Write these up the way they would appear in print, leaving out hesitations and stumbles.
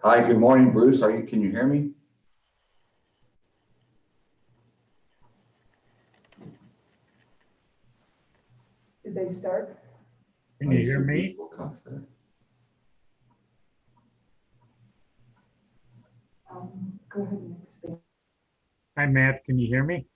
Hi, good morning, Bruce. Can you hear me? Did they start? Can you hear me? Go ahead and expand. Hi, Matt. Can you hear me?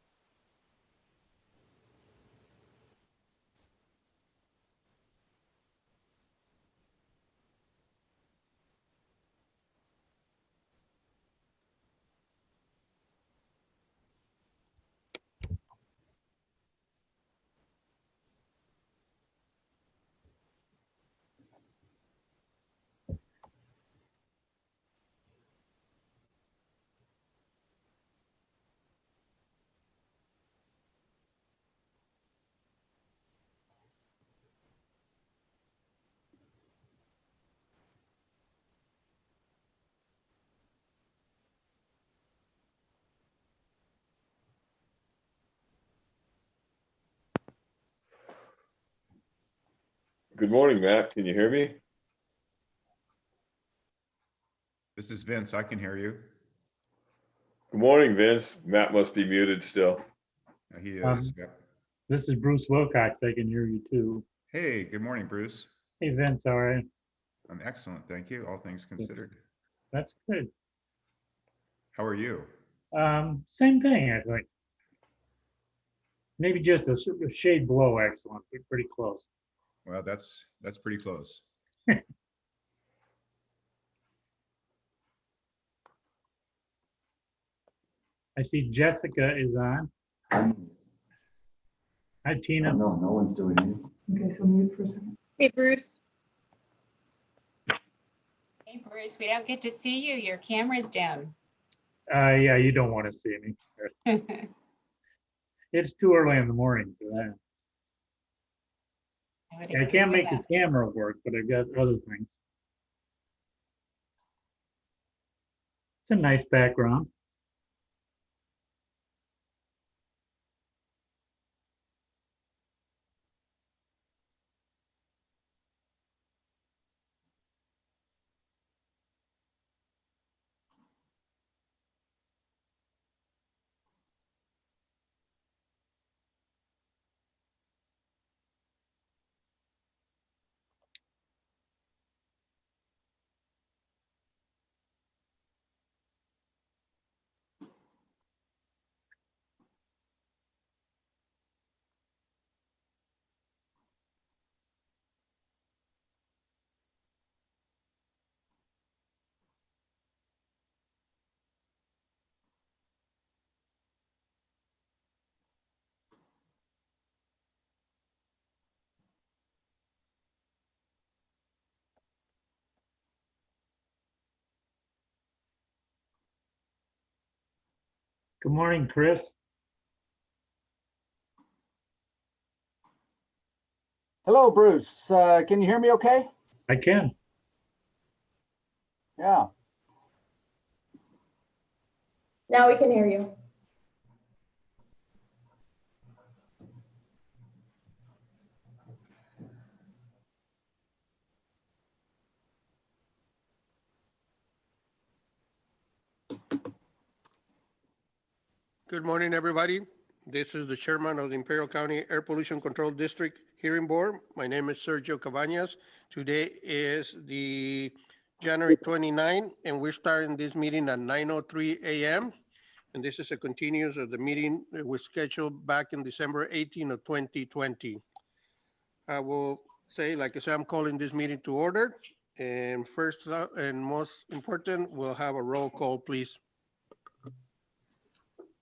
Good morning, Matt. Can you hear me? This is Vince. I can hear you. Good morning, Vince. Matt must be muted still. He is. Yep. This is Bruce Wilcox. I can hear you too. Hey, good morning, Bruce. Hey, Vince. All right. I'm excellent. Thank you. All things considered. That's good. How are you? Same thing, I think. Maybe just a shade below excellent. We're pretty close. Well, that's pretty close. I see Jessica is on. Hi, Tina. No one's doing anything. Okay, so mute for a second. Hey, Bruce. Hey, Bruce, we don't get to see you. Your camera's down. Yeah, you don't want to see me. It's too early in the morning for that. I can't make the camera work, but I've got other things. It's a nice background. Good morning, Chris. Hello, Bruce. Can you hear me okay? I can. Yeah. Now we can hear you. Good morning, everybody. This is the chairman of the Imperial County Air Pollution Control District Hearing Board. My name is Sergio Cabañas. Today is the January 29, and we're starting this meeting at 9:03 a.m. And this is a continuance of the meeting that was scheduled back in December 18 of 2020. I will say, like I said, I'm calling this meeting to order. And first and most important, we'll have a roll call, please.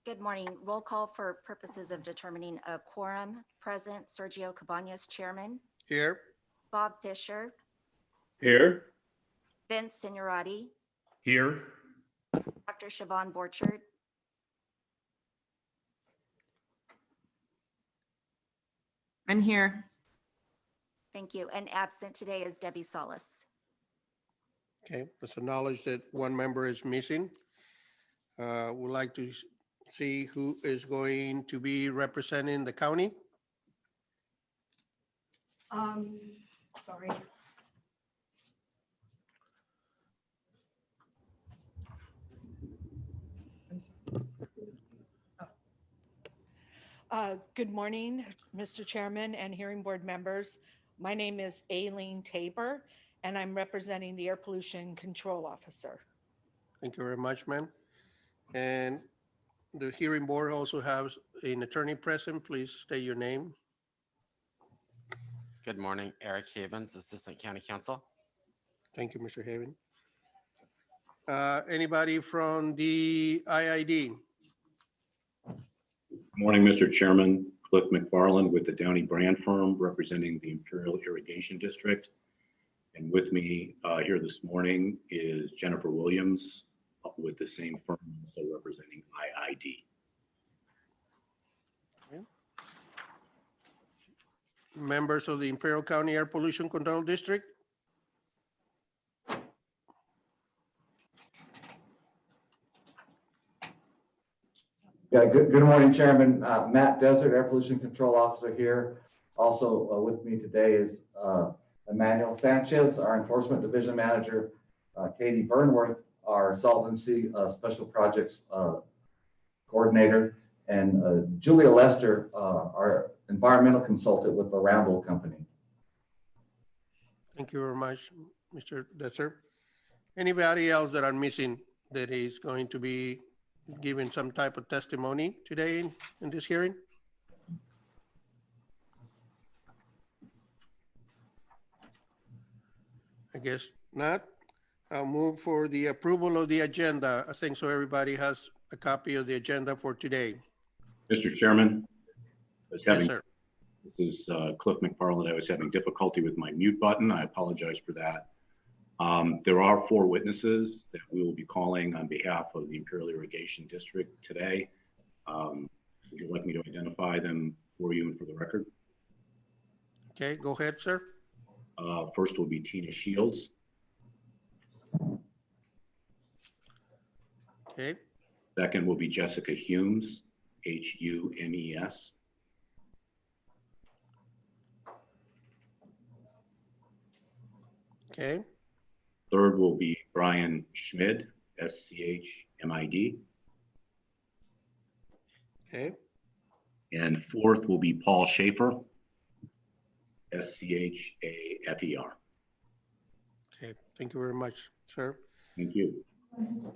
Good morning. Roll call for purposes of determining a quorum. Present, Sergio Cabañas, Chairman. Here. Bob Fisher. Here. Vince Signorati. Here. Dr. Siobhan Borchard. I'm here. Thank you. And absent today is Debbie Solis. Okay, let's acknowledge that one member is missing. We'd like to see who is going to be representing the county. Sorry. Good morning, Mr. Chairman and hearing board members. My name is Aileen Tabor, and I'm representing the Air Pollution Control Officer. Thank you very much, ma'am. And the hearing board also has an attorney present. Please state your name. Good morning, Eric Havens, Assistant County Counsel. Thank you, Mr. Haven. Anybody from the IID? Good morning, Mr. Chairman. Cliff McFarland with the Downey Brand Firm representing the Imperial Irrigation District. And with me here this morning is Jennifer Williams with the same firm, also representing IID. Okay. Members of the Imperial County Air Pollution Control District? Yeah, good morning, Chairman. Matt Desert, Air Pollution Control Officer here. Also with me today is Emmanuel Sanchez, our Enforcement Division Manager, Katie Burnworth, our Solvency Special Projects Coordinator, and Julia Lester, our Environmental Consultant with the Ramble Company. Thank you very much, Mr. Desser. Anybody else that I'm missing that is going to be giving some type of testimony today in this hearing? I guess not. I'll move for the approval of the agenda. I think so everybody has a copy of the agenda for today. Mr. Chairman, Yes, sir. this is Cliff McFarland. I was having difficulty with my mute button. I apologize for that. There are 4 witnesses that we will be calling on behalf of the Imperial Irrigation District today. Would you like me to identify them for you and for the record? Okay, go ahead, sir. First will be Tina Shields. Okay, Second will be Jessica Humes, Humes. okay, Third will be Brian Schmid, Schmid. okay, And fourth will be Paul Schaefer, Schafer. okay. Thank you very much, sir. Thank you.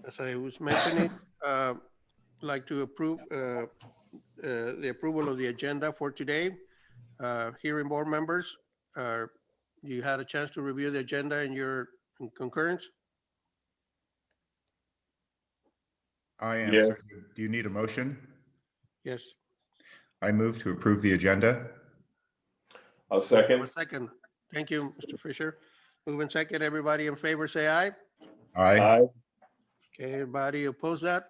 As I was mentioning, like to approve the approval of the agenda for today. Hearing board members, you had a chance to review the agenda in your concurrence? I am. Yeah. Sir. Do you need a motion? Yes. I move to approve the agenda. I'll Do I have second. a second. Thank you, Mr. Fisher. Moving second, everybody in favor, say aye. Aye. Aye. Okay, everybody oppose that?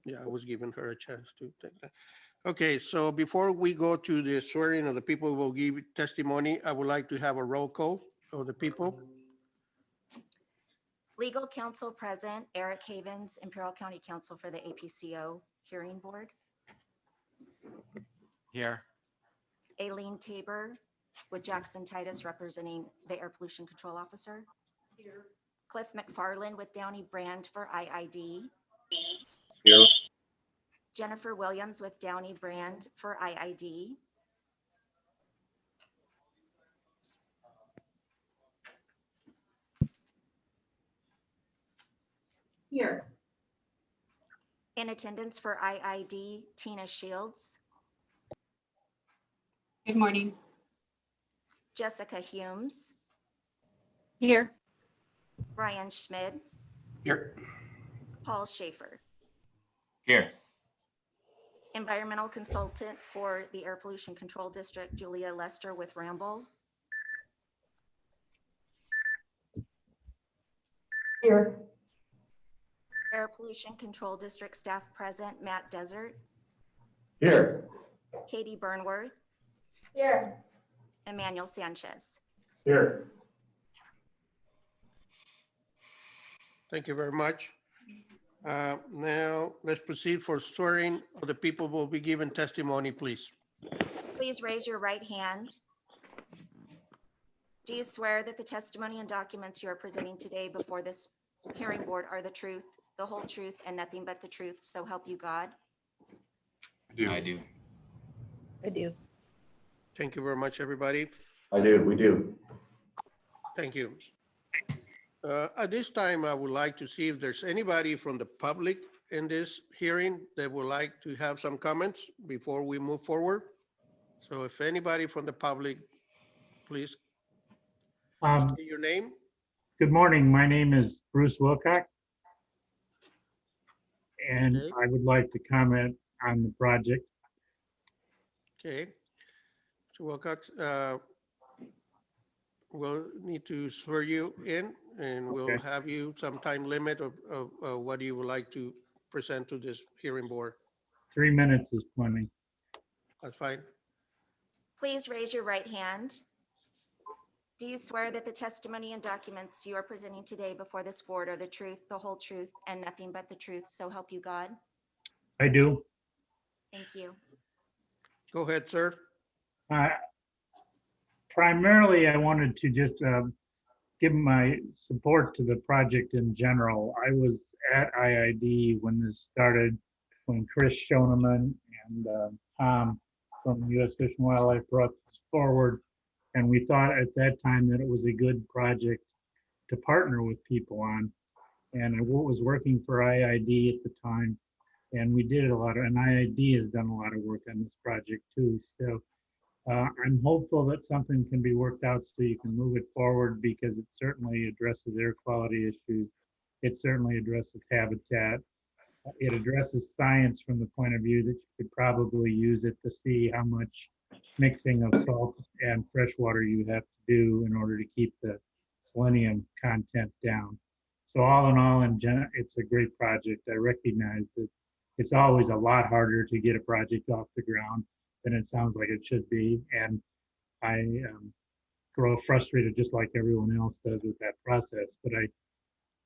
Yeah, I was giving her a chance to take that. Okay, so before we go to the swearing of the people who will give testimony, I would like to have a roll call of the people. Legal counsel present, Eric Havens, Imperial County Counsel for the APCO Hearing Board. Here. Aileen Tabor with Jackson Titus representing the Air Pollution Control Officer. Here. Cliff McFarland with Downey Brand for IID. Here. Jennifer Williams with Downey Brand for IID. Here. In attendance for IID, Tina Shields, Good morning. Jessica Humes, Here. Brian Schmid, Here. Paul Schaefer. Here. Environmental consultant for the Air Pollution Control District, Julia Lester with Ramble. Here. Air Pollution Control District staff present, Matt Desert, Here. Katie Burnworth, Here. Emmanuel Sanchez. Here. Thank you very much. Now let's proceed for swearing of the people who will be given testimony, please. Please raise your right hand. Do you swear that the testimony and documents you are presenting today before this hearing board are the truth, the whole truth, and nothing but the truth, so help you God? I do. I do. Thank you very much, everybody. I do, we do. Thank you. At this time, I would like to see if there's anybody from the public in this hearing that would like to have some comments before we move forward. So if anybody from the public, please state your name. Good morning. My name is Bruce Wilcox. And Okay. I would like to comment on the project. Okay. So Wilcox, we'll need to swear you in and we'll Okay. have you some time limit of what you would like to present to this hearing board. 3 minutes is plenty. That's fine. Please raise your right hand. Do you swear that the testimony and documents you are presenting today before this board are the truth, the whole truth, and nothing but the truth, so help you God? I do. Thank you. Go ahead, sir. Primarily, I wanted to just give my support to the project in general. I was at IID when this started, when Chris Schoeneman and Tom from U.S. Fish and Wildlife brought this forward. And we thought at that time that it was a good project to partner with people on. And it was working for IID at the time. And we did a lot of, and IID has done a lot of work on this project too. So I'm hopeful that something can be worked out so you can move it forward, because it certainly addresses air quality issues. It certainly addresses habitat. It addresses science from the point of view that you could probably use it to see how much mixing of salt and fresh water you have to do in order to keep the selenium content down. So all in all, it's a great project. I recognize that it's always a lot harder to get a project off the ground than it sounds like it should be. And I grow frustrated just like everyone else does with that process. But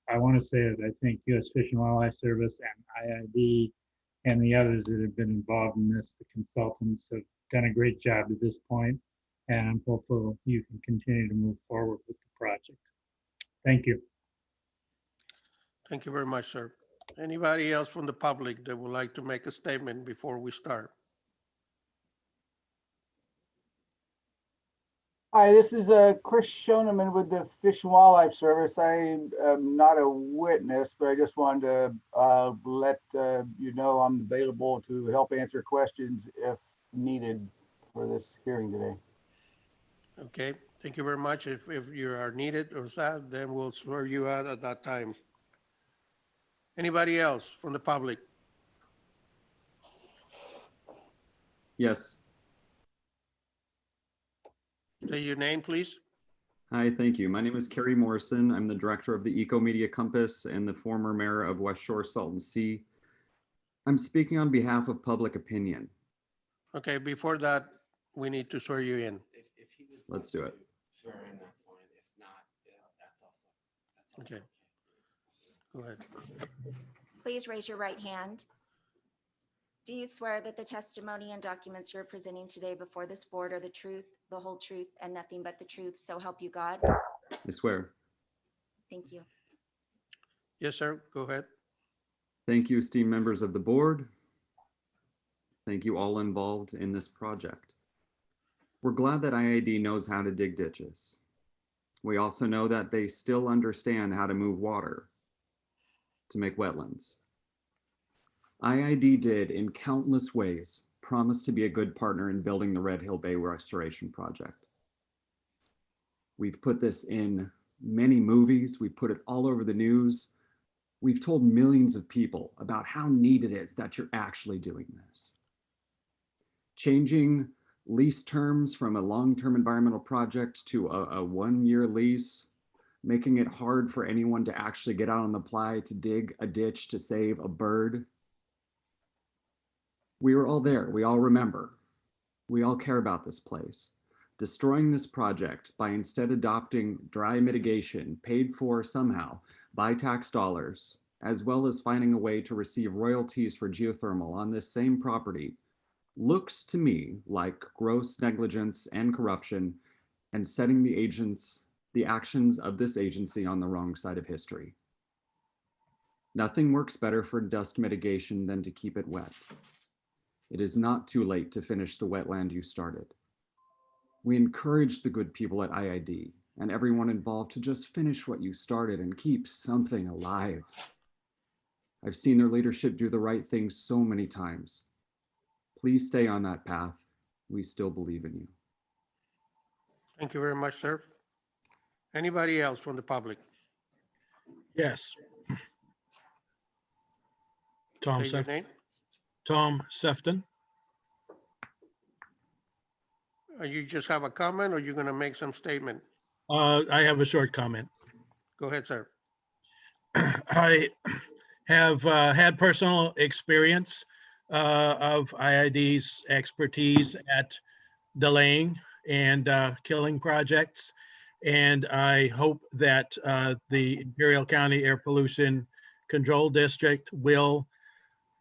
I want to say that I think U.S. Fish and Wildlife Service and IID and the others that have been involved in this, the consultants, have done a great job to this point, and I'm hopeful you can continue to move forward with the project. Thank you. Thank you very much, sir. Anybody else from the public that would like to make a statement before we start? Hi, this is Chris Schoeneman with the Fish and Wildlife Service. I am not a witness, but I just wanted to let you know I'm available to help answer questions if needed for this hearing today. Okay, thank you very much. If you are needed or that, then we'll swear you out at that time. Anybody else from the public? Yes. Say your name, please. Hi, thank you. My name is Kerry Morrison. I'm the director of the Eco Media Compass and the former mayor of West Shore Salton Sea. I'm speaking on behalf of public opinion. Okay, before that, we need to swear you in. If he would Let's like do it. to swear in, that's fine. If not, that's also Okay. Go ahead. Please raise your right hand. Do you swear that the testimony and documents you're presenting today before this board are the truth, the whole truth, and nothing but the truth, so help you God? I swear. Thank you. Yes, sir, go ahead. Thank you, esteemed members of the board. Thank you all involved in this project. We're glad that IID knows how to dig ditches. We also know that they still understand how to move water to make wetlands. IID did, in countless ways, promise to be a good partner in building the Red Hill Bay Restoration Project. We've put this in many movies. We've put it all over the news. We've told millions of people about how neat it is that you're actually doing this. Changing lease terms from a long-term environmental project to a one-year lease, making it hard for anyone to actually get out on the ply to dig a ditch to save a bird. We were all there. We all remember. We all care about this place. Destroying this project by instead adopting dry mitigation paid for somehow by tax dollars, as well as finding a way to receive royalties for geothermal on this same property, looks to me like gross negligence and corruption, and setting the actions of this agency on the wrong side of history. Nothing works better for dust mitigation than to keep it wet. It is not too late to finish the wetland you started. We encourage the good people at IID and everyone involved to just finish what you started and keep something alive. I've seen their leadership do the right thing so many times. Please stay on that path. We still believe in you. Thank you very much, sir. Anybody else from the public? Yes. Tom State your Sefton. name. Tom Sefton. You just have a comment or you're going to make some statement? I have a short comment. Go ahead, sir. I have had personal experience of IID's expertise at delaying and killing projects. And I hope that the Imperial County Air Pollution Control District will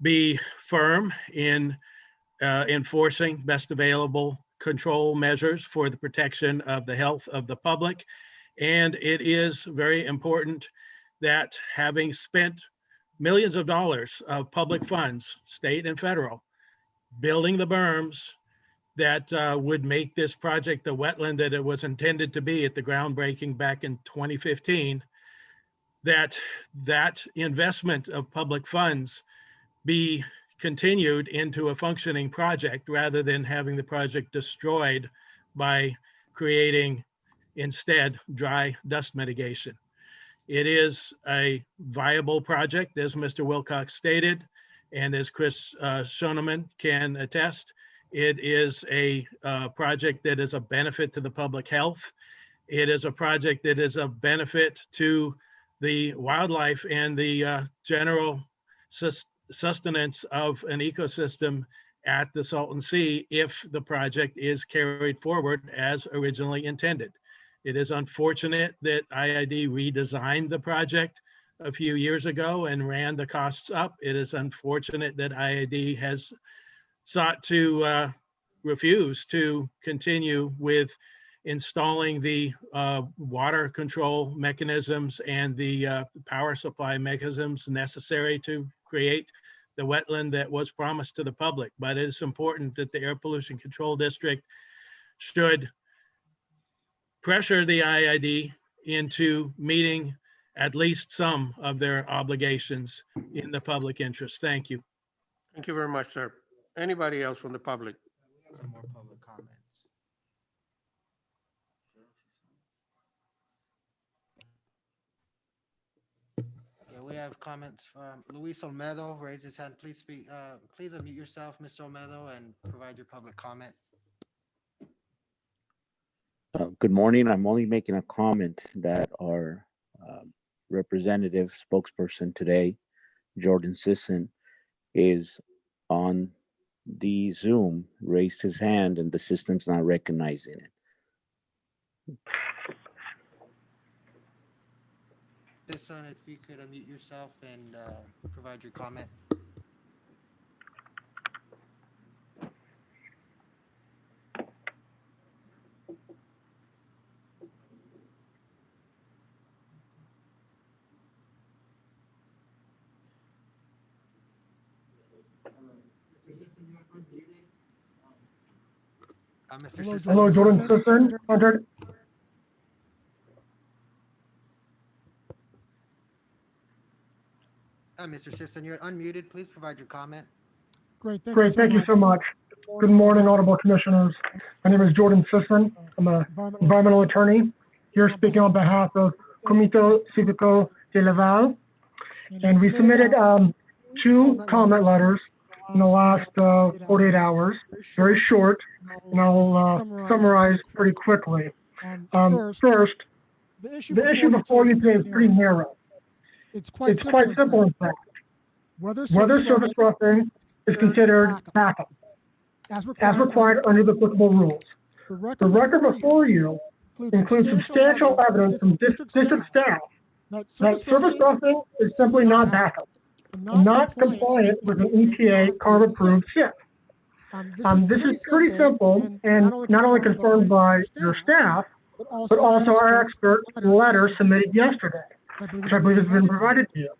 be firm in enforcing best available control measures for the protection of the health of the public. And it is very important that, having spent millions of dollars of public funds, state and federal, building the berms that would make this project the wetland that it was intended to be at the groundbreaking back in 2015, that investment of public funds be continued into a functioning project rather than having the project destroyed by creating instead dry dust mitigation. It is a viable project, as Mr. Wilcox stated, and as Chris Schoeneman can attest. It is a project that is a benefit to the public health. It is a project that is a benefit to the wildlife and the general sustenance of an ecosystem at the Salton Sea if the project is carried forward as originally intended. It is unfortunate that IID redesigned the project a few years ago and ran the costs up. It is unfortunate that IID has sought to refuse to continue with installing the water control mechanisms and the power supply mechanisms necessary to create the wetland that was promised to the public. But it is important that the Air Pollution Control District should pressure the IID into meeting at least some of their obligations in the public interest. Thank you. Thank you very much, sir. Anybody else from the public? Some more public comments. Yeah, we have comments from Luis Olmedo. Raise his hand. Please speak. Please unmute yourself, Mr. Olmedo, and provide your public comment. Good morning. I'm only making a comment that our representative spokesperson today, Jordan Sisson, is on the Zoom, raised his hand, and the system's not recognizing it. Sisson, if you could unmute yourself and provide your comment. Hello, Jordan Sisson. Mr. Sisson, you're unmuted. Please provide your comment. Great, thank you so much. Good morning, Honorable Commissioners. My name is Jordan Sisson. I'm an environmental attorney here speaking on behalf of Comité Civico de Laval. And we submitted 2 comment letters in the last 48 hours, very short, and I'll summarize pretty quickly. First, the issue before you today is pretty narrow. It's quite simple, in fact. Whether surface roughing is considered backup, as required under the applicable rules. The record before you includes substantial evidence from district staff that surface roughing is simply not backup and not compliant with an EPA CARB-approved SIP. This is pretty simple and not only confirmed by your staff, but also our expert letter submitted yesterday, which I believe has been provided to you.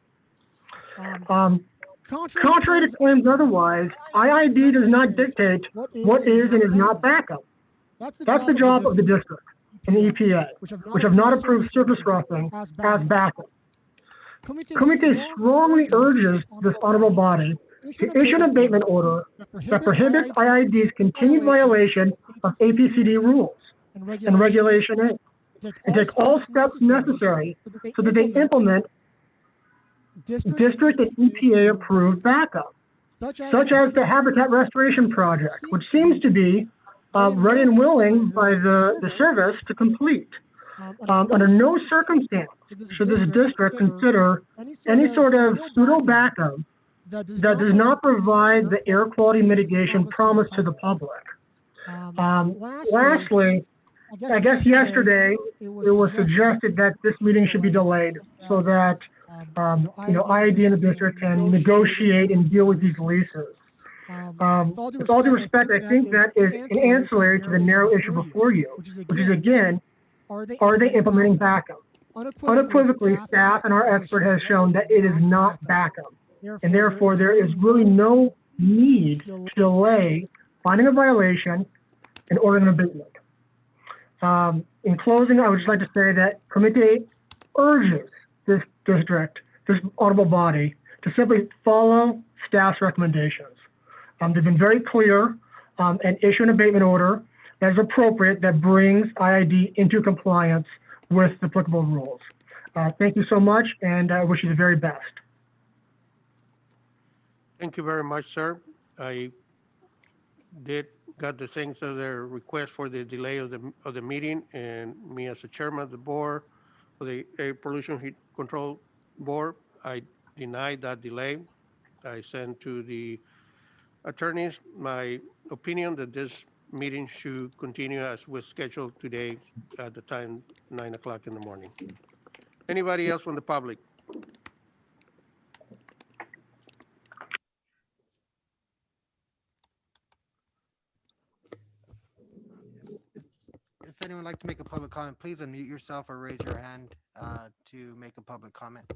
Contrary to claims otherwise, IID does not dictate what is and is not backup. That's the job of the district and the EPA, which have not approved surface roughing as backup. Comite strongly urges this honorable body to issue an abatement order that prohibits IID's continued violation of APCD rules and Regulation 8, and take all steps necessary so that they implement district and EPA approved backup, such as the Habitat Restoration Project, which seems to be ready and willing by the service to complete. Under no circumstance should this district consider any sort of pseudo backup that does not provide the air quality mitigation promised to the public. Lastly, I guess yesterday it was suggested that this meeting should be delayed so that IID and the district can negotiate and deal with these leases. With all due respect, I think that is an ancillary to the narrow issue before you, which is again, are they implementing backup? Unequivocally, staff and our expert has shown that it is not backup, and therefore there is really no need to delay finding a violation and ordering an abatement. In closing, I would just like to say that Comite urges this district, this honorable body, to simply follow staff's recommendations. They've been very clear and issue an abatement order that is appropriate that brings IID into compliance with the applicable rules. Thank you so much, and I wish you the very best. Thank you very much, sir. I got the things of their request for the delay of the meeting, and me as the chairman of the board for the Air Pollution Heat Control Board, I denied that delay. I sent to the attorneys my opinion that this meeting should continue as was scheduled today at the time 9 o'clock in the morning. Anybody else from the public? If anyone would like to make a public comment, please unmute yourself or raise your hand to make a public comment.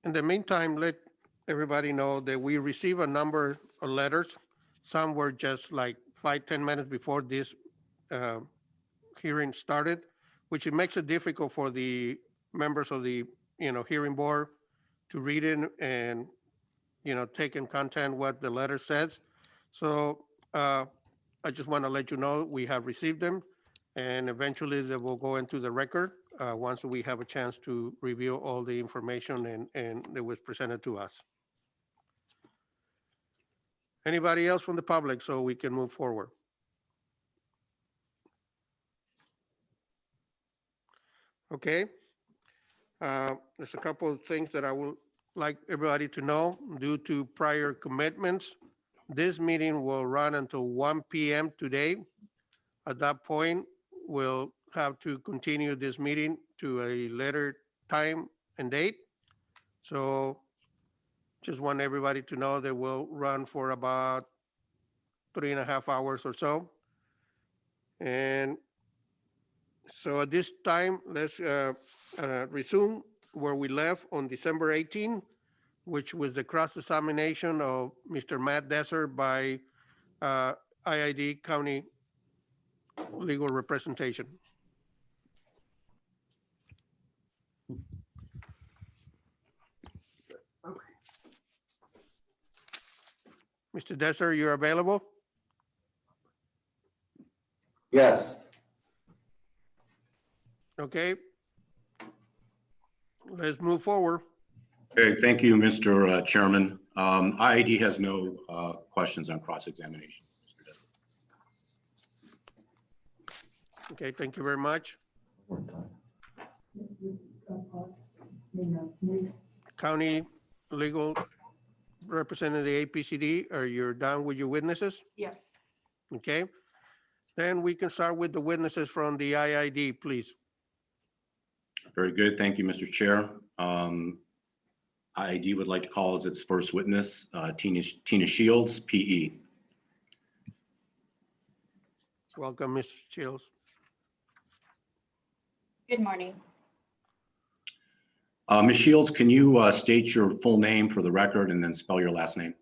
In the meantime, let everybody know that we receive a number of letters. Some were just like 5-10 minutes before this hearing started, which it makes it difficult for the members of the hearing board to read it and take in content what the letter says. So I just want to let you know we have received them, and eventually they will go into the record once we have a chance to review all the information and that was presented to us. Anybody else from the public so we can move forward? Okay. There's a couple of things that I would like everybody to know. Due to prior commitments, this meeting will run until 1 p.m. today. At that point, we'll have to continue this meeting to a later time and date. So just want everybody to know that we'll run for about 3.5 hours or so. And so at this time, let's resume where we left on December 18, which was the cross-examination of Mr. Matt Desser by IID County Legal Representation. Mr. Desser, you're available? Yes. Okay. Let's move forward. Okay, thank you, Mr. Chairman. IID has no questions on cross-examination. Okay, thank you very much. County Legal Representative APCD, are you done with your witnesses? Yes. Okay, then we can start with the witnesses from the IID, please. Very good, thank you, Mr. Chair. IID would like to call as its first witness, Tina Shields, PE. Welcome, Mr. Shields. Good morning. Ms. Shields, can you state your full name for the record and then spell your last name?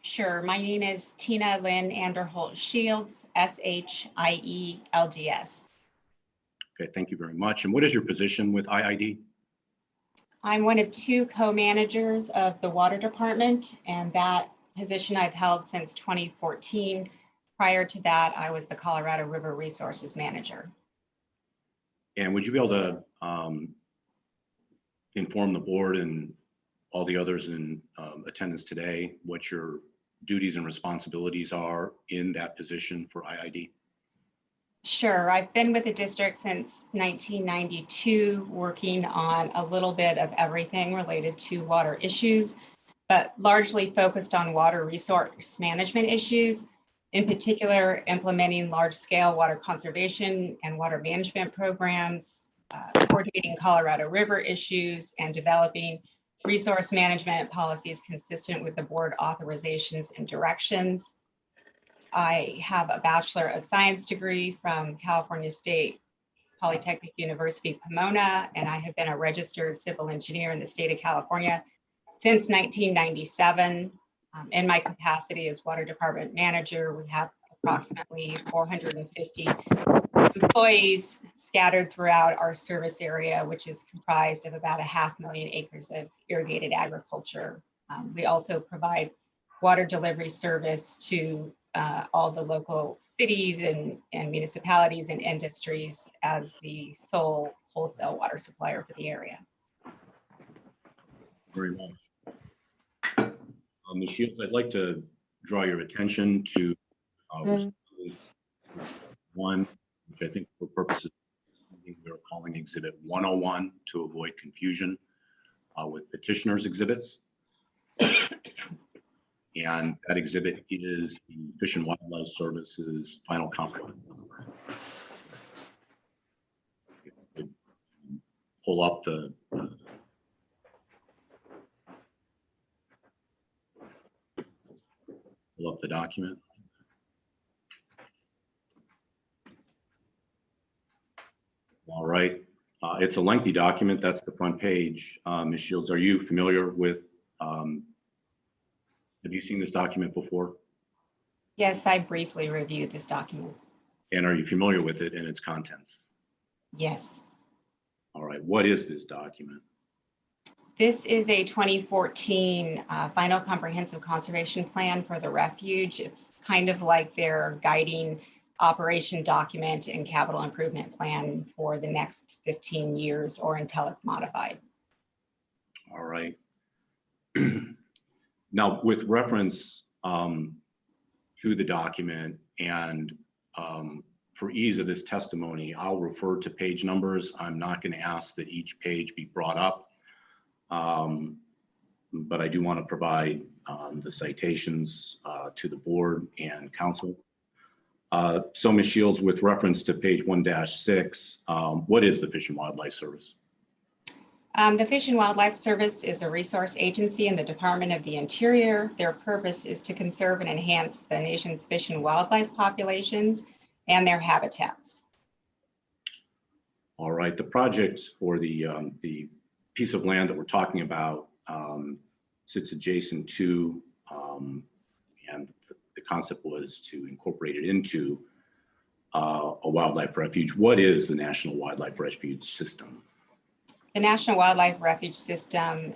Sure. My name is Tina Lynn Anderholt Shields, SHIELDS. Okay, thank you very much. And what is your position with IID? I'm one of two co-managers of the water department, and that position I've held since 2014. Prior to that, I was the Colorado River Resources Manager. And would you be able to inform the board and all the others in attendance today what your duties and responsibilities are in that position for IID? Sure. I've been with the district since 1992, working on a little bit of everything related to water issues, but largely focused on water resource management issues, in particular, implementing large-scale water conservation and water management programs, coordinating Colorado River issues, and developing resource management policies consistent with the board authorizations and directions. I have a Bachelor of Science degree from California State Polytechnic University, Pomona, and I have been a registered civil engineer in the state of California since 1997. In my capacity as water department manager, we have approximately 450 employees scattered throughout our service area, which is comprised of about 500,000 acres of irrigated agriculture. We also provide water delivery service to all the local cities and municipalities and industries as the sole wholesale water supplier for the area. Very much. Ms. Shields, I'd like to draw your attention to one, which I think for purposes we're calling Exhibit 101 to avoid confusion with petitioner's exhibits. And that exhibit is the Fish and Wildlife Service's final comprehensive plan. Pull up the document. All right. It's a lengthy document. That's the front page. Ms. Shields, are you familiar with, have you seen this document before? Yes, I briefly reviewed this document. And are you familiar with it and its contents? Yes. All right. What is this document? This is a 2014 final comprehensive conservation plan for the refuge. It's kind of like their guiding operation document and capital improvement plan for the next 15 years or until it's modified. All right. Now, with reference to the document and for ease of this testimony, I'll refer to page numbers. I'm not going to ask that each page be brought up. But I do want to provide the citations to the board and council. So Ms. Shields, with reference to page 1-6, what is the Fish and Wildlife Service? The Fish and Wildlife Service is a resource agency in the Department of the Interior. Their purpose is to conserve and enhance the nation's fish and wildlife populations and their habitats. All right, the project or the piece of land that we're talking about sits adjacent to, and the concept was to incorporate it into a wildlife refuge. What is the National Wildlife Refuge System? The National Wildlife Refuge System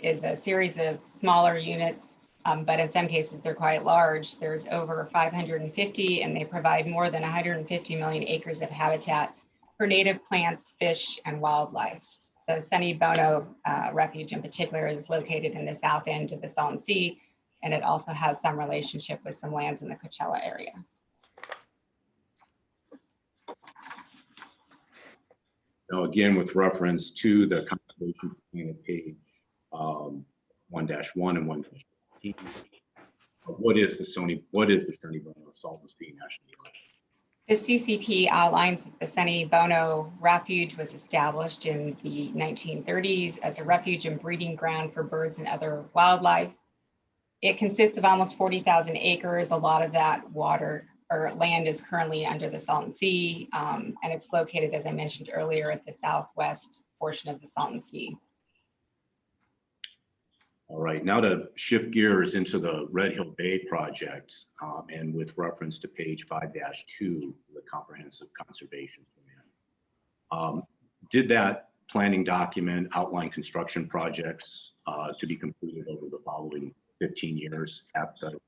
is a series of smaller units, but in some cases they're quite large. There's over 550, and they provide more than 150 million acres of habitat for native plants, fish, and wildlife. The Sunny Bono Refuge in particular is located in the south end of the Salton Sea, and it also has some relationship with some lands in the Coachella area. Now, again, with reference to the conservation plan at page 1-1 and 1-15, what is the Sunny Bono Salton Sea National Park? The CCP outlines that the Sunny Bono Refuge was established in the 1930s as a refuge and breeding ground for birds and other wildlife. It consists of almost 40,000 acres. A lot of that water or land is currently under the Salton Sea, and it's located, as I mentioned earlier, at the southwest portion of the Salton Sea. All right, now to shift gears into the Red Hill Bay project, and with reference to page 5-2, the Comprehensive Conservation Plan. Did that planning document outline construction projects to be completed over the following 15 years at the?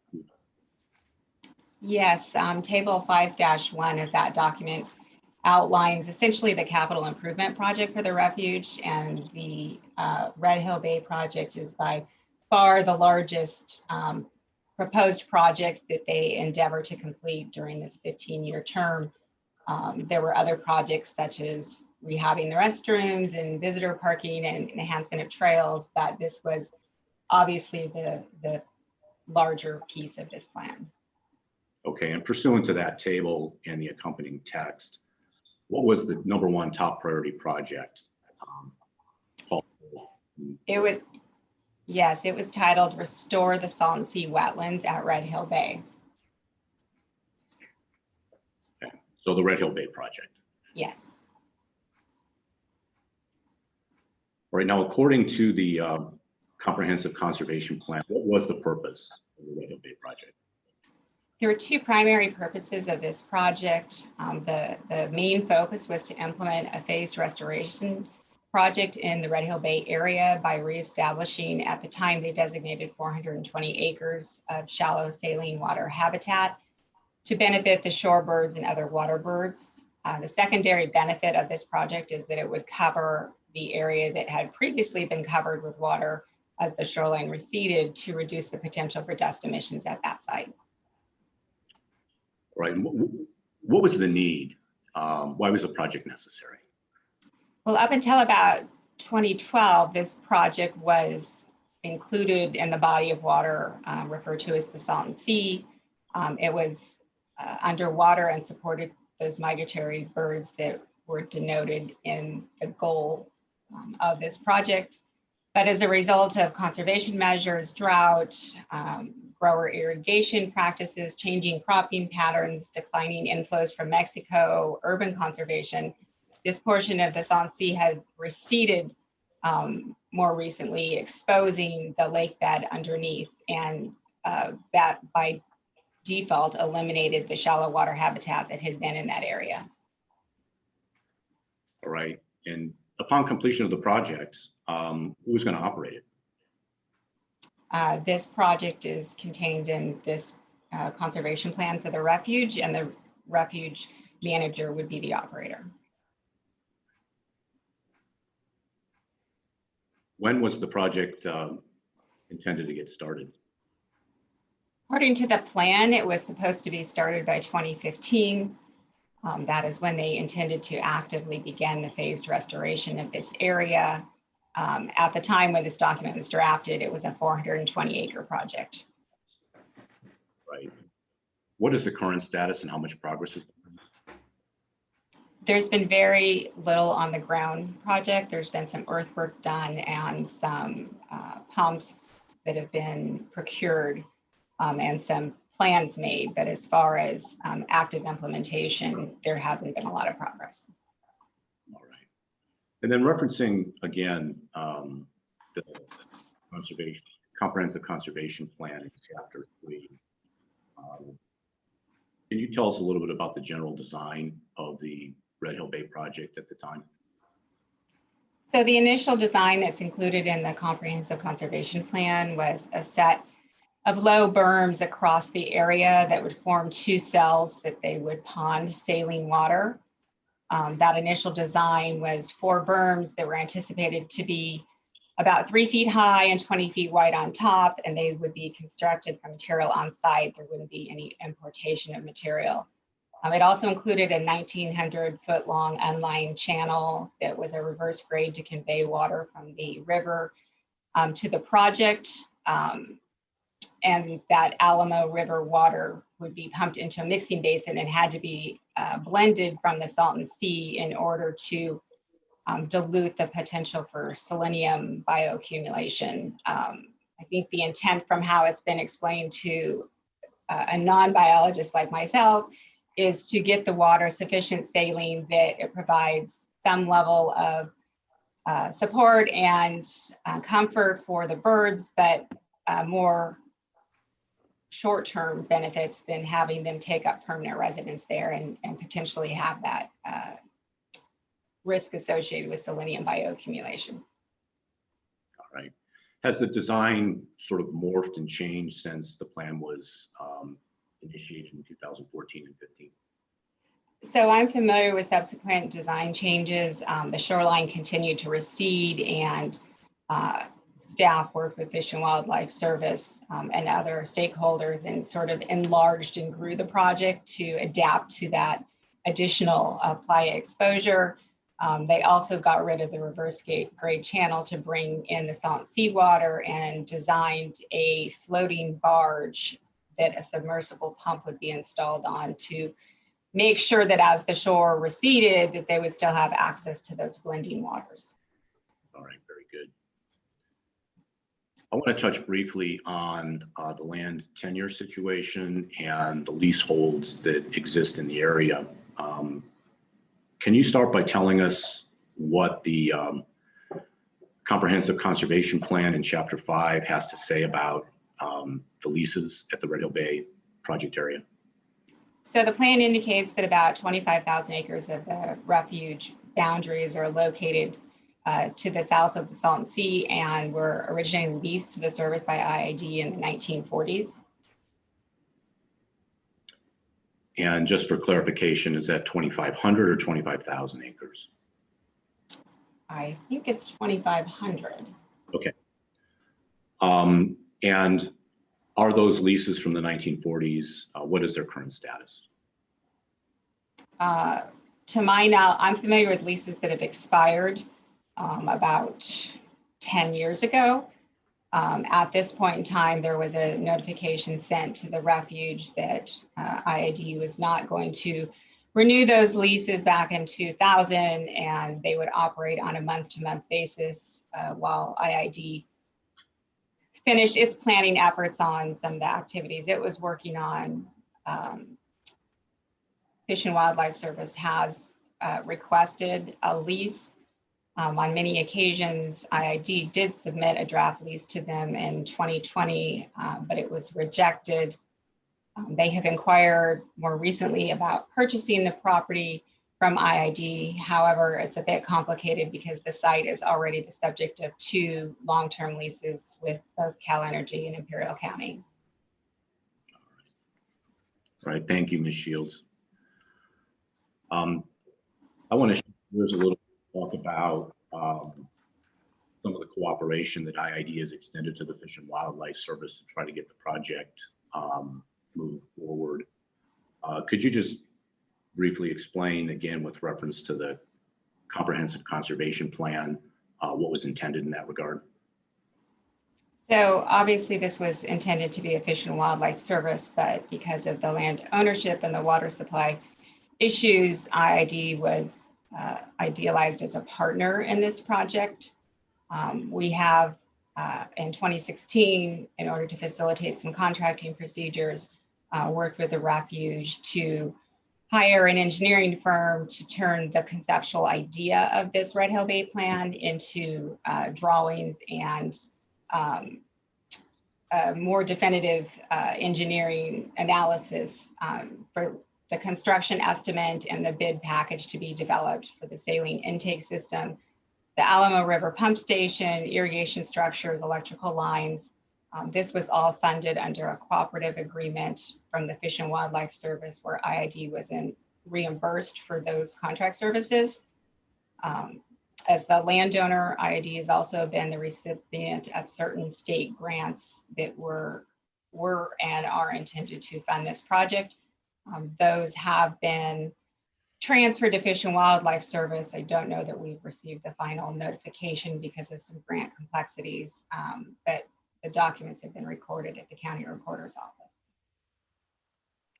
Yes, table 5-1 of that document outlines essentially the capital improvement project for the refuge, and the Red Hill Bay project is by far the largest proposed project that they endeavor to complete during this 15-year term. There were other projects such as rehabbing the restrooms and visitor parking and enhancement of trails, but this was obviously the larger piece of this plan. Okay, and pursuant to that table and the accompanying text, what was the #1 top priority project? It was titled Restore the Salton Sea Wetlands at Red Hill Bay. Okay, so the Red Hill Bay project. Yes. All right, now according to the Comprehensive Conservation Plan, what was the purpose of the Red Hill Bay project? There were two primary purposes of this project. The main focus was to implement a phased restoration project in the Red Hill Bay area by reestablishing, at the time they designated 420 acres of shallow saline water habitat to benefit the shorebirds and other water birds. The secondary benefit of this project is that it would cover the area that had previously been covered with water as the shoreline receded, to reduce the potential for dust emissions at that site. Right. What was the need? Why was the project necessary? Well, up until about 2012, this project was included in the body of water referred to as the Salton Sea. It was underwater and supported those migratory birds that were denoted in the goal of this project. But as a result of conservation measures, drought, grower irrigation practices, changing cropping patterns, declining inflows from Mexico, urban conservation, this portion of the Salton Sea had receded more recently, exposing the lake bed underneath, and that by default eliminated the shallow water habitat that had been in that area. All right, and upon completion of the project, who was going to operate it? This project is contained in this conservation plan for the refuge, and the refuge manager would be the operator. When was the project intended to get started? According to the plan, it was supposed to be started by 2015. That is when they intended to actively begin the phased restoration of this area. At the time when this document was drafted, it was a 420-acre project. Right. What is the current status and how much progress is there? There's been very little on the ground project. There's been some earthwork done and some pumps that have been procured and some plans made. But as far as active implementation, there hasn't been a lot of progress. All right. And then referencing again the Comprehensive Conservation Plan in Chapter 3, can you tell us a little bit about the general design of the Red Hill Bay project at the time? So the initial design that's included in the Comprehensive Conservation Plan was a set of low berms across the area that would form two cells that they would pond saline water. That initial design was 4 berms that were anticipated to be about 3 feet high and 20 feet wide on top, and they would be constructed from material on site. There wouldn't be any importation of material. It also included a 1,900-foot long unlined channel that was a reverse grade to convey water from the river to the project. And that Alamo River water would be pumped into a mixing basin and had to be blended from the Salton Sea in order to dilute the potential for selenium bioaccumulation. I think the intent from how it's been explained to a non-biologist like myself, is to get the water sufficient saline that it provides some level of support and comfort for the birds, but more short-term benefits than having them take up permanent residence there and potentially have that risk associated with selenium bioaccumulation. All right. Has the design sort of morphed and changed since the plan was initiated in 2014 and 15? So I'm familiar with subsequent design changes. The shoreline continued to recede, and staff worked with Fish and Wildlife Service and other stakeholders and sort of enlarged and grew the project to adapt to that additional playa exposure. They also got rid of the reverse grade channel to bring in the salt and seawater, and designed a floating barge that a submersible pump would be installed on to make sure that as the shore receded, that they would still have access to those blending waters. All right, very good. I want to touch briefly on the land tenure situation and the leaseholds that exist in the area. Can you start by telling us what the Comprehensive Conservation Plan in Chapter 5 has to say about the leases at the Red Hill Bay project area? So the plan indicates that about 25,000 acres of the refuge boundaries are located to the south of the Salton Sea and were originally leased to the service by IID in the 1940s. And just for clarification, is that 2,500 or 25,000 acres? I think it's 2,500. Okay. And are those leases from the 1940s? What is their current status? To my knowledge, I'm familiar with leases that have expired about 10 years ago. At this point in time, there was a notification sent to the refuge that IID was not going to renew those leases back in 2000, and they would operate on a month-to-month basis while IID finished its planning efforts on some of the activities it was working on. Fish and Wildlife Service has requested a lease. On many occasions, IID did submit a draft lease to them in 2020, but it was rejected. They have inquired more recently about purchasing the property from IID. However, it's a bit complicated because the site is already the subject of 2 long-term leases with both Cal Energy and Imperial County. All right, thank you, Ms. Shields. I want to shift gears a little, talk about some of the cooperation that IID has extended to the Fish and Wildlife Service to try to get the project moved forward. Could you just briefly explain again with reference to the Comprehensive Conservation Plan, what was intended in that regard? So obviously this was intended to be a Fish and Wildlife Service, but because of the land ownership and the water supply issues, IID was idealized as a partner in this project. We have in 2016, in order to facilitate some contracting procedures, worked with the refuge to hire an engineering firm to turn the conceptual idea of this Red Hill Bay plan into drawings and a more definitive engineering analysis for the construction estimate and the bid package to be developed for the saline intake system, the Alamo River pump station, irrigation structures, electrical lines. This was all funded under a cooperative agreement from the Fish and Wildlife Service, where IID was reimbursed for those contract services. As the landowner, IID has also been the recipient of certain state grants that were and are intended to fund this project. Those have been transferred to Fish and Wildlife Service. I don't know that we've received the final notification because of some grant complexities, but the documents have been recorded at the county recorder's office.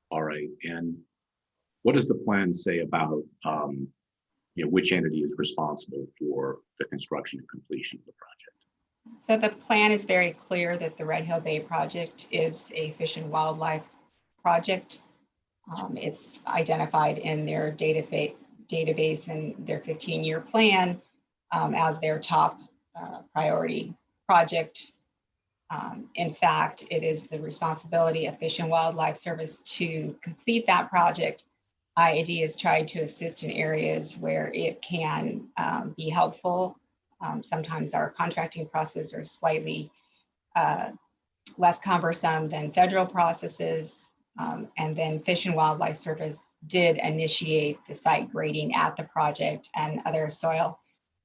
All right, and what does the plan say about which entity is responsible for the construction and completion of the project? So the plan is very clear that the Red Hill Bay project is a Fish and Wildlife project. It's identified in their database and their 15-year plan as their top priority project. In fact, it is the responsibility of Fish and Wildlife Service to complete that project. IAD has tried to assist in areas where it can be helpful. Sometimes our contracting processes are slightly less cumbersome than federal processes. And then Fish and Wildlife Service did initiate the site grading at the project and other soil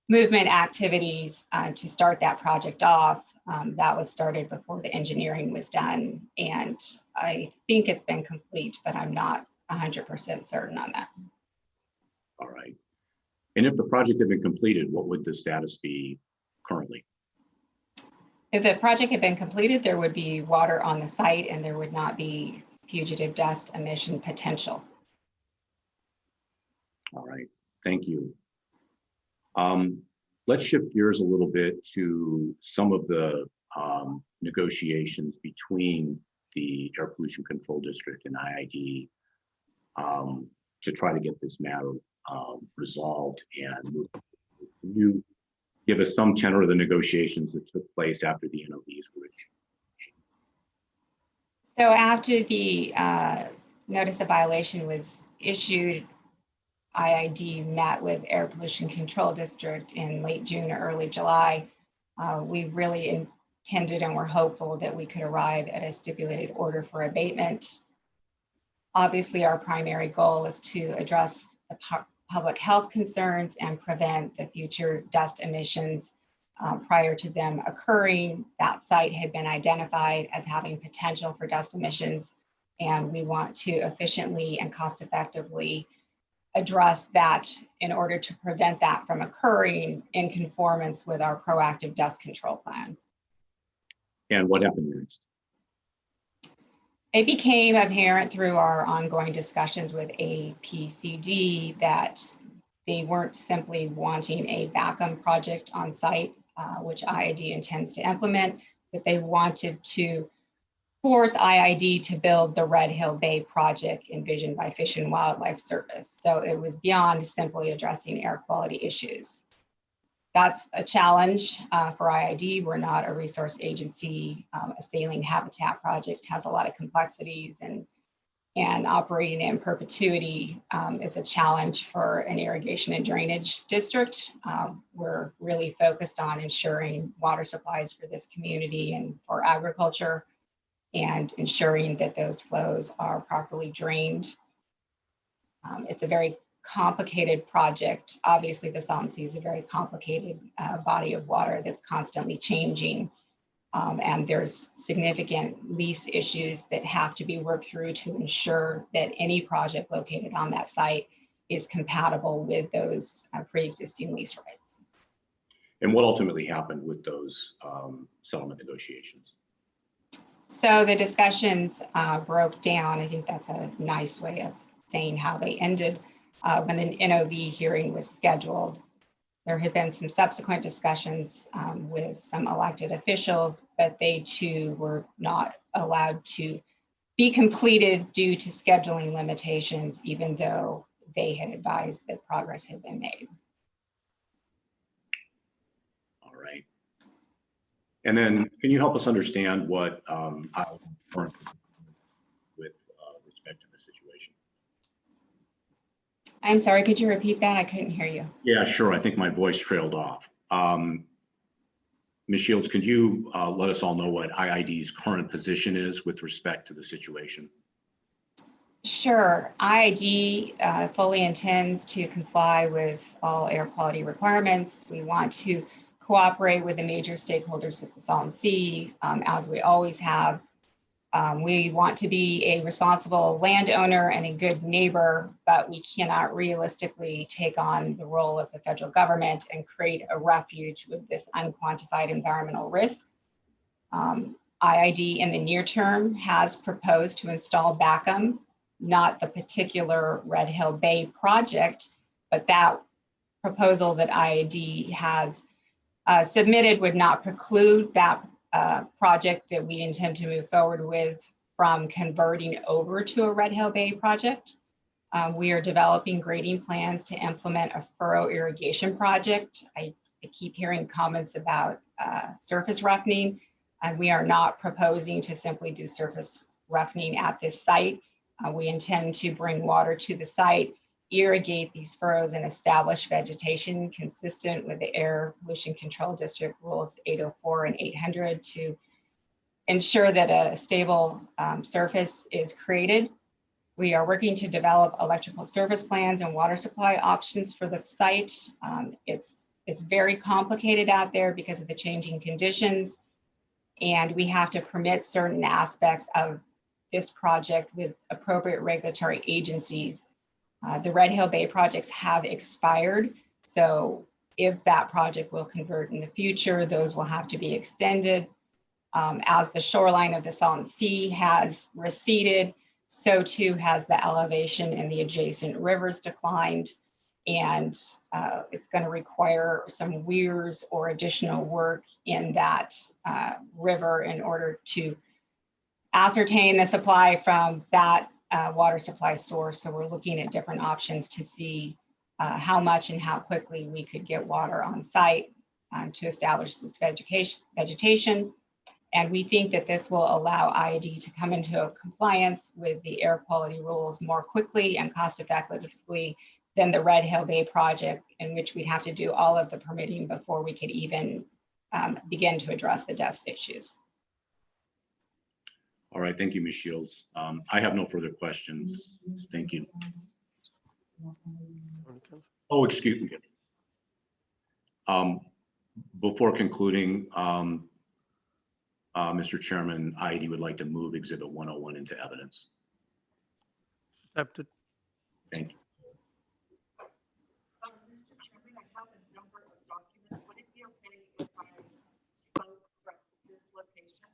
movement activities to start that project off. That was started before the engineering was done. And I think it's been complete, but I'm not 100% certain on that. All right. And if the project had been completed, what would the status be currently? If the project had been completed, there would be water on the site and there would not be fugitive dust emission potential. All right, thank you. Let's shift gears a little bit to some of the negotiations between the Air Pollution Control District and IID to try to get this matter resolved and move. Can you give us some tenor of the negotiations that took place after the NOVs were issued? So after the notice of violation was issued, IID met with Air Pollution Control District in late June or early July. We really intended and were hopeful that we could arrive at a stipulated order for abatement. Obviously, our primary goal is to address the public health concerns and prevent the future dust emissions prior to them occurring. That site had been identified as having potential for dust emissions, and we want to efficiently and cost effectively address that in order to prevent that from occurring in conformance with our proactive dust control plan. And what happened next? It became apparent through our ongoing discussions with APCD that they weren't simply wanting a backup project on site, which IID intends to implement, but they wanted to force IID to build the Red Hill Bay project envisioned by Fish and Wildlife Service. So it was beyond simply addressing air quality issues. That's a challenge for IID. We're not a resource agency. A saline habitat project has a lot of complexities, and operating in perpetuity is a challenge for an irrigation and drainage district. We're really focused on ensuring water supplies for this community and for agriculture, and ensuring that those flows are properly drained. It's a very complicated project. Obviously, the Salton Sea is a very complicated body of water that's constantly changing. And there's significant lease issues that have to be worked through to ensure that any project located on that site is compatible with those pre-existing lease rights. And what ultimately happened with those settlement negotiations? So the discussions broke down. I think that's a nice way of saying how they ended. When the NOV hearing was scheduled, there had been some subsequent discussions with some elected officials, but they too were not allowed to be completed due to scheduling limitations, even though they had advised that progress had been made. All right. And then can you help us understand what our current with respect to the situation? I'm sorry, could you repeat that? I couldn't hear you. Yeah, sure. I think my voice trailed off. Ms. Shields, could you let us all know what IID's current position is with respect to the situation? Sure. IID fully intends to comply with all air quality requirements. We want to cooperate with the major stakeholders of the Salton Sea, as we always have. We want to be a responsible landowner and a good neighbor, but we cannot realistically take on the role of the federal government and create a refuge with this unquantified environmental risk. IID in the near term has proposed to install BACM, not the particular Red Hill Bay project, but that proposal that IID has submitted would not preclude that project that we intend to move forward with from converting over to a Red Hill Bay project. We are developing grading plans to implement a furrow irrigation project. I keep hearing comments about surface roughening, and we are not proposing to simply do surface roughening at this site. We intend to bring water to the site, irrigate these furrows, and establish vegetation consistent with the Air Pollution Control District Rules 804 and 800 to ensure that a stable surface is created. We are working to develop electrical service plans and water supply options for the site. It's very complicated out there because of the changing conditions, and we have to permit certain aspects of this project with appropriate regulatory agencies. The Red Hill Bay projects have expired, so if that project will convert in the future, those will have to be extended. As the shoreline of the Salton Sea has receded, so too has the elevation in the adjacent rivers declined, and it's going to require some weirs or additional work in that river in order to ascertain the supply from that water supply source. So we're looking at different options to see how much and how quickly we could get water on site to establish vegetation. And we think that this will allow IAD to come into compliance with the air quality rules more quickly and cost effectively than the Red Hill Bay project, in which we'd have to do all of the permitting before we could even begin to address the dust issues. All right, thank you, Ms. Shields. I have no further questions. Thank you. Oh, excuse me. Before concluding, Mr. Chairman, IAD would like to move Exhibit 101 into evidence. Accepted. Thank you. Mr. Chairman, I have a number of documents. Would it be okay if I spoke from this location?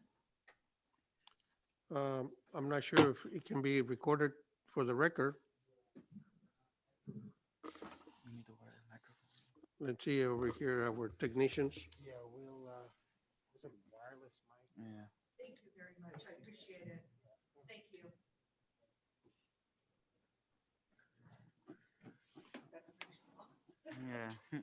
I'm not sure if it can be recorded for the record. Let's see over here, our technicians. Yeah, we'll, is it wireless mic? Yeah. Thank you very much. I appreciate it. Thank you. That's pretty small. Yeah.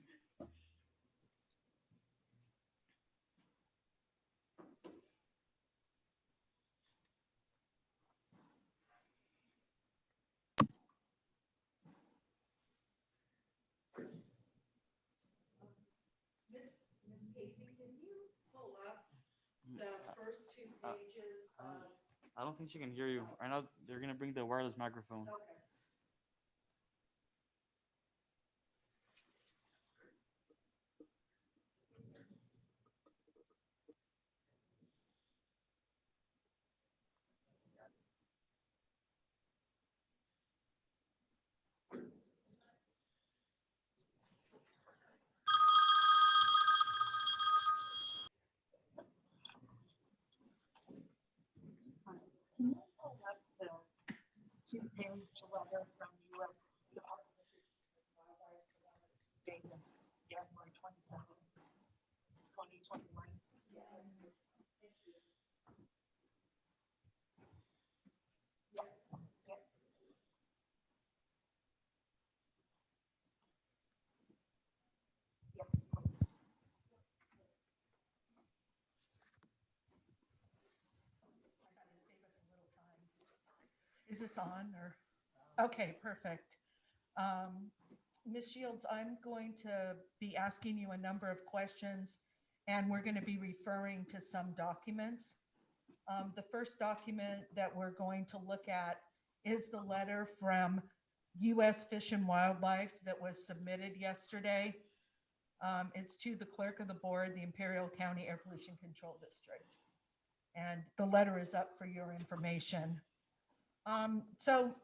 Miss Casey, can you pull up the first two pages of? I don't think she can hear you. Right now, they're gonna bring the wireless microphone. Okay. Can you pull up the two-page letter from U.S. Department of Fish and Wildlife dated January 27, 2021? Yes. Thank you. Yes. Yes. Yes, please. Is this on or? Okay, perfect. Ms. Shields, I'm going to be asking you a number of questions, and we're going to be referring to some documents. The first document that we're going to look at is the letter from U.S. Fish and Wildlife that was submitted yesterday. It's to the clerk of the board, the Imperial County Air Pollution Control District. And the letter is up for your information. So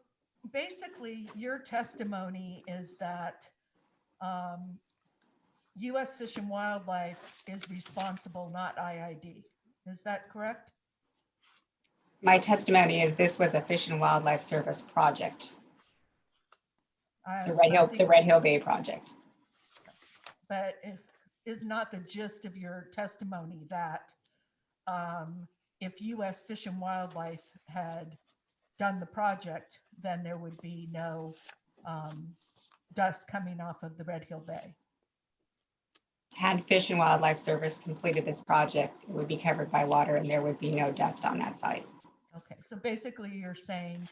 basically, your testimony is that U.S. Fish and Wildlife is responsible, not IID. Is that correct? My testimony is this was a Fish and Wildlife Service project. The Red Hill Bay project. But it is not the gist of your testimony that if US Fish and Wildlife had done the project, then there would be no dust coming off of the Red Hill Bay. Had Fish and Wildlife Service completed this project, it would be covered by water and there would be no dust on that site. Okay, so basically you're saying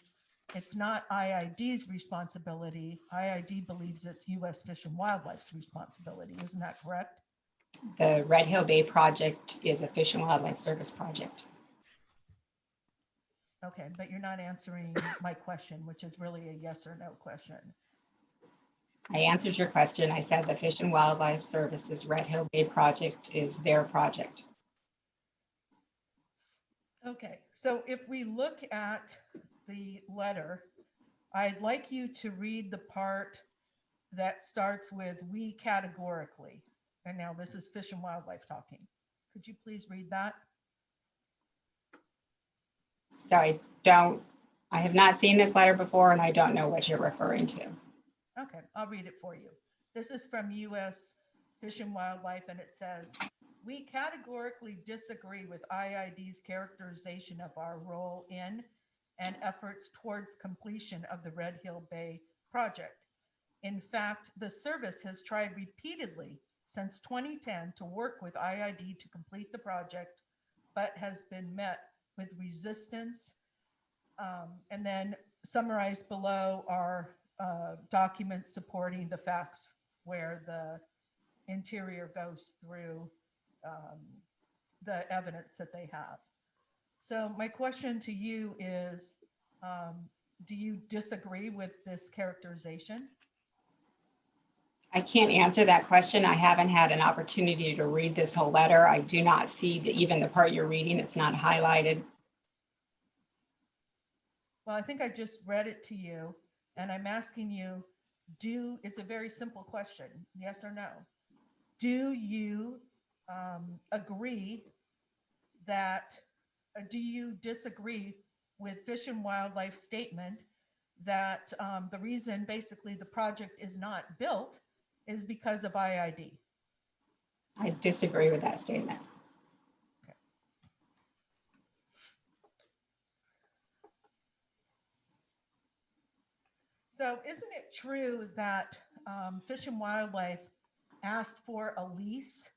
it's not IID's responsibility. IID believes it's US Fish and Wildlife's responsibility. Isn't that correct? The Red Hill Bay project is a Fish and Wildlife Service project. Okay, but you're not answering my question, which is really a yes or no question. I answered your question. I said the Fish and Wildlife Service's Red Hill Bay project is their project. Okay, so if we look at the letter, I'd like you to read the part that starts with "we categorically." And now this is Fish and Wildlife talking. Could you please read that? So I have not seen this letter before and I don't know what you're referring to. Okay, I'll read it for you. This is from US Fish and Wildlife, and it says, "We categorically disagree with IID's characterization of our role in and efforts towards completion of the Red Hill Bay project. In fact, the service has tried repeatedly since 2010 to work with IID to complete the project, but has been met with resistance." And then summarized below are documents supporting the facts where the interior goes through the evidence that they have. So my question to you is, do you disagree with this characterization? I can't answer that question. I haven't had an opportunity to read this whole letter. I do not see even the part you're reading. It's not highlighted. Well, I think I just read it to you, and I'm asking you, it's a very simple question, yes or no. Do you agree that, do you disagree with Fish and Wildlife statement that the reason basically the project is not built is because of IID? I disagree with that statement. So isn't it true that Fish and Wildlife asked for a lease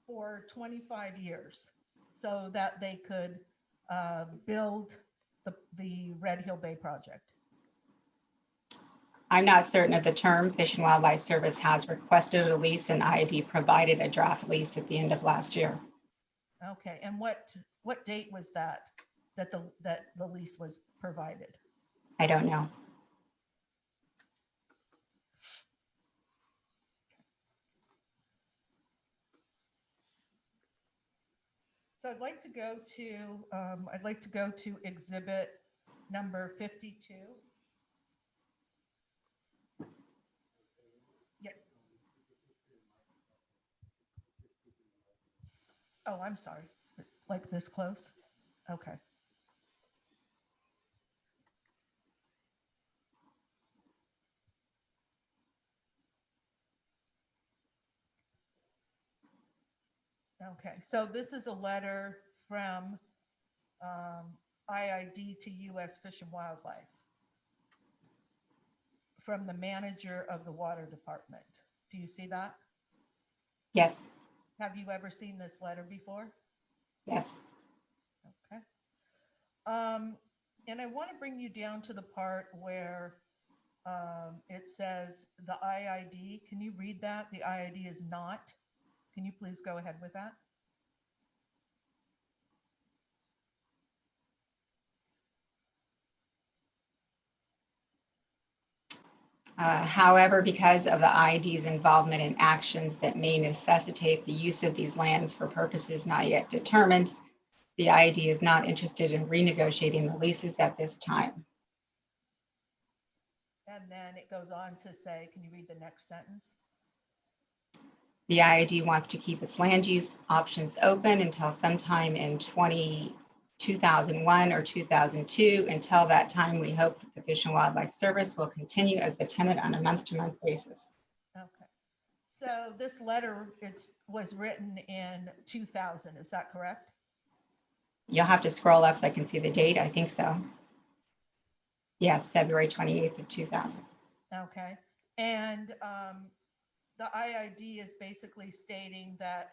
for 25 years so that they could build the Red Hill Bay project? I'm not certain of the term. Fish and Wildlife Service has requested a lease and IID provided a draft lease at the end of last year. Okay, and what date was that the lease was provided? I don't know. So I'd like to go to exhibit number 52. Yes. Oh, I'm sorry. Like this close? Okay. Okay, so this is a letter from IID to US Fish and Wildlife from the manager of the water department. Do you see that? Yes. Have you ever seen this letter before? Yes. Okay. And I want to bring you down to the part where it says the IID. Can you read that? The IID is not. Can you please go ahead with that? However, because of the IID's involvement in actions that may necessitate the use of these lands for purposes not yet determined, the IID is not interested in renegotiating the leases at this time. And then it goes on to say, can you read the next sentence? The IID wants to keep its land use options open until sometime in 2001 or 2002. Until that time, we hope that the Fish and Wildlife Service will continue as the tenant on a month-to-month basis. Okay. So this letter, was written in 2000, is that correct? You'll have to scroll up so I can see the date. I think so. Yes, February 28th of 2000. Okay. And the IID is basically stating that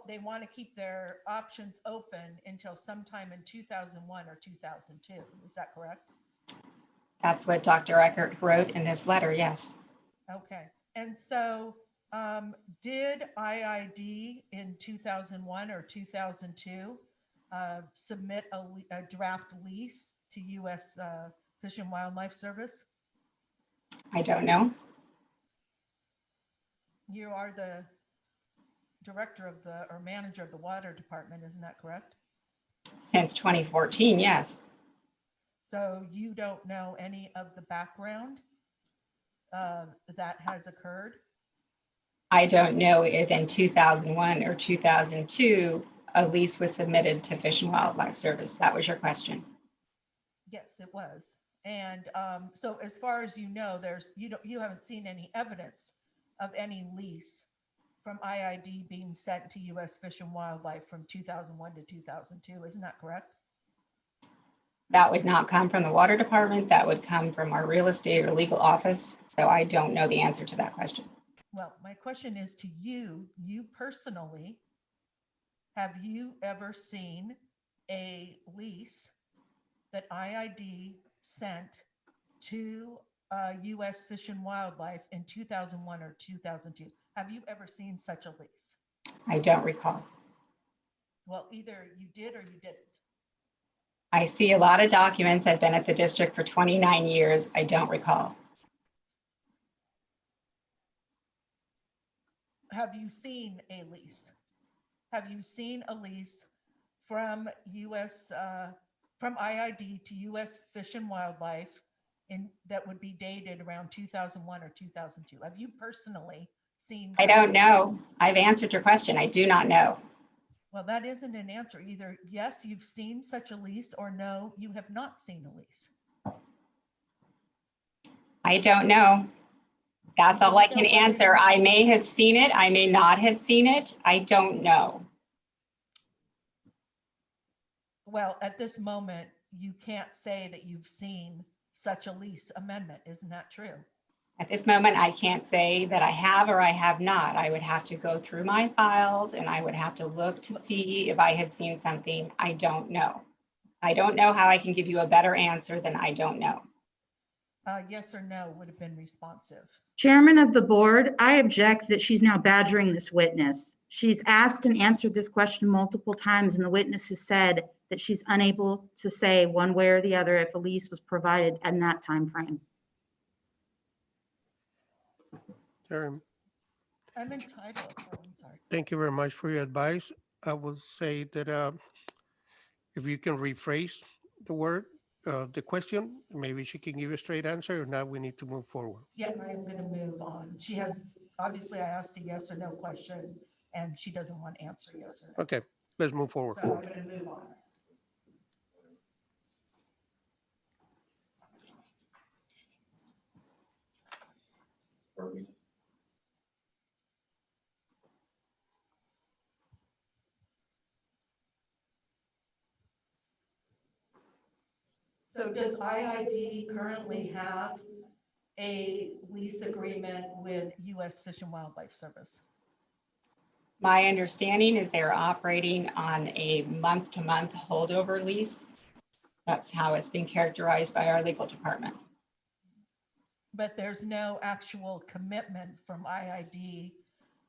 they want to keep their options open until sometime in 2001 or 2002. Is that correct? That's what Dr. Eckert wrote in this letter, yes. Okay. And so did IID in 2001 or 2002 submit a draft lease to U.S. Fish and Wildlife Service? I don't know. You are the director of the, or manager of the water department, isn't that correct? Since 2014, yes. So you don't know any of the background that has occurred? I don't know if in 2001 or 2002, a lease was submitted to Fish and Wildlife Service. That was your question. Yes, it was. And so as far as you know, you haven't seen any evidence of any lease from IID being sent to U.S. Fish and Wildlife from 2001 to 2002. Isn't that correct? That would not come from the water department. That would come from our real estate or legal office. So I don't know the answer to that question. Well, my question is to you personally, have you ever seen a lease that IID sent to U.S. Fish and Wildlife in 2001 or 2002? Have you ever seen such a lease? I don't recall. Well, either you did or you didn't. I see a lot of documents. I've been at the district for 29 years. I don't recall. Have you seen a lease? Have you seen a lease from U.S. From IID to U.S. Fish and Wildlife that would be dated around 2001 or 2002? Have you personally seen? I don't know. I've answered your question. I do not know. Well, that isn't an answer. Either yes, you've seen such a lease, or no, you have not seen a lease. I don't know. That's all I can answer. I may have seen it. I may not have seen it. I don't know. Well, at this moment, you can't say that you've seen such a lease amendment. Isn't that true? At this moment, I can't say that I have or I have not. I would have to go through my files and I would have to look to see if I had seen something. I don't know. I don't know how I can give you a better answer than I don't know. Yes or no would have been responsive. Chairman of the board, I object that she's now badgering this witness. She's asked and answered this question multiple times, and the witness has said that she's unable to say one way or the other if a lease was provided in that time frame. Chairman, I'm entitled. Oh, I'm sorry. thank you very much for your advice. I will say that if you can rephrase the question, maybe she can give a straight answer. If not, we need to move forward. Yeah, I am going to move on. She has, obviously I asked a yes or no question and she doesn't want to answer yes or no. Okay, let's move forward. So I'm going to move on. So does IID currently have a lease agreement with U.S. Fish and Wildlife Service? My understanding is they're operating on a month-to-month holdover lease. That's how it's been characterized by our legal department. But there's no actual commitment from IID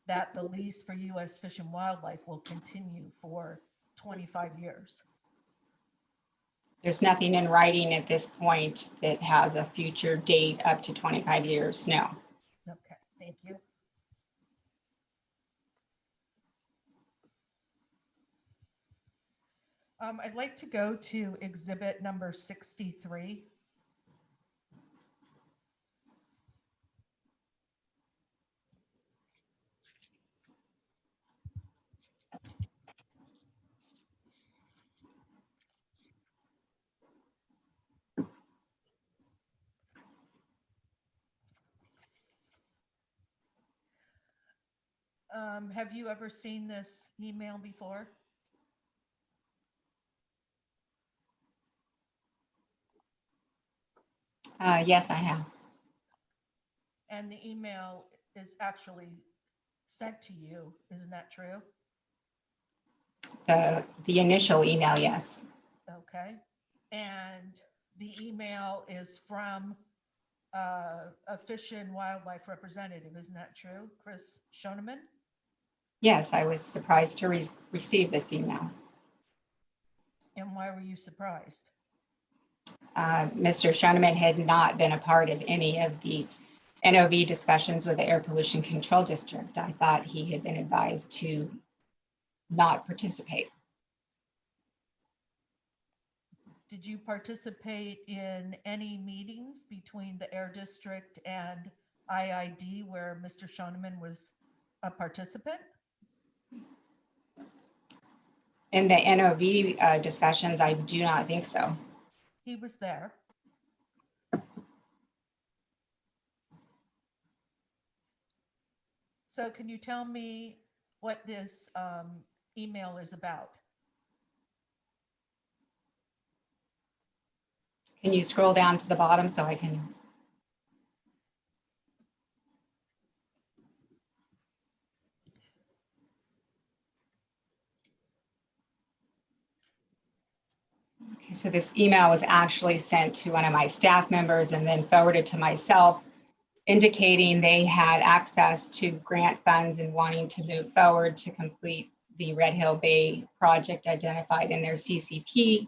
that the lease for U.S. Fish and Wildlife will continue for 25 years. There's nothing in writing at this point that has a future date up to 25 years, no. Okay, thank you. I'd like to go to exhibit number 63. Have you ever seen this email before? Yes, I have. And the email is actually sent to you, isn't that true? The initial email, yes. Okay. And the email is from a Fish and Wildlife representative, isn't that true? Chris Schoeneman? Yes, I was surprised to receive this email. And why were you surprised? Mr. Schoeneman had not been a part of any of the NOV discussions with the Air Pollution Control District. I thought he had been advised to not participate. Did you participate in any meetings between the Air District and IID where Mr. Schoeneman was a participant? In the NOV discussions, I do not think so. He was there. So can you tell me what this email is about? Can you scroll down to the bottom so I can? Okay, so this email was actually sent to one of my staff members and then forwarded to myself, indicating they had access to grant funds and wanting to move forward to complete the Red Hill Bay project identified in their CCP.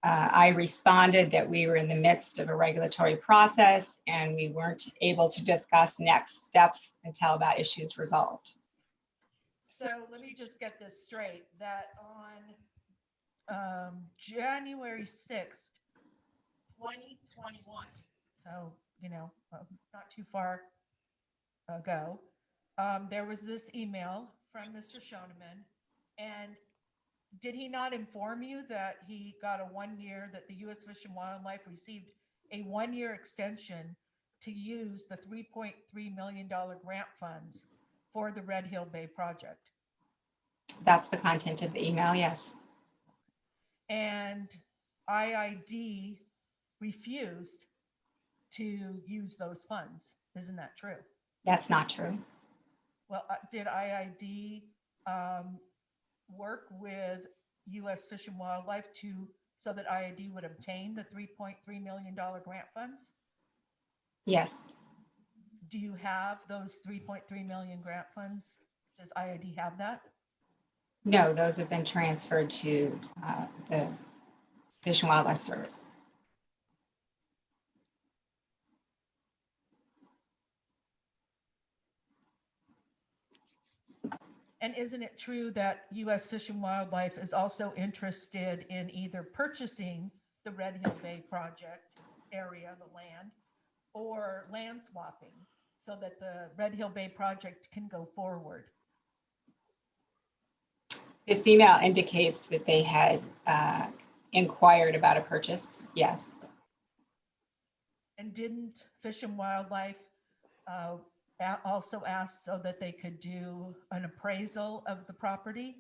I responded that we were in the midst of a regulatory process and we weren't able to discuss next steps until that issue is resolved. So let me just get this straight, that on January 6th, 2021, so, not too far ago, there was this email from Mr. Schoeneman, and did he not inform you that he got a 1 year, that the U.S. Fish and Wildlife received a 1 year extension to use the $3.3 million grant funds for the Red Hill Bay project? That's the content of the email, yes. And IID refused to use those funds. Isn't that true? That's not true. Well, did IID work with U.S. Fish and Wildlife so that IID would obtain the $3.3 million grant funds? Yes. Do you have those 3.3 million grant funds? Does IID have that? No, those have been transferred to the Fish and Wildlife Service. And isn't it true that U.S. Fish and Wildlife is also interested in either purchasing the Red Hill Bay project area, the land, or land swapping so that the Red Hill Bay project can go forward? This email indicates that they had inquired about a purchase, yes. And didn't Fish and Wildlife also ask so that they could do an appraisal of the property,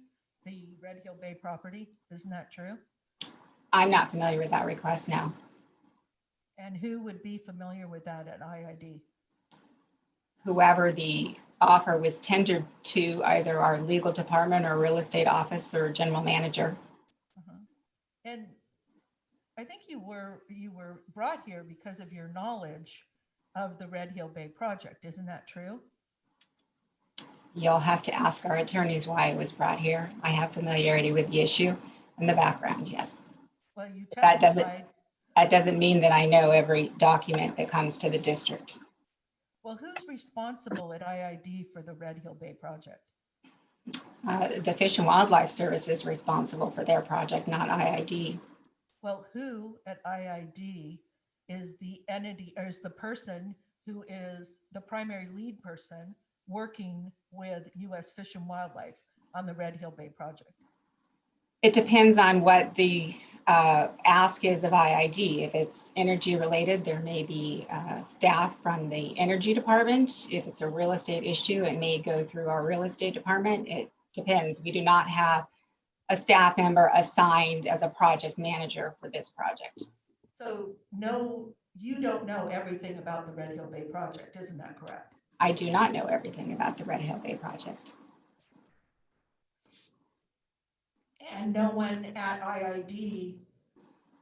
the Red Hill Bay property? Isn't that true? I'm not familiar with that request now. And who would be familiar with that at IID? Whoever the offer was tendered to, either our legal department or real estate office or general manager. And I think you were brought here because of your knowledge of the Red Hill Bay project. Isn't that true? You'll have to ask our attorneys why it was brought here. I have familiarity with the issue and the background, yes. Well, you That testified. doesn't mean that I know every document that comes to the district. Well, who's responsible at IID for the Red Hill Bay project? The Fish and Wildlife Service is responsible for their project, not IID. Well, who at IID is the entity, or is the person who is the primary lead person working with U.S. Fish and Wildlife on the Red Hill Bay project? It depends on what the ask is of IID. If it's energy related, there may be staff from the energy department. If it's a real estate issue, it may go through our real estate department. It depends. We do not have a staff member assigned as a project manager for this project. So no you don't know everything about the Red Hill Bay project, isn't that correct? I do not know everything about the Red Hill Bay project. And no one at IID,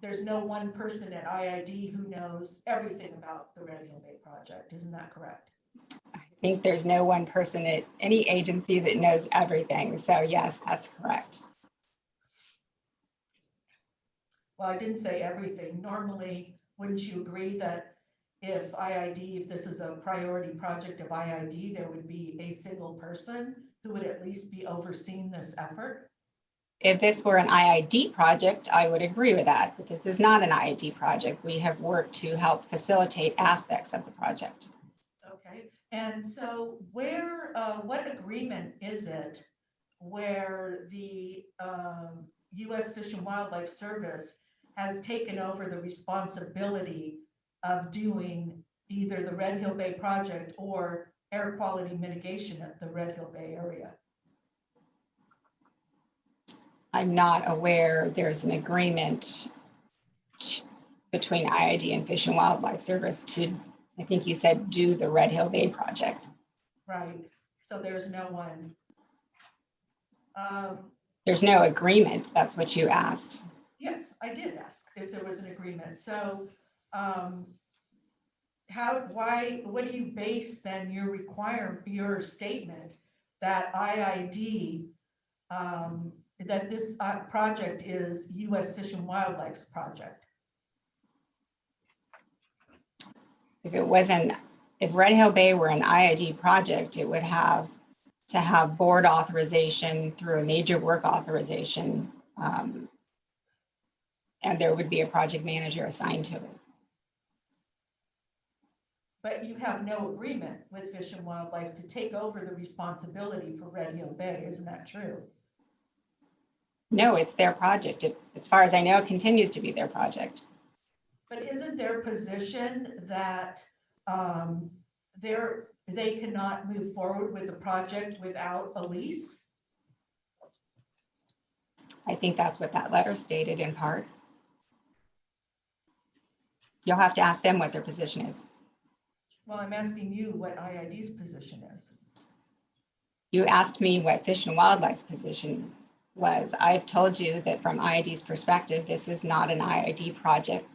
there's no one person at IID who knows everything about the Red Hill Bay project, isn't that correct? I think there's no one person at any agency that knows everything. So yes, that's correct. Well, I didn't say everything. Normally, wouldn't you agree that if IID, if this is a priority project of IID, there would be a single person who would at least be overseeing this effort? If this were an IID project, I would agree with that, but this is not an IID project. We have worked to help facilitate aspects of the project. Okay, and so where, what agreement is it where the U.S. Fish and Wildlife Service has taken over the responsibility of doing either the Red Hill Bay project or air quality mitigation at the Red Hill Bay area? I'm not aware there's an agreement between IID and Fish and Wildlife Service to, I think you said, do the Red Hill Bay project. Right, so there's no one. There's no agreement, that's what you asked. Yes, I did ask if there was an agreement. So what do you base then your statement that IID, that this project is U.S. Fish and Wildlife's project? If Red Hill Bay were an IID project, it would have to have board authorization through a major work authorization. And there would be a project manager assigned to it. But you have no agreement with Fish and Wildlife to take over the responsibility for Red Hill Bay, isn't that true? No, it's their project. As far as I know, it continues to be their project. But isn't their position that they cannot move forward with the project without a lease? I think that's what that letter stated in part. You'll have to ask them what their position is. Well, I'm asking you what IID's position is. You asked me what Fish and Wildlife's position was. I've told you that from IID's perspective, this is not an IID project,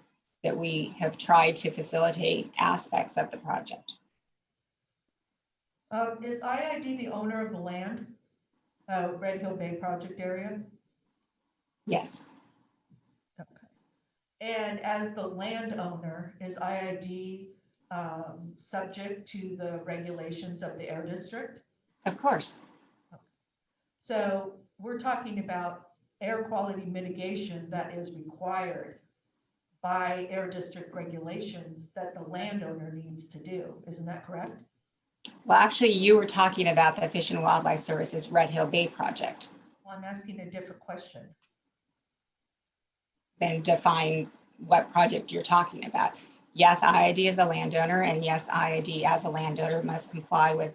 that we have tried to facilitate aspects of the project. Is IID the owner of the land, Red Hill Bay project area? Yes. Okay. And as the landowner, is IID subject to the regulations of the air district? Of course. So we're talking about air quality mitigation that is required by air district regulations that the landowner needs to do. Isn't that correct? Well, actually, you were talking about the Fish and Wildlife Service's Red Hill Bay project. Well, I'm asking a different question. Then define what project you're talking about. Yes, IID is a landowner, and yes, IID as a landowner must comply with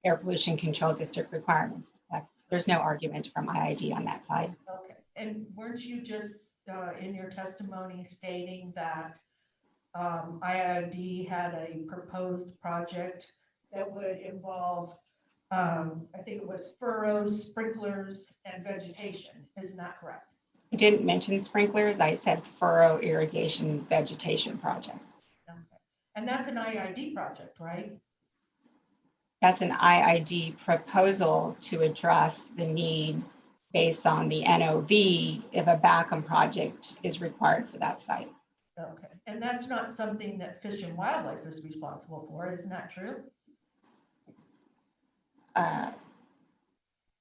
air pollution control district requirements. There's no argument from IID on that side. Okay, and weren't you just in your testimony stating that IID had a proposed project that would involve, I think it was furrows, sprinklers, and vegetation. Isn't that correct? I didn't mention sprinklers. I said furrow irrigation vegetation project. Okay. And that's an IID project, right? That's an IID proposal to address the need based on the NOV if a Backham project is required for that site. Okay, and that's not something that Fish and Wildlife is responsible for, isn't that true?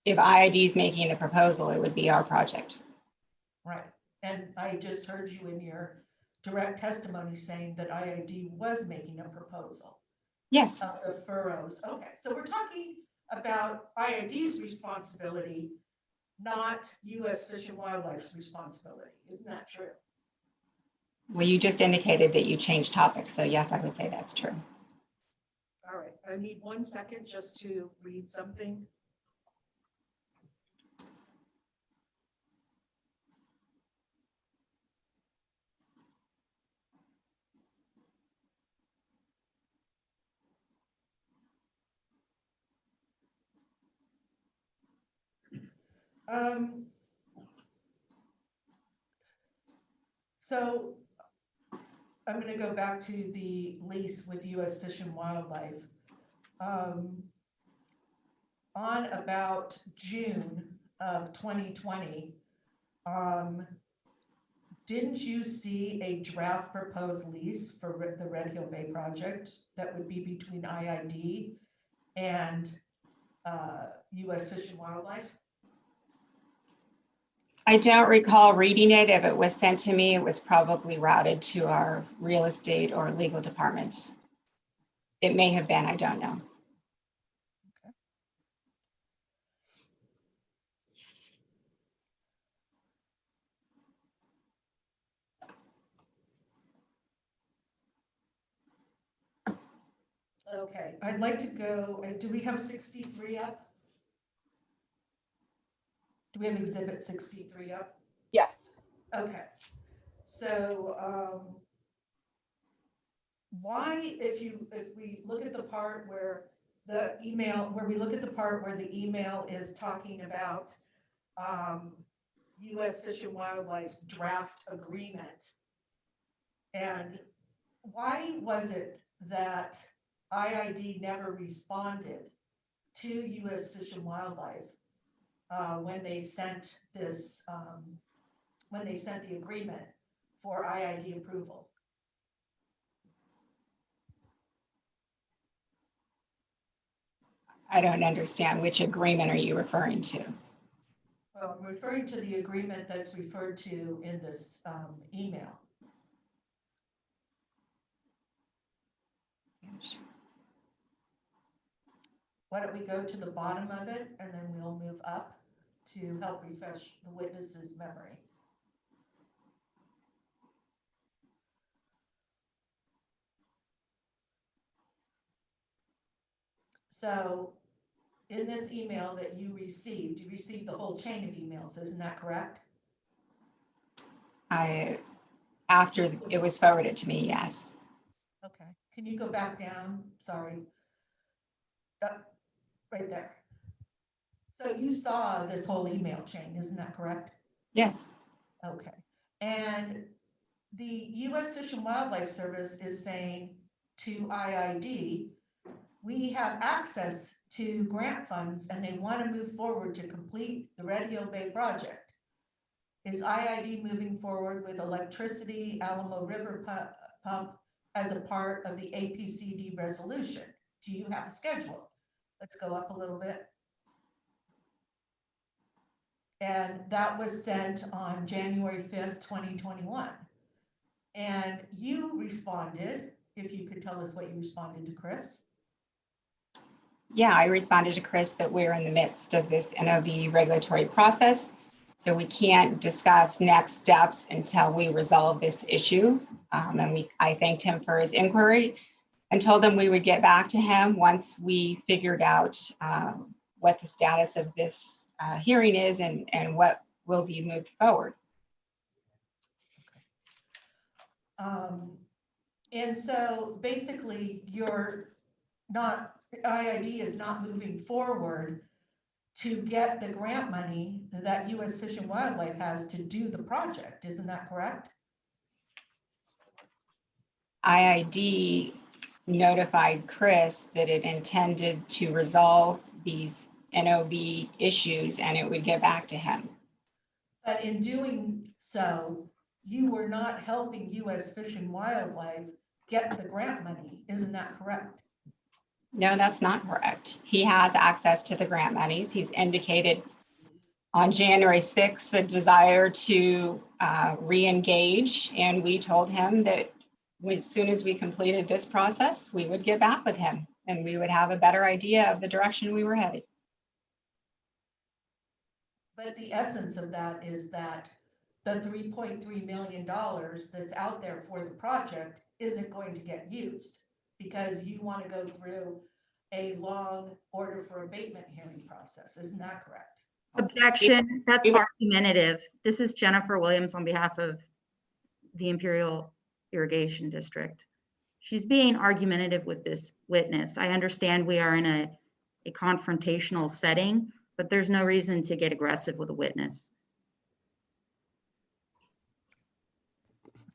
If IID is making the proposal, it would be our project. Right, and I just heard you in your direct testimony saying that IID was making a proposal. Yes. Of the furrows. Okay, so we're talking about IID's responsibility, not U.S. Fish and Wildlife's responsibility. Isn't that true? Well, you just indicated that you changed topics, so yes, I would say that's true. All right, I need 1 second just to read something. So I'm going to go back to the lease with U.S. Fish and Wildlife. On about June of 2020, didn't you see a draft proposed lease for the Red Hill Bay project that would be between IID and U.S. Fish and Wildlife? I don't recall reading it. If it was sent to me, it was probably routed to our real estate or legal department. It may have been, I don't know. Okay, I'd like to go, do we have 63 up? Do we have exhibit 63 up? Yes. Okay, so why, if we look at the part where the email, where we look at the part where the email is talking about U.S. Fish and Wildlife's draft agreement, and why was it that IID never responded to U.S. Fish and Wildlife when they sent this, when they sent the agreement for IID approval? I don't understand. Which agreement are you referring to? Well, I'm referring to the agreement that's referred to in this email. Why don't we go to the bottom of it and then we'll move up to help refresh the witness's memory. So in this email that you received the whole chain of emails, isn't that correct? After it was forwarded to me, yes. Okay, can you go back down? Sorry. Right there. So you saw this whole email chain, isn't that correct? Yes. Okay, and the U.S. Fish and Wildlife Service is saying to IID, we have access to grant funds and they want to move forward to complete the Red Hill Bay project. Is IID moving forward with electricity Alamo River pump as a part of the APCD resolution? Do you have a schedule? Let's go up a little bit. And that was sent on January 5th, 2021. And you responded, if you could tell us what you responded to Chris. Yeah, I responded to Chris that we're in the midst of this NOV regulatory process. So we can't discuss next steps until we resolve this issue. I thanked him for his inquiry and told him we would get back to him once we figured out what the status of this hearing is and what will be moved forward. And so basically IID is not moving forward to get the grant money that U.S. Fish and Wildlife has to do the project. Isn't that correct? IID notified Chris that it intended to resolve these NOV issues and it would get back to him. But in doing so, you were not helping U.S. Fish and Wildlife get the grant money. Isn't that correct? No, that's not correct. He has access to the grant monies. He's indicated on January 6th the desire to re-engage, and we told him that as soon as we completed this process, we would get back with him and we would have a better idea of the direction we were headed. But the essence of that is that the $3.3 million that's out there for the project isn't going to get used because you want to go through a long order for abatement hearing process. Isn't that correct? Objection, that's argumentative. This is Jennifer Williams on behalf of the Imperial Irrigation District. She's being argumentative with this witness. I understand we are in a confrontational setting, but there's no reason to get aggressive with a witness.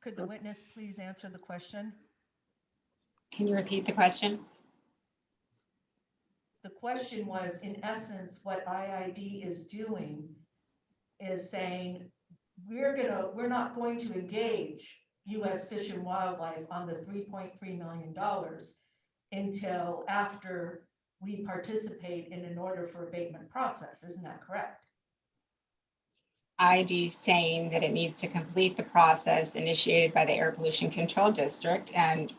Could the witness please answer the question? Can you repeat the question? The question was, in essence, what IID is doing is saying, we're not going to engage U.S. Fish and Wildlife on the $3.3 million until after we participate in an order for abatement process. Isn't that correct? ID saying that it needs to complete the process initiated by the Air Pollution Control District. And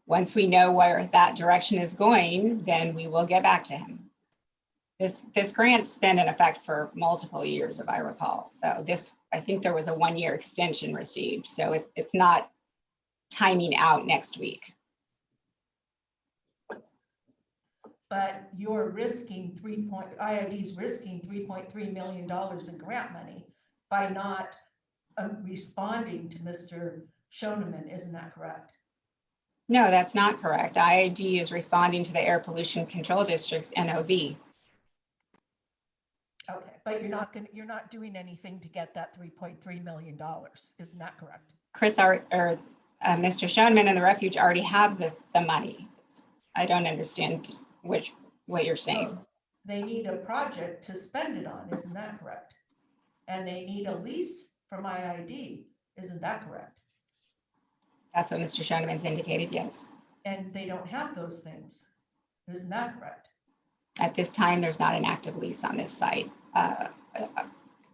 once we know where that direction is going, then we will get back to him. This grant's been in effect for multiple years, if I recall. So I think there was a 1-year extension received. So it's not timing out next week. But you're risking IID's risking $3.3 million in grant money by not responding to Mr. Shoneman. Isn't that correct? No, that's not correct. IID is responding to the Air Pollution Control District's NOV. Okay, but you're not doing anything to get that $3.3 million. Isn't that correct? Chris or Mr. Shoneman and the refuge already have the money. I don't understand what you're saying. They need a project to spend it on. Isn't that correct? And they need a lease from IID. Isn't that correct? That's what Mr. Shoneman's indicated, yes. And they don't have those things. Isn't that correct? At this time, there's not an active lease on this site.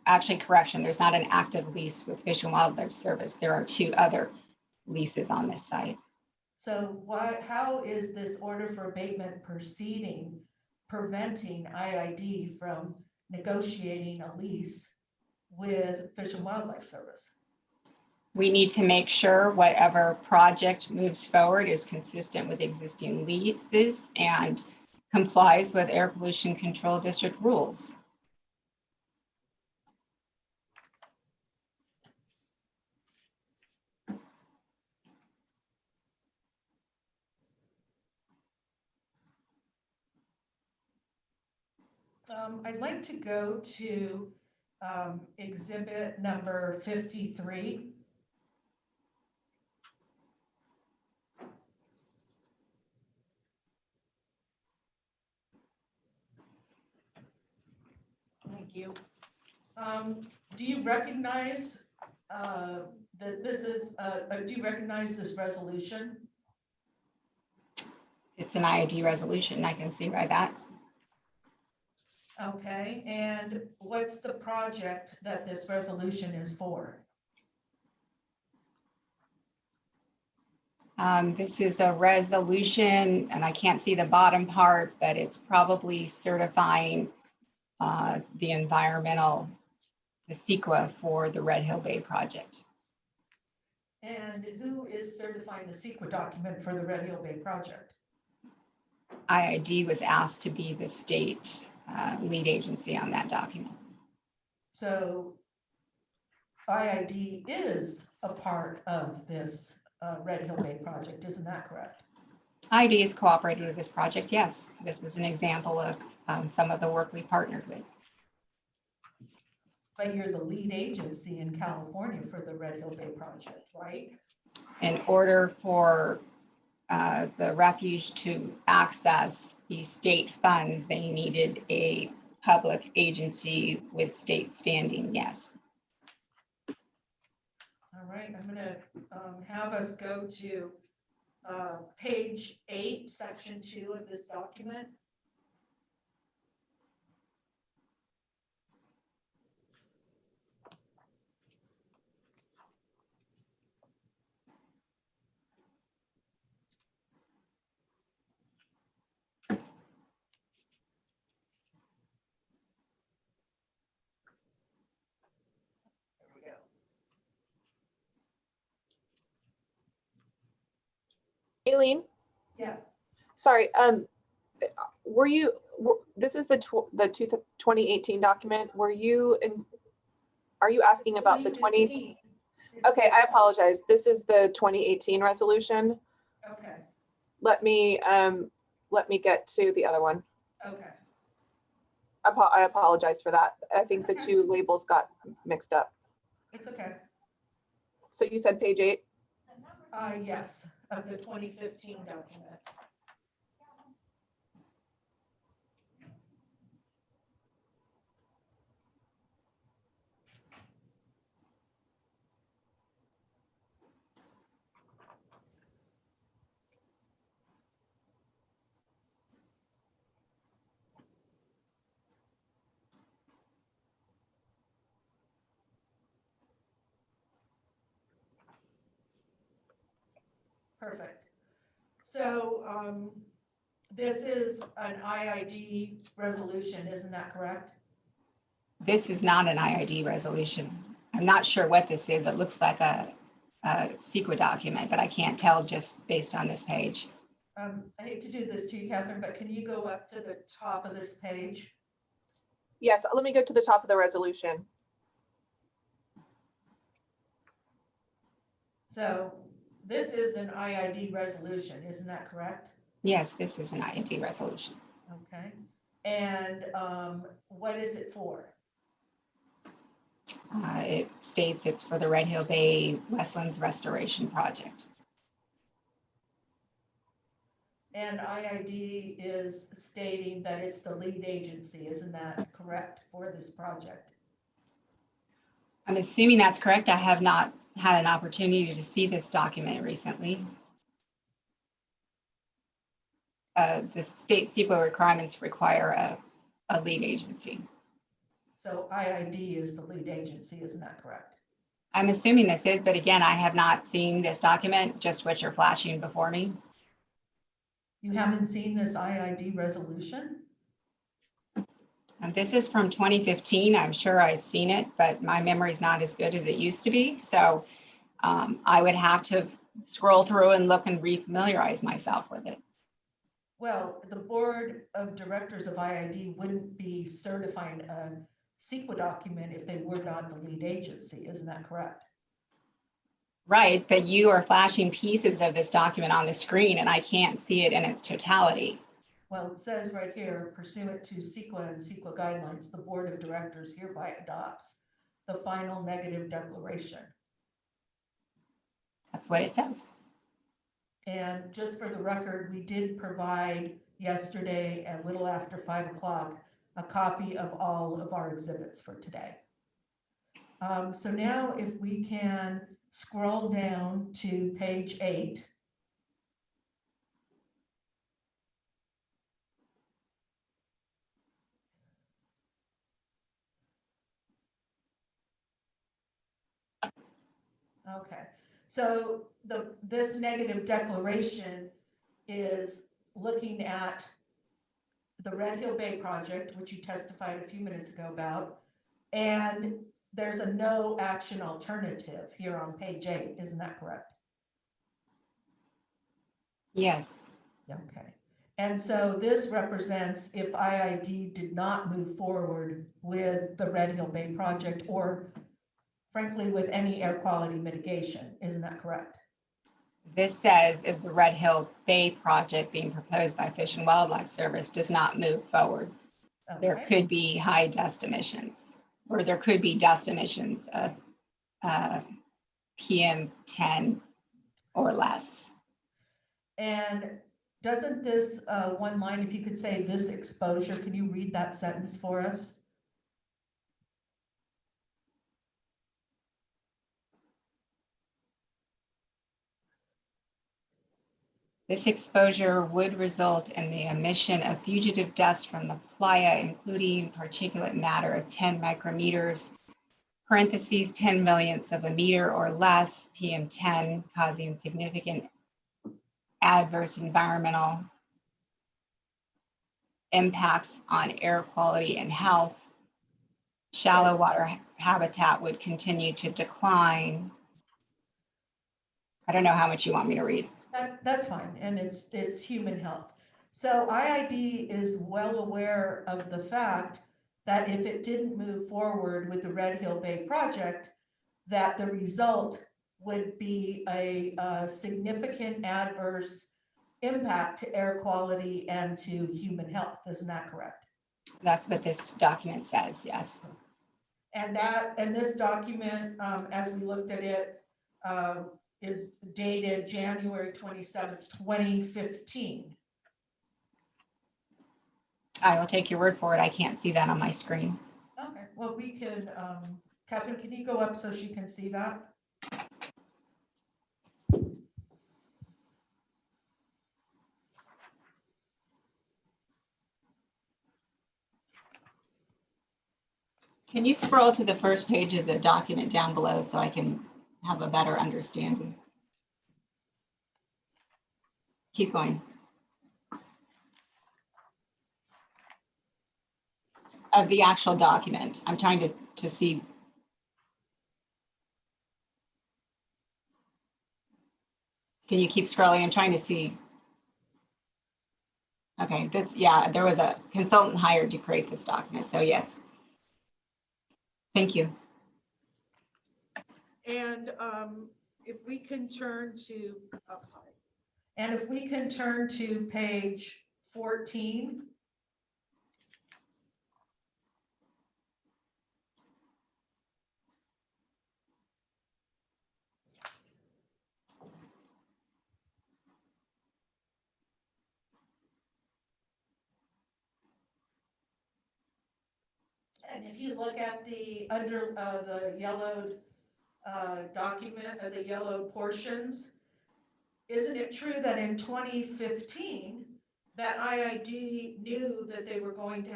Actually, correction, there's not an active lease with Fish and Wildlife Service. There are 2 other leases on this site. So how is this order for abatement proceeding preventing IID from negotiating a lease with Fish and Wildlife Service? We need to make sure whatever project moves forward is consistent with existing leases and complies with Air Pollution Control District rules. I'd like to go to exhibit number 53. Thank you. Do you recognize that this is, do you recognize this resolution? It's an IID resolution. I can see by that. Okay, and what's the project that this resolution is for? This is a resolution, and I can't see the bottom part, but it's probably certifying the environmental, the CEQA for the Red Hill Bay project. And who is certifying the CEQA document for the Red Hill Bay project? IID was asked to be the state lead agency on that document. So IID is a part of this Red Hill Bay project, isn't that correct? IID is cooperating with this project, yes. This is an example of some of the work we partnered with. But you're the lead agency in California for the Red Hill Bay project, right? In order for the refuge to access the state funds, they needed a public agency with state standing, yes. All right, I'm gonna have us go to page 8, section 2 of this document. Aileen, Yeah. sorry, this is the 2018 document. Are you asking about the 20? Okay, I apologize. This is the 2018 resolution. Okay. Let me get to the other one. Okay. I apologize for that. I think the two labels got mixed up. It's okay. So you said page 8? Yes, of the 2015 document. Perfect. So this is an IID resolution, isn't that correct? This is not an IID resolution. I'm not sure what this is. It looks like a CEQA document, but I can't tell just based on this page. I hate to do this to you, Catherine, but can you go up to the top of this page? Yes, let me go to the top of the resolution. So this is an IID resolution, isn't that correct? Yes, this is an IID resolution. Okay. And what is it for? It states it's for the Red Hill Bay Westlands Restoration Project. And IID is stating that it's the lead agency, isn't that correct, for this project? I'm assuming that's correct. I have not had an opportunity to see this document recently. The state CEQA requirements require a lead agency. So IID is the lead agency, isn't that correct? I'm assuming this is, but again, I have not seen this document, just what you're flashing before me. You haven't seen this IID resolution? This is from 2015. I'm sure I've seen it, but my memory's not as good as it used to be. So I would have to scroll through and look and refamiliarize myself with it. Well, the board of directors of IID wouldn't be certifying a CEQA document if they were not the lead agency, isn't that correct? Right, but you are flashing pieces of this document on the screen and I can't see it in its totality. Well, it says right here, pursuant to CEQA and CEQA guidelines, the board of directors hereby adopts the final negative declaration. That's what it says. And just for the record, we did provide yesterday at a little after 5 o'clock, a copy of all of our exhibits for today. So now if we can scroll down to page 8. Okay, so this negative declaration is looking at the Red Hill Bay project, which you testified a few minutes ago about, and there's a no action alternative here on page 8, isn't that correct? Yes. Okay, and so this represents if IID did not move forward with the Red Hill Bay project or frankly with any air quality mitigation, isn't that correct? This says if the Red Hill Bay project being proposed by Fish and Wildlife Service does not move forward, there could be high dust emissions, or there could be dust emissions of PM10 or less. And doesn't this one line, if you could say this exposure, can you read that sentence for us? This exposure would result in the emission of fugitive dust from the playa, including particulate matter of 10 micrometers, parentheses 10 millionths of a meter or less, PM10, causing significant adverse environmental impacts on air quality and health. Shallow water habitat would continue to decline. I don't know how much you want me to read. That's fine, and it's human health. So IID is well aware of the fact that if it didn't move forward with the Red Hill Bay project, that the result would be a significant adverse impact to air quality and to human health. Isn't that correct? That's what this document says, yes. And this document, as we looked at it, is dated January 27th, 2015. I will take your word for it. I can't see that on my screen. Okay, well, we can, Catherine, can you go up so she can see that? Can you scroll to the first page of the document down below so I can have a better understanding? Keep going. Of the actual document. I'm trying to see. Can you keep scrolling? I'm trying to see. Okay, yeah, there was a consultant hired to create this document. So yes. Thank you. And if we can turn to, oh, sorry. And if we can turn to page 14. And if you look at the the yellowed document of the yellow portions, isn't it true that in 2015 that IID knew that they were going to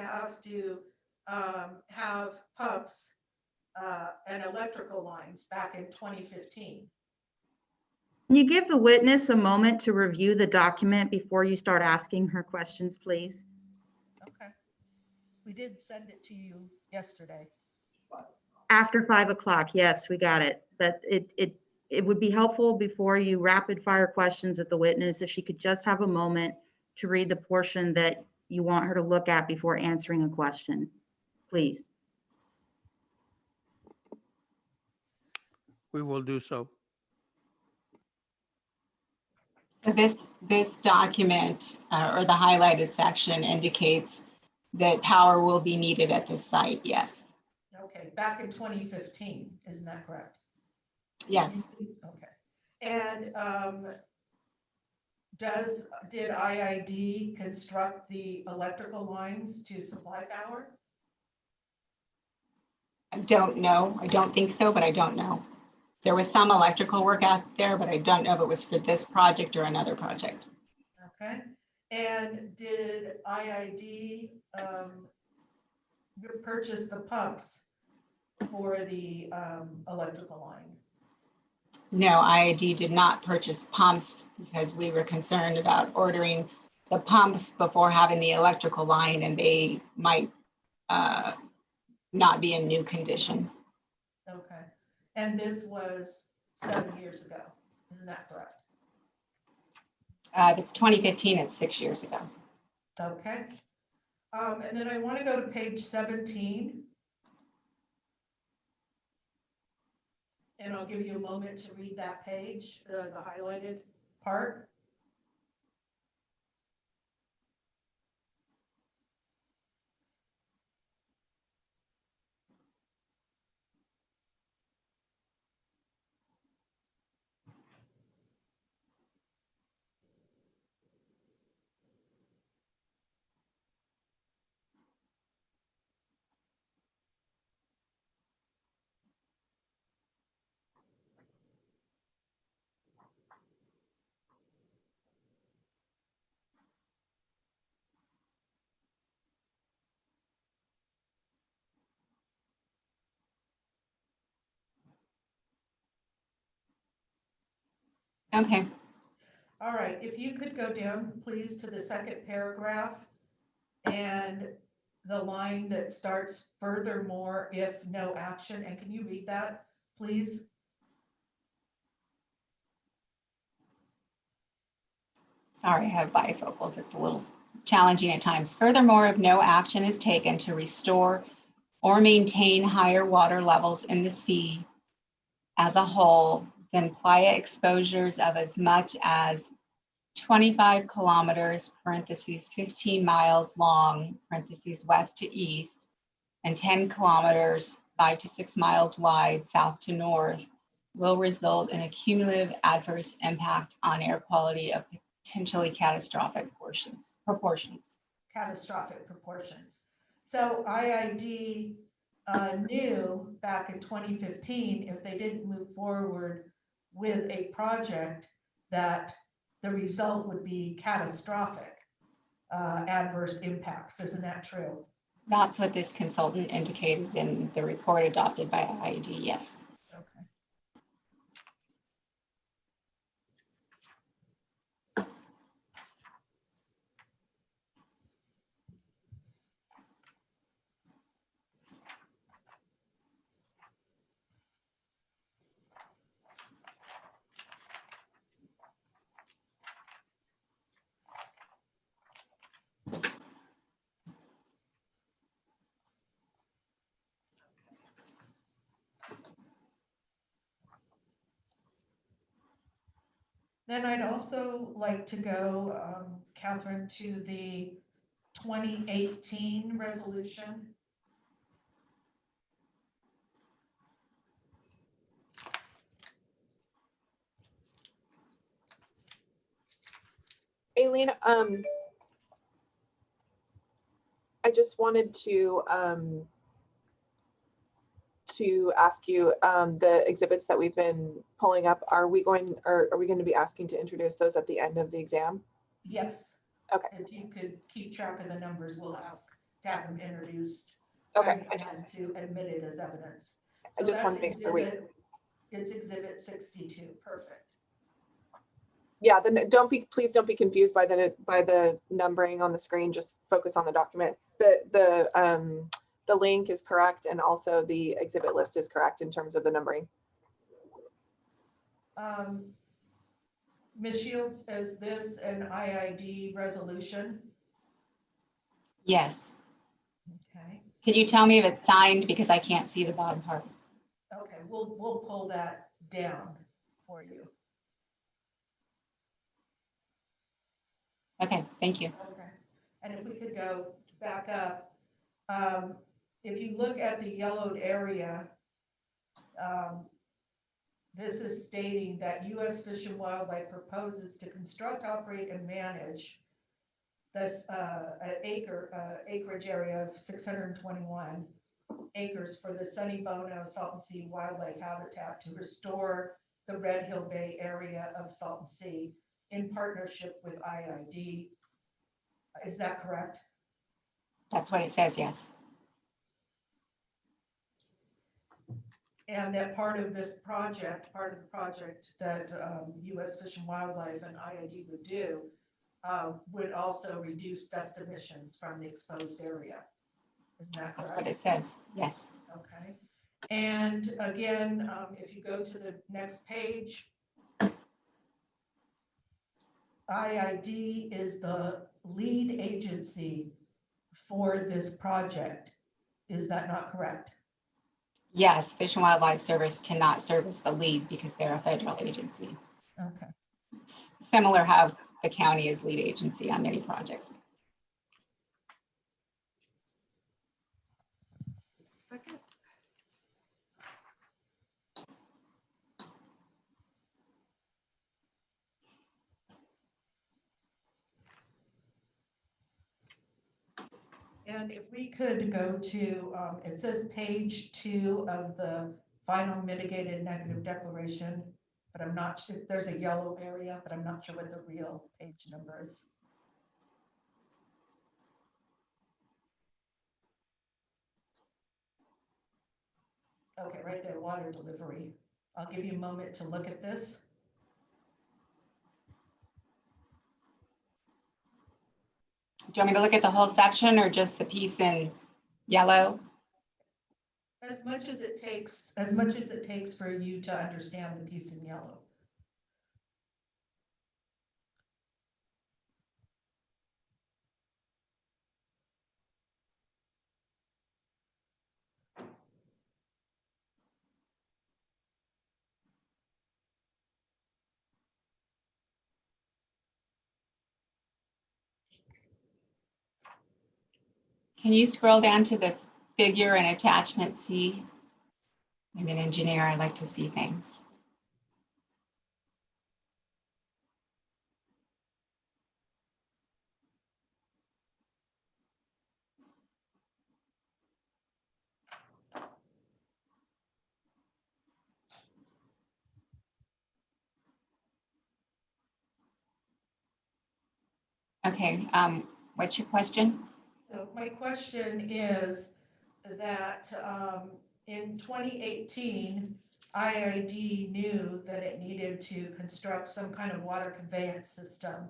have pumps and electrical lines back in 2015? Can you give the witness a moment to review the document before you start asking her questions, please? Okay. We did send it to you yesterday. After 5 o'clock, yes, we got it. But it would be helpful before you rapid fire questions at the witness if she could just have a moment to read the portion that you want her to look at before answering a question, please. We will do so. So this document or the highlighted section indicates that power will be needed at this site. Yes. Okay, back in 2015, isn't that correct? Yes. Okay. And did IID construct the electrical lines to supply power? I don't know. I don't think so, but I don't know. There was some electrical work out there, but I don't know if it was for this project or another project. Okay. And did IID purchase the pumps for the electrical line? No, IID did not purchase pumps because we were concerned about ordering the pumps before having the electrical line, and they might not be in new condition. Okay. And this was 7 years ago, isn't that correct? If it's 2015, it's 6 years ago. Okay. And then I want to go to page 17. And I'll give you a moment to read that page, the highlighted part. Okay. All right, if you could go down, please, to the second paragraph and the line that starts furthermore if no action. And can you read that, please? Sorry, I have bifocals. It's a little challenging at times. Furthermore, if no action is taken to restore or maintain higher water levels in the sea as a whole, then playa exposures of as much as 25 kilometers, parentheses, 15 miles long, parentheses, west to east, and 10 kilometers, 5 to 6 miles wide, south to north, will result in a cumulative adverse impact on air quality of potentially catastrophic proportions. Catastrophic proportions. So IID knew back in 2015, if they didn't move forward with a project, that the result would be catastrophic adverse impacts. Isn't that true? That's what this consultant indicated in the report adopted by IID, yes. Okay. Then I'd also like to go, Catherine, to the 2018 resolution. Aileen, I just wanted to ask you, the exhibits that we've been pulling up, are we going to be asking to introduce those at the end of the exam? Yes. Okay. If you could keep track of the numbers, we'll ask to have them introduced. Okay. And to admit it as evidence. I just want to make sure It's exhibit 62. Perfect. Yeah, then please don't be confused by the numbering on the screen. Just focus on the document. The link is correct, and also the exhibit list is correct in terms of the numbering. Ms. Shields, is this an IID resolution? Yes. Okay. Can you tell me if it's signed, because I can't see the bottom part? Okay, we'll pull that down for you. Okay, thank you. Okay. And if we could go back up, if you look at the yellowed area, this is stating that U.S. Fish and Wildlife proposes to construct, operate, and manage this acreage area of 621 acres for the Sunny Bono Salton Sea Wildlife Habitat to restore the Red Hill Bay area of Salton Sea in partnership with IID. Is that correct? That's what it says, yes. And that part of the project that U.S. Fish and Wildlife and IID would do would also reduce dust emissions from the exposed area. Isn't that correct? That's what it says, yes. Okay. And again, if you go to the next page, IID is the lead agency for this project. Is that not correct? Yes, Fish and Wildlife Service cannot serve as the lead because they're a federal agency. Okay. Similar how the county is lead agency on many projects. Just a second. And if we could go to, it says page 2 of the final mitigated negative declaration, but I'm not sure, there's a yellow area, but I'm not sure what the real page number is. Okay, right there, water delivery. I'll give you a moment to look at this. Do you want me to look at the whole section or just the piece in yellow? As much as it takes for you to understand the piece in yellow. Can you scroll down to the figure and attachment C? I'm an engineer, I like to see things. Okay, what's your question? So my question is that in 2018, IID knew that it needed to construct some kind of water conveyance system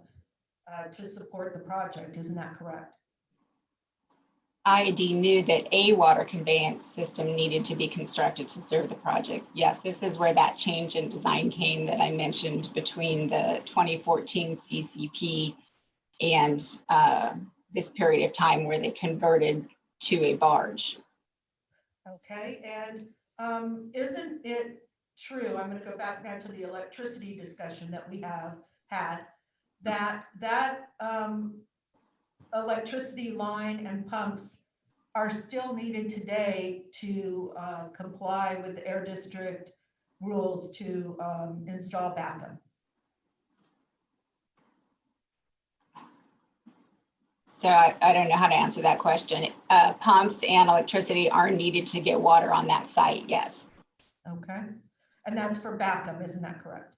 to support the project. Isn't that correct? IID knew that a water conveyance system needed to be constructed to serve the project. Yes, this is where that change in design came that I mentioned between the 2014 CCP and this period of time where they converted to a barge. Okay, and isn't it true, I'm going to go back now to the electricity discussion that we have had, that electricity line and pumps are still needed today to comply with the Air District rules to install backup? So I don't know how to answer that question. Pumps and electricity are needed to get water on that site, yes. Okay, and that's for backup, isn't that correct?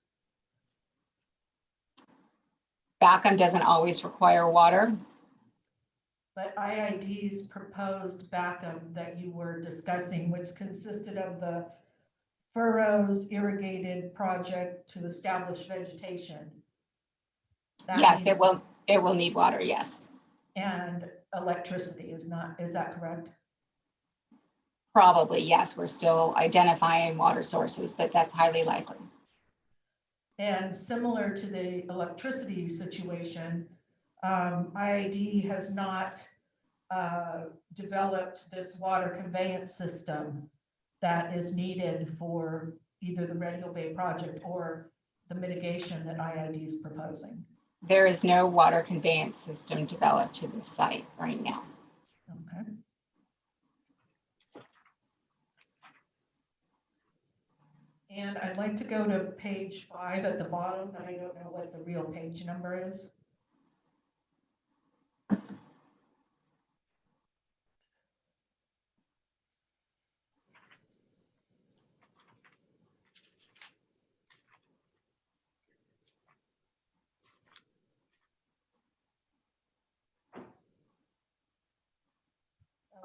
Backup doesn't always require water. But IID's proposed backup that you were discussing, which consisted of the furrows irrigated project to establish vegetation. Yes, it will need water, yes. And electricity is that correct? Probably, yes. We're still identifying water sources, but that's highly likely. And similar to the electricity situation, IID has not developed this water conveyance system that is needed for either the Red Hill Bay project or the mitigation that IID is proposing. There is no water conveyance system developed to the site right now. Okay. And I'd like to go to page 5 at the bottom, but I don't know what the real page number is.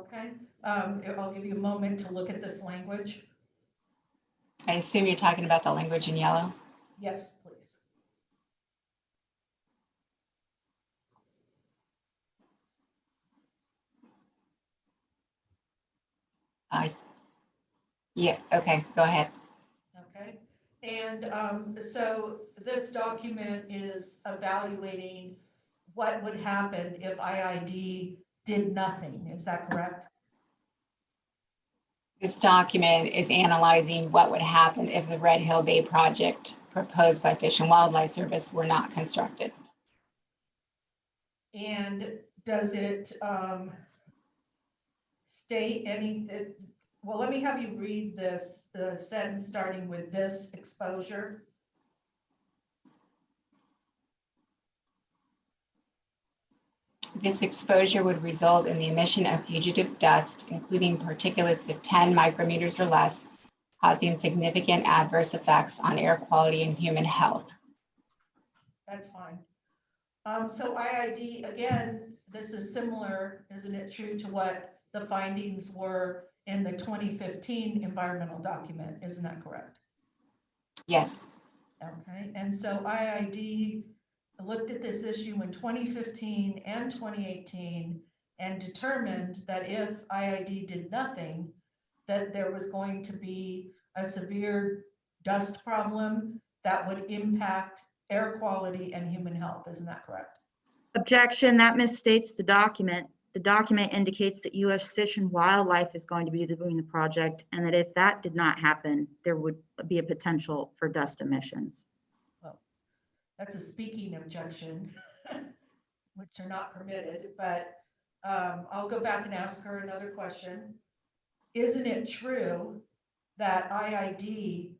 Okay, I'll give you a moment to look at this language. I assume you're talking about the language in yellow? Yes, please. Yeah, okay, go ahead. Okay, and so this document is evaluating what would happen if IID did nothing. Is that correct? This document is analyzing what would happen if the Red Hill Bay project proposed by Fish and Wildlife Service were not constructed. And does it state anything? Well, let me have you read this sentence starting with this exposure. This exposure would result in the emission of fugitive dust, including particulates of 10 micrometers or less, causing significant adverse effects on air quality and human health. That's fine. So IID, again, this is similar, isn't it true, to what the findings were in the 2015 environmental document? Isn't that correct? Yes. Okay, and so IID looked at this issue in 2015 and 2018 and determined that if IID did nothing, that there was going to be a severe dust problem that would impact air quality and human health. Isn't that correct? Objection, that misstates the document. The document indicates that U.S. Fish and Wildlife is going to be doing the project, and that if that did not happen, there would be a potential for dust emissions. Well, that's a speaking objection, which are not permitted, but I'll go back and ask her another question. Isn't it true that IID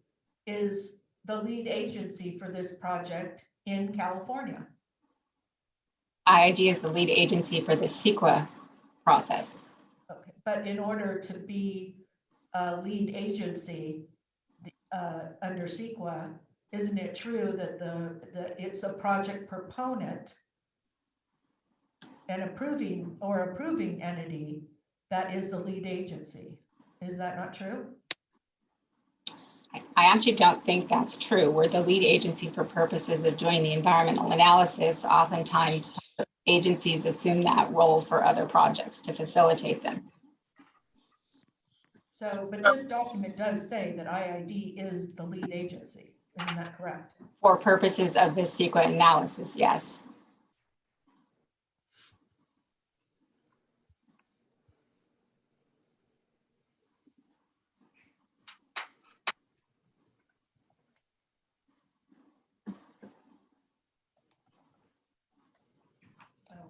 is the lead agency for this project in California? IIG is the lead agency for the CEQA process. Okay, but in order to be a lead agency under CEQA, isn't it true that it's a project proponent and approving entity that is the lead agency? Is that not true? I actually don't think that's true. We're the lead agency for purposes of doing the environmental analysis. Oftentimes, agencies assume that role for other projects to facilitate them. So, but this document does say that IID is the lead agency. Isn't that correct? For purposes of this CEQA analysis, yes.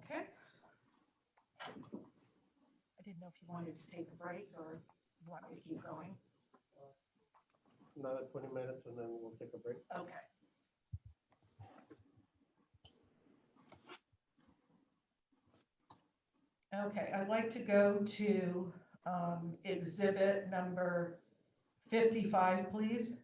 Okay. I didn't know if you wanted to take a break or you want me to keep going. Another 20 minutes and then we'll take a break. Okay. Okay, I'd like to go to exhibit number 55, please.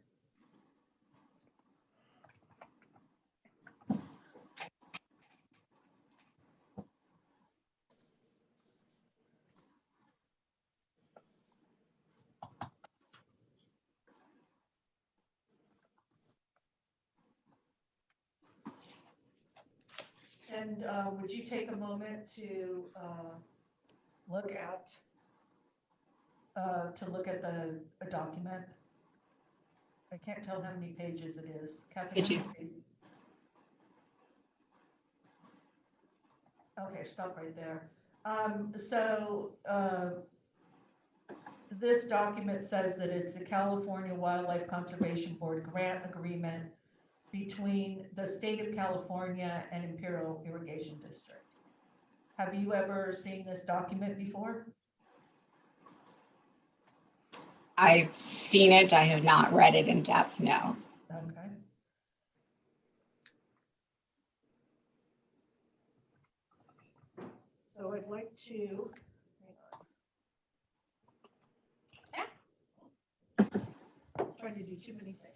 And would you take a moment to look at the document? I can't tell how many pages it is. Kathy, how many pages? Okay, stop right there. This document says that it's the California Wildlife Conservation Board grant agreement between the state of California and Imperial Irrigation District. Have you ever seen this document before? I've seen it. I have not read it in depth, no. Okay. So I'd like to, trying to do too many things.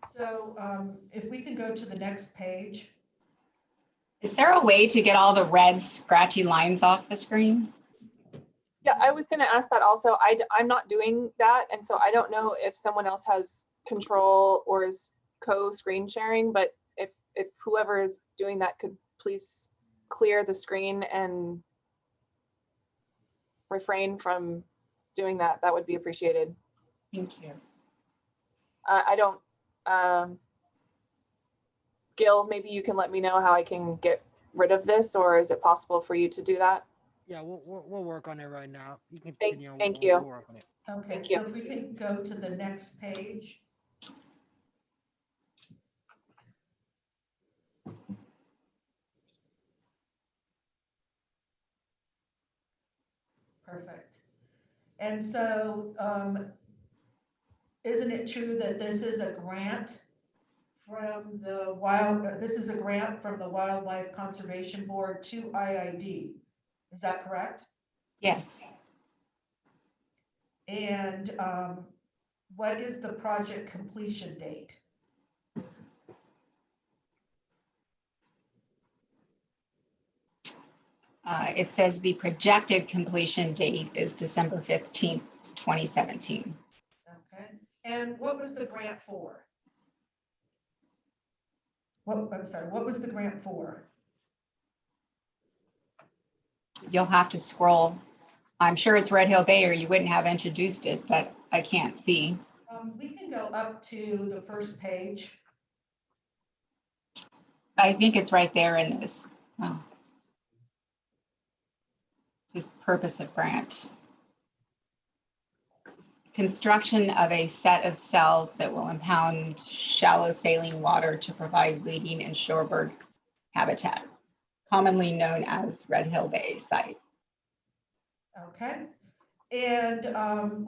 So if we can go to the next page. Is there a way to get all the red scratchy lines off the screen? Yeah, I was going to ask that also. I'm not doing that. And so I don't know if someone else has control or is co-screen sharing, but if whoever is doing that could please clear the screen and refrain from doing that, that would be appreciated. Thank you. I don't, Gil, maybe you can let me know how I can get rid of this, or is it possible for you to do that? Yeah, we'll work on it right now. You can Thank continue. you. We'll work on it. Okay, Thank so you. if we can go to the next page. Perfect. And so, isn't it true that this is a grant from the Wildlife Conservation Board to IID? Is that correct? Yes. And what is the project completion date? It says the projected completion date is December 15th, 2017. Okay. And what was the grant for? What was the grant for? You'll have to scroll. I'm sure it's Red Hill Bay or you wouldn't have introduced it, but I can't see. We can go up to the first page. I think it's right there in this. Oh. This purpose of grant. Construction of a set of cells that will impound shallow saline water to provide wading and shorebird habitat, commonly known as Red Hill Bay site. Okay. And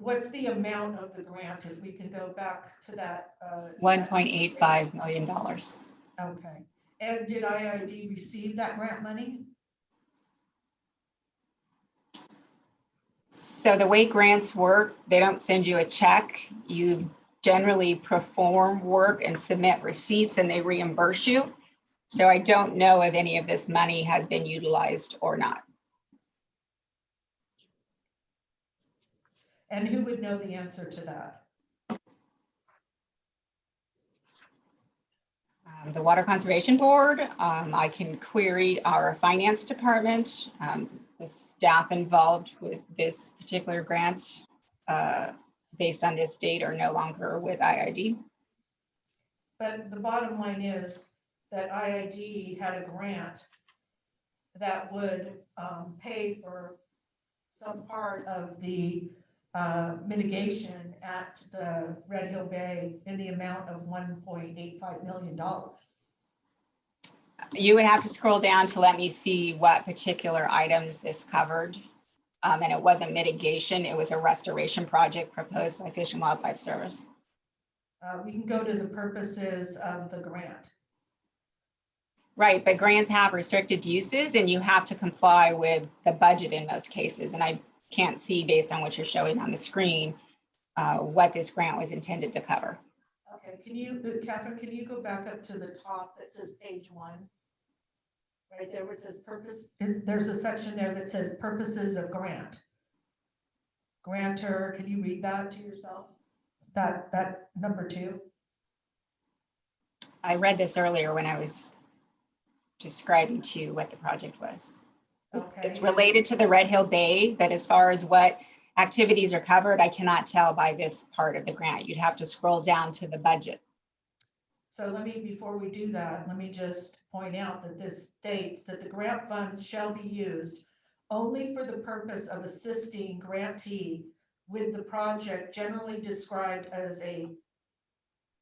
what's the amount of the grant, if we can go back to that? $1.85 million. Okay. And did IID receive that grant money? So the way grants work, they don't send you a check. You generally perform work and submit receipts and they reimburse you. So I don't know if any of this money has been utilized or not. And who would know the answer to that? The Water Conservation Board, I can query our finance department. The staff involved with this particular grant based on this date are no longer with IID. But the bottom line is that IID had a grant that would pay for some part of the mitigation at the Red Hill Bay in the amount of $1.85 million. You would have to scroll down to let me see what particular items this covered. And it wasn't mitigation, it was a restoration project proposed by Fish and Wildlife Service. We can go to the purposes of the grant. Right, but grants have restricted uses and you have to comply with the budget in most cases. And I can't see based on what you're showing on the screen what this grant was intended to cover. Okay, can you, Catherine, can you go back up to the top that says page 1? Right there where it says purpose, there's a section there that says purposes of grant. Grantor, can you read that to yourself? That number 2? I read this earlier when I was describing to you what the project was. Okay. It's related to the Red Hill Bay, but as far as what activities are covered, I cannot tell by this part of the grant. You'd have to scroll down to the budget. So let me, before we do that, let me just point out that this states that the grant funds shall be used only for the purpose of assisting grantee with the project generally described as a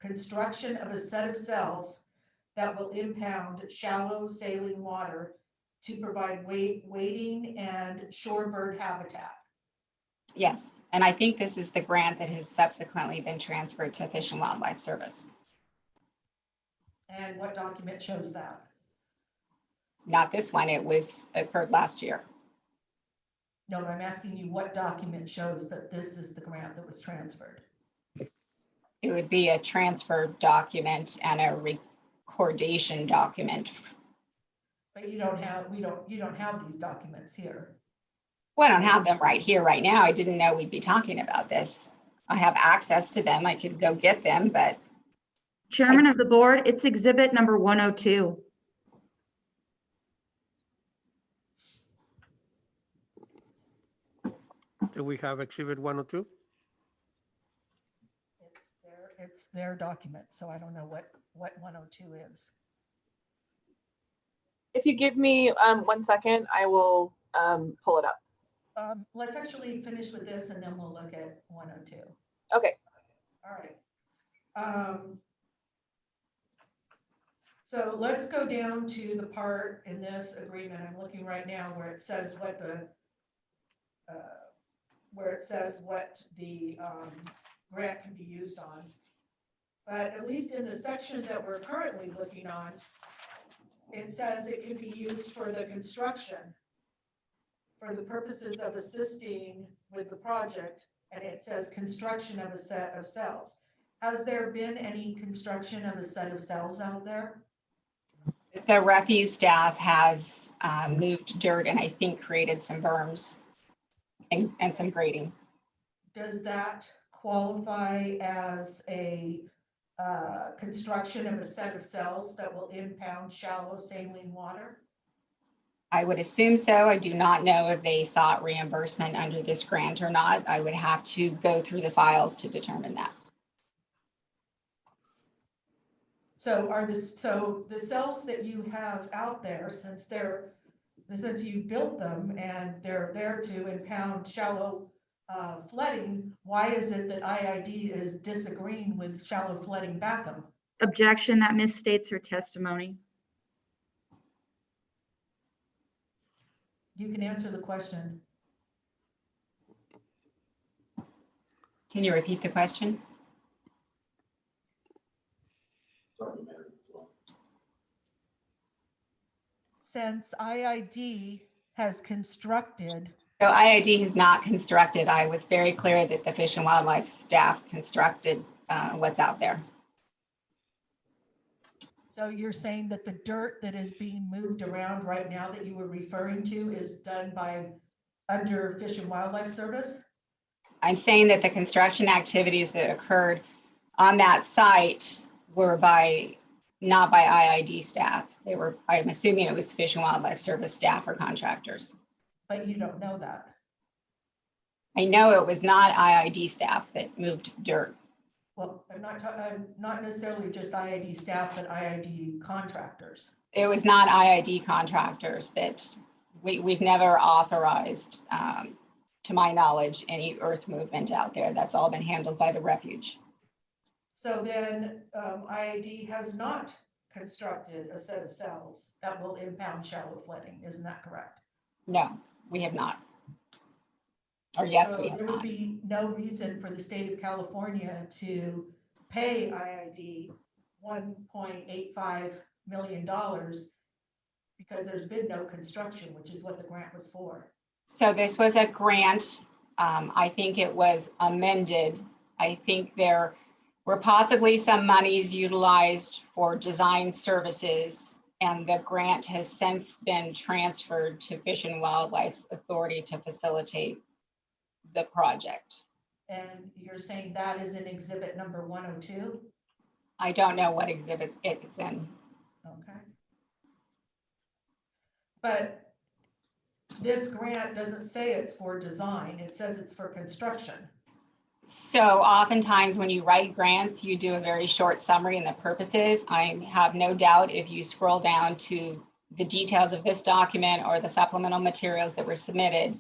construction of a set of cells that will impound shallow saline water to provide wading and shorebird habitat. Yes, and I think this is the grant that has subsequently been transferred to Fish and Wildlife Service. And what document shows that? Not this one, it occurred last year. No, I'm asking you what document shows that this is the grant that was transferred? It would be a transfer document and a recordation document. But you don't have, you don't have these documents here. Well, I don't have them right here, right now. I didn't know we'd be talking about this. I have access to them. I could go get them, but. Chairman of the board, it's exhibit number 102. Do we have exhibit 102? It's their document, so I don't know what 102 is. If you give me 1 second, I will pull it up. Let's actually finish with this and then we'll look at 102. Okay. All right. So let's go down to the part in this agreement. I'm looking right now where it says what the grant can be used on. But at least in the section that we're currently looking on, it says it can be used for the construction for the purposes of assisting with the project, and it says construction of a set of cells. Has there been any construction of a set of cells out there? The refuse staff has moved dirt and I think created some berms and some grading. Does that qualify as a construction of a set of cells that will impound shallow saline water? I would assume so. I do not know if they sought reimbursement under this grant or not. I would have to go through the files to determine that. So the cells that you have out there, since they're since you built them and they're there to impound shallow flooding, why is it that IID is disagreeing with shallow flooding backup? Objection, that misstates her testimony. You can answer the question. Can you repeat the question? Since IID has constructed, So IID has not constructed. I was very clear that the Fish and Wildlife staff constructed what's out there. so you're saying that the dirt that is being moved around right now that you were referring to is done by under Fish and Wildlife Service? I'm saying that the construction activities that occurred on that site were not by IID staff. They were, I'm assuming it was Fish and Wildlife Service staff or contractors. But you don't know that. I know it was not IID staff that moved dirt. Well, I'm not necessarily just IID staff, but IID contractors. It was not IID contractors that we've never authorized, to my knowledge, any earth movement out there. That's all been handled by the refuge. So then IID has not constructed a set of cells that will impound shallow flooding. Isn't that correct? No, we have not. Or yes, So we have there would not. be no reason for the state of California to pay IID $1.85 million because there's been no construction, which is what the grant was for. So this was a grant. I think it was amended. I think there were possibly some monies utilized for design services, and the grant has since been transferred to Fish and Wildlife Authority to facilitate the project. And you're saying that is in exhibit number 102? I don't know what exhibit it's in. Okay. But this grant doesn't say it's for design, it says it's for construction. So oftentimes when you write grants, you do a very short summary and the purposes. I have no doubt if you scroll down to the details of this document or the supplemental materials that were submitted,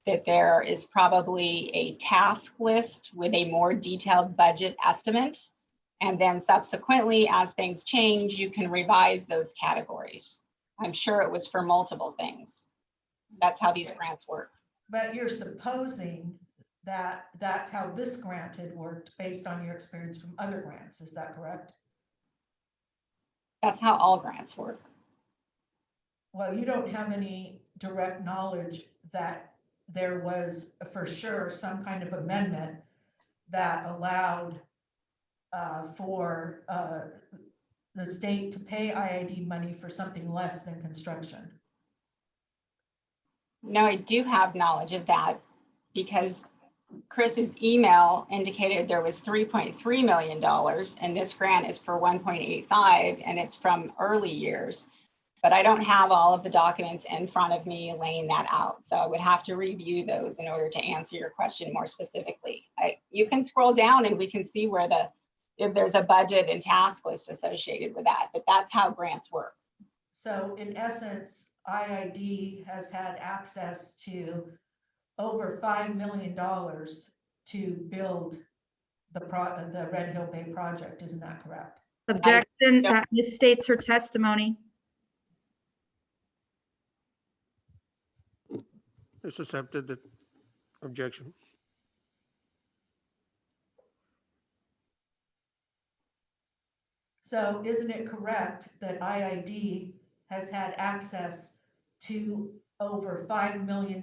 that there is probably a task list with a more detailed budget estimate. And then subsequently, as things change, you can revise those categories. I'm sure it was for multiple things. That's how these grants work. But you're supposing that that's how this grant had worked based on your experience from other grants, is that correct? That's how all grants work. Well, you don't have any direct knowledge that there was for sure some kind of amendment that allowed for the state to pay IID money for something less than construction. No, I do have knowledge of that because Chris's email indicated there was $3.3 million and this grant is for 1.85 and it's from early years. But I don't have all of the documents in front of me laying that out. So I would have to review those in order to answer your question more specifically. You can scroll down and we can see where if there's a budget and task list associated with that, but that's how grants work. So in essence, IID has had access to over $5 million to build the Red Hill Bay project, isn't that correct? Objection, that misstates her testimony. It's accepted, the objection. So isn't it correct that IID has had access to over $5 million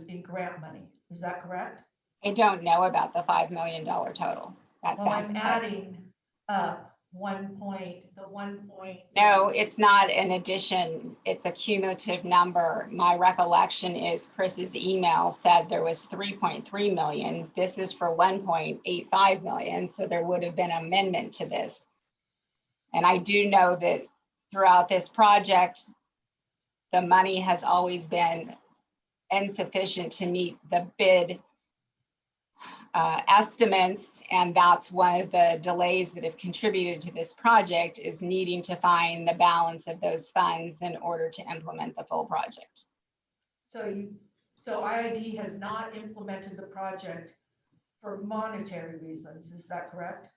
in grant money? Is that correct? I don't know about the $5 million total. Well, I'm adding up the 1 point. No, it's not an addition. It's a cumulative number. My recollection is Chris's email said there was 3.3 million. This is for 1.85 million. So there would have been an amendment to this. And I do know that throughout this project, the money has always been insufficient to meet the bid estimates, and that's one of the delays that have contributed to this project is needing to find the balance of those funds in order to implement the full project. So IID has not implemented the project for monetary reasons, is that correct?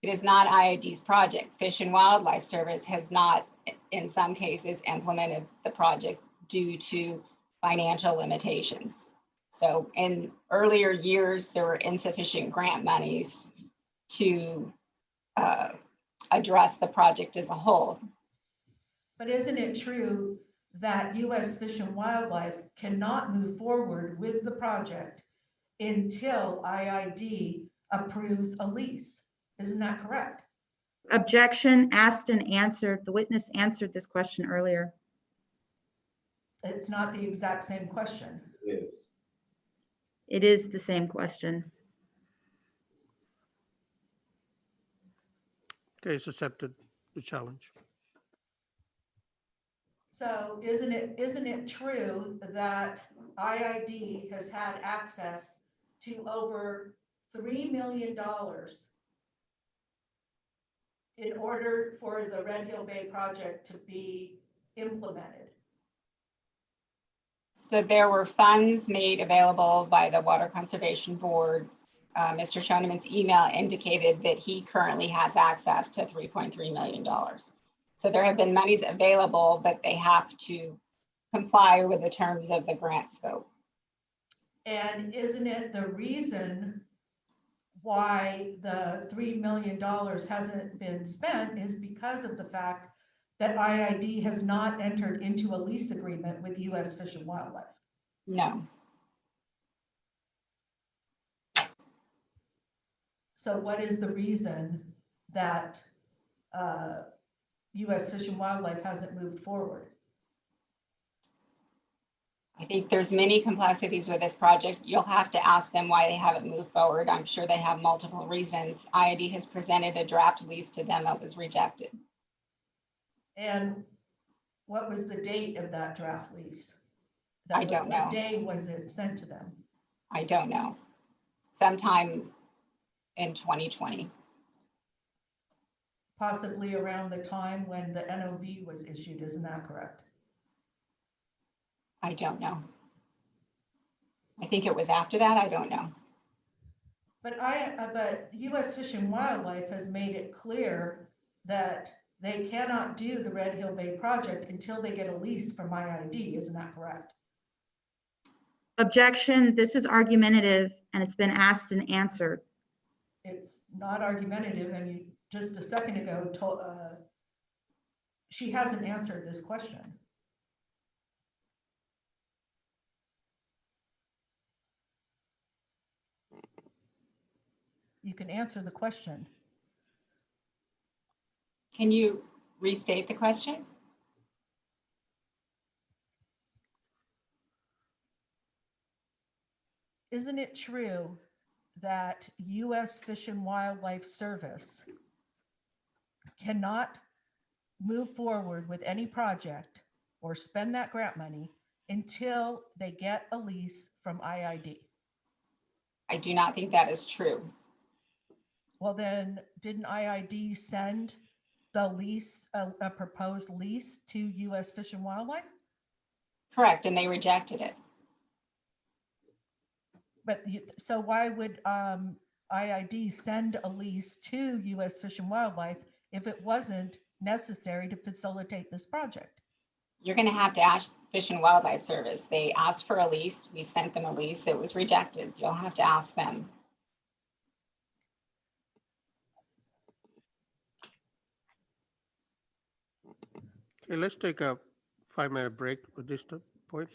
It is not IID's project. Fish and Wildlife Service has not, in some cases, implemented the project due to financial limitations. So in earlier years, there were insufficient grant monies to address the project as a whole. But isn't it true that US Fish and Wildlife cannot move forward with the project until IID approves a lease? Isn't that correct? Objection, asked and answered. The witness answered this question earlier. It's not the exact same question. It is. It is the same question. Okay, it's accepted, the challenge. So isn't it true that IID has had access to over $3 million in order for the Red Hill Bay project to be implemented? So there were funds made available by the Water Conservation Board. Mr. Shoneman's email indicated that he currently has access to $3.3 million. So there have been monies available, but they have to comply with the terms of the grant scope. And isn't it the reason why the $3 million hasn't been spent is because of the fact that IID has not entered into a lease agreement with US Fish and Wildlife? No. So what is the reason that US Fish and Wildlife hasn't moved forward? I think there's many complexities with this project. You'll have to ask them why they haven't moved forward. I'm sure they have multiple reasons. IID has presented a draft lease to them that was rejected. And what was the date of that draft lease? I don't know. What day was it sent to them? I don't know. Sometime in 2020. Possibly around the time when the NOV was issued, isn't that correct? I don't know. I think it was after that. I don't know. But US Fish and Wildlife has made it clear that they cannot do the Red Hill Bay project until they get a lease from IID, isn't that correct? Objection, this is argumentative and it's been asked and answered. It's not argumentative, and you just a second ago told she hasn't answered this question. You can answer the question. Can you restate the question? Isn't it true that US Fish and Wildlife Service cannot move forward with any project or spend that grant money until they get a lease from IID? I do not think that is true. Well, then didn't IID send the lease, a proposed lease to US Fish and Wildlife? Correct, and they rejected it. But so why would IID send a lease to US Fish and Wildlife if it wasn't necessary to facilitate this project? You're going to have to ask Fish and Wildlife Service. They asked for a lease. We sent them a lease. It was rejected. You'll have to ask them. Okay, let's take a 5-minute break at this point.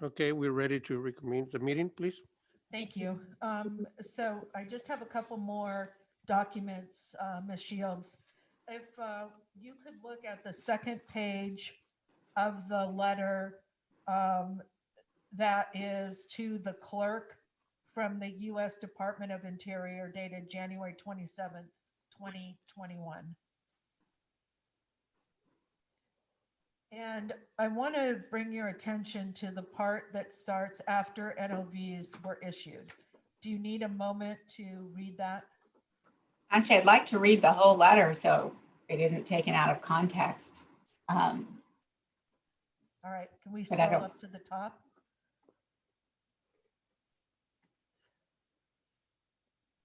Okay, we're ready to reconvene the meeting, please. Thank you. So I just have a couple more documents, Ms. Shields. If you could look at the second page of the letter that is to the clerk from the U.S. Department of Interior dated January 27th, 2021. And I want to bring your attention to the part that starts after NOVs were issued. Do you need a moment to read that? Actually, I'd like to read the whole letter so it isn't taken out of context. All right, can we But I scroll don't- up to the top?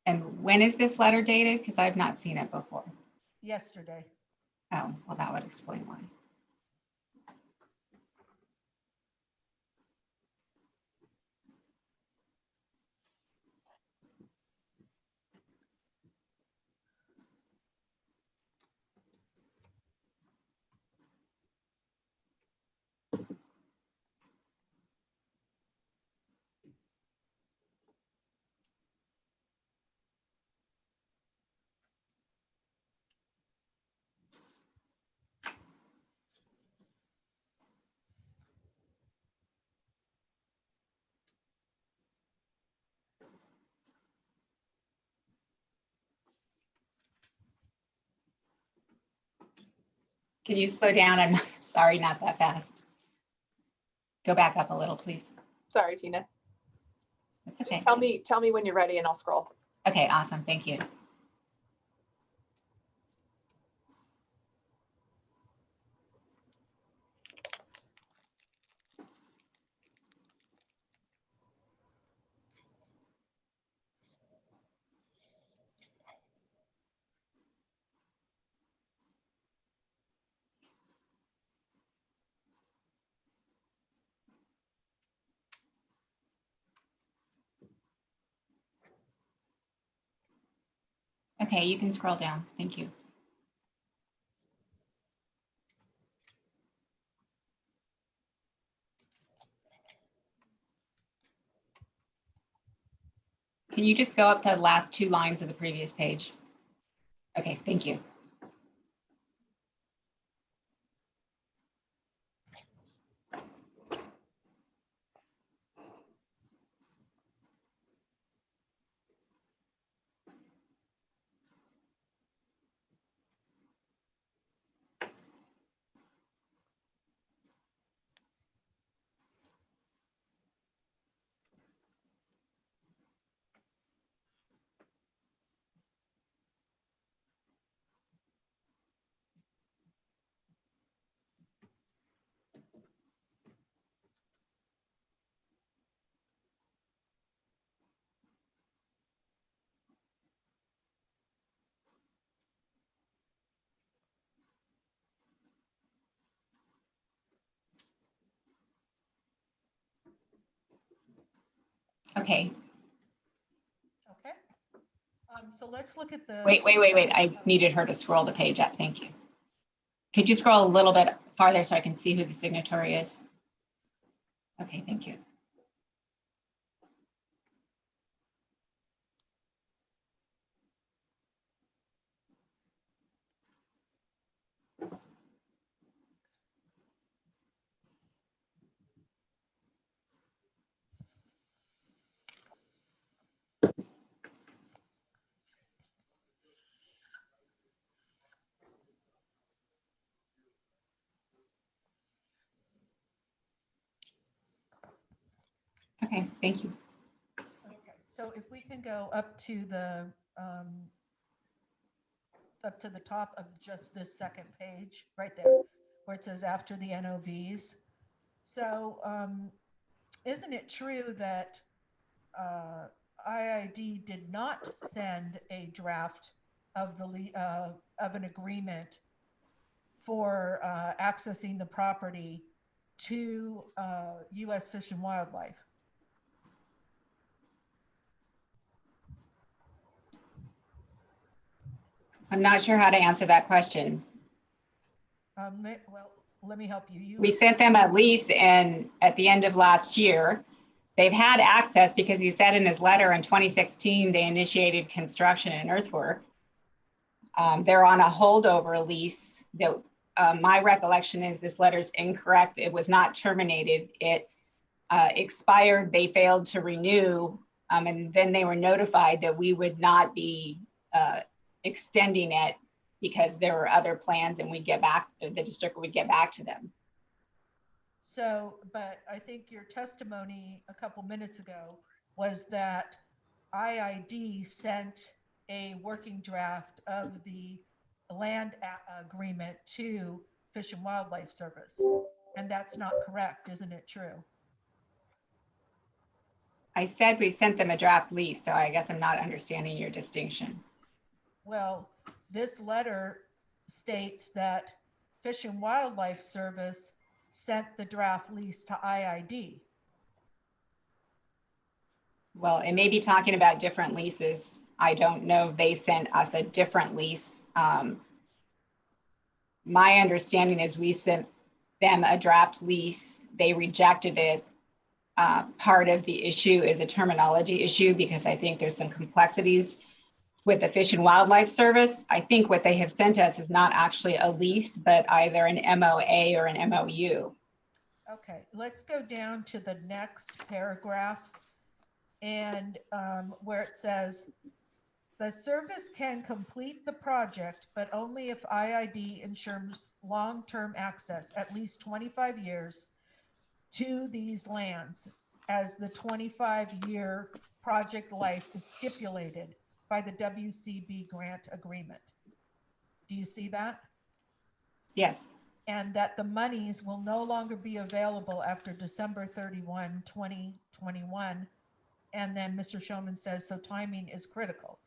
And when is this letter dated? Because I've not seen it before. Yesterday. Oh, well, that would explain why. Can you slow down? I'm sorry, not that fast. Go back up a little, please. Sorry, Tina. That's okay. Just tell me when you're ready and I'll scroll. Okay, awesome. Thank you. Okay, you can scroll down. Thank you. Can you just go up to the last 2 lines of the previous page? Okay, thank you. Okay. Okay. So let's look at the. Wait. I needed her to scroll the page up. Thank you. Could you scroll a little bit farther so I can see who the signatory is? Okay, thank you. Okay, thank you. Okay, so if we can go up to the top of just this second page, right there, where it says after the NOVs. So isn't it true that IID did not send a draft of an agreement for accessing the property to U.S. Fish and Wildlife? I'm not sure how to answer that question. Well, let me help you. We sent them a lease and at the end of last year. They've had access because he said in his letter in 2016, they initiated construction and earthwork. They're on a holdover lease that my recollection is this letter's incorrect. It was not terminated. It expired. They failed to renew. And then they were notified that we would not be extending it because there were other plans and the district would get back to them. So, but I think your testimony a couple minutes ago was that IID sent a working draft of the land agreement to Fish and Wildlife Service. And that's not correct, isn't it true? I said we sent them a draft lease, so I guess I'm not understanding your distinction. Well, this letter states that Fish and Wildlife Service sent the draft lease to IID. Well, it may be talking about different leases. I don't know if they sent us a different lease. My understanding is we sent them a draft lease. They rejected it. Part of the issue is a terminology issue because I think there's some complexities with the Fish and Wildlife Service. I think what they have sent us is not actually a lease, but either an MOA or an MOU. Okay, let's go down to the next paragraph and where it says, the service can complete the project, but only if IID ensures long-term access, at least 25 years, to these lands as the 25-year project life is stipulated by the WCB grant agreement. Do you see that? Yes. And that the monies will no longer be available after December 31, 2021. And then Mr. Showman says, so timing is critical.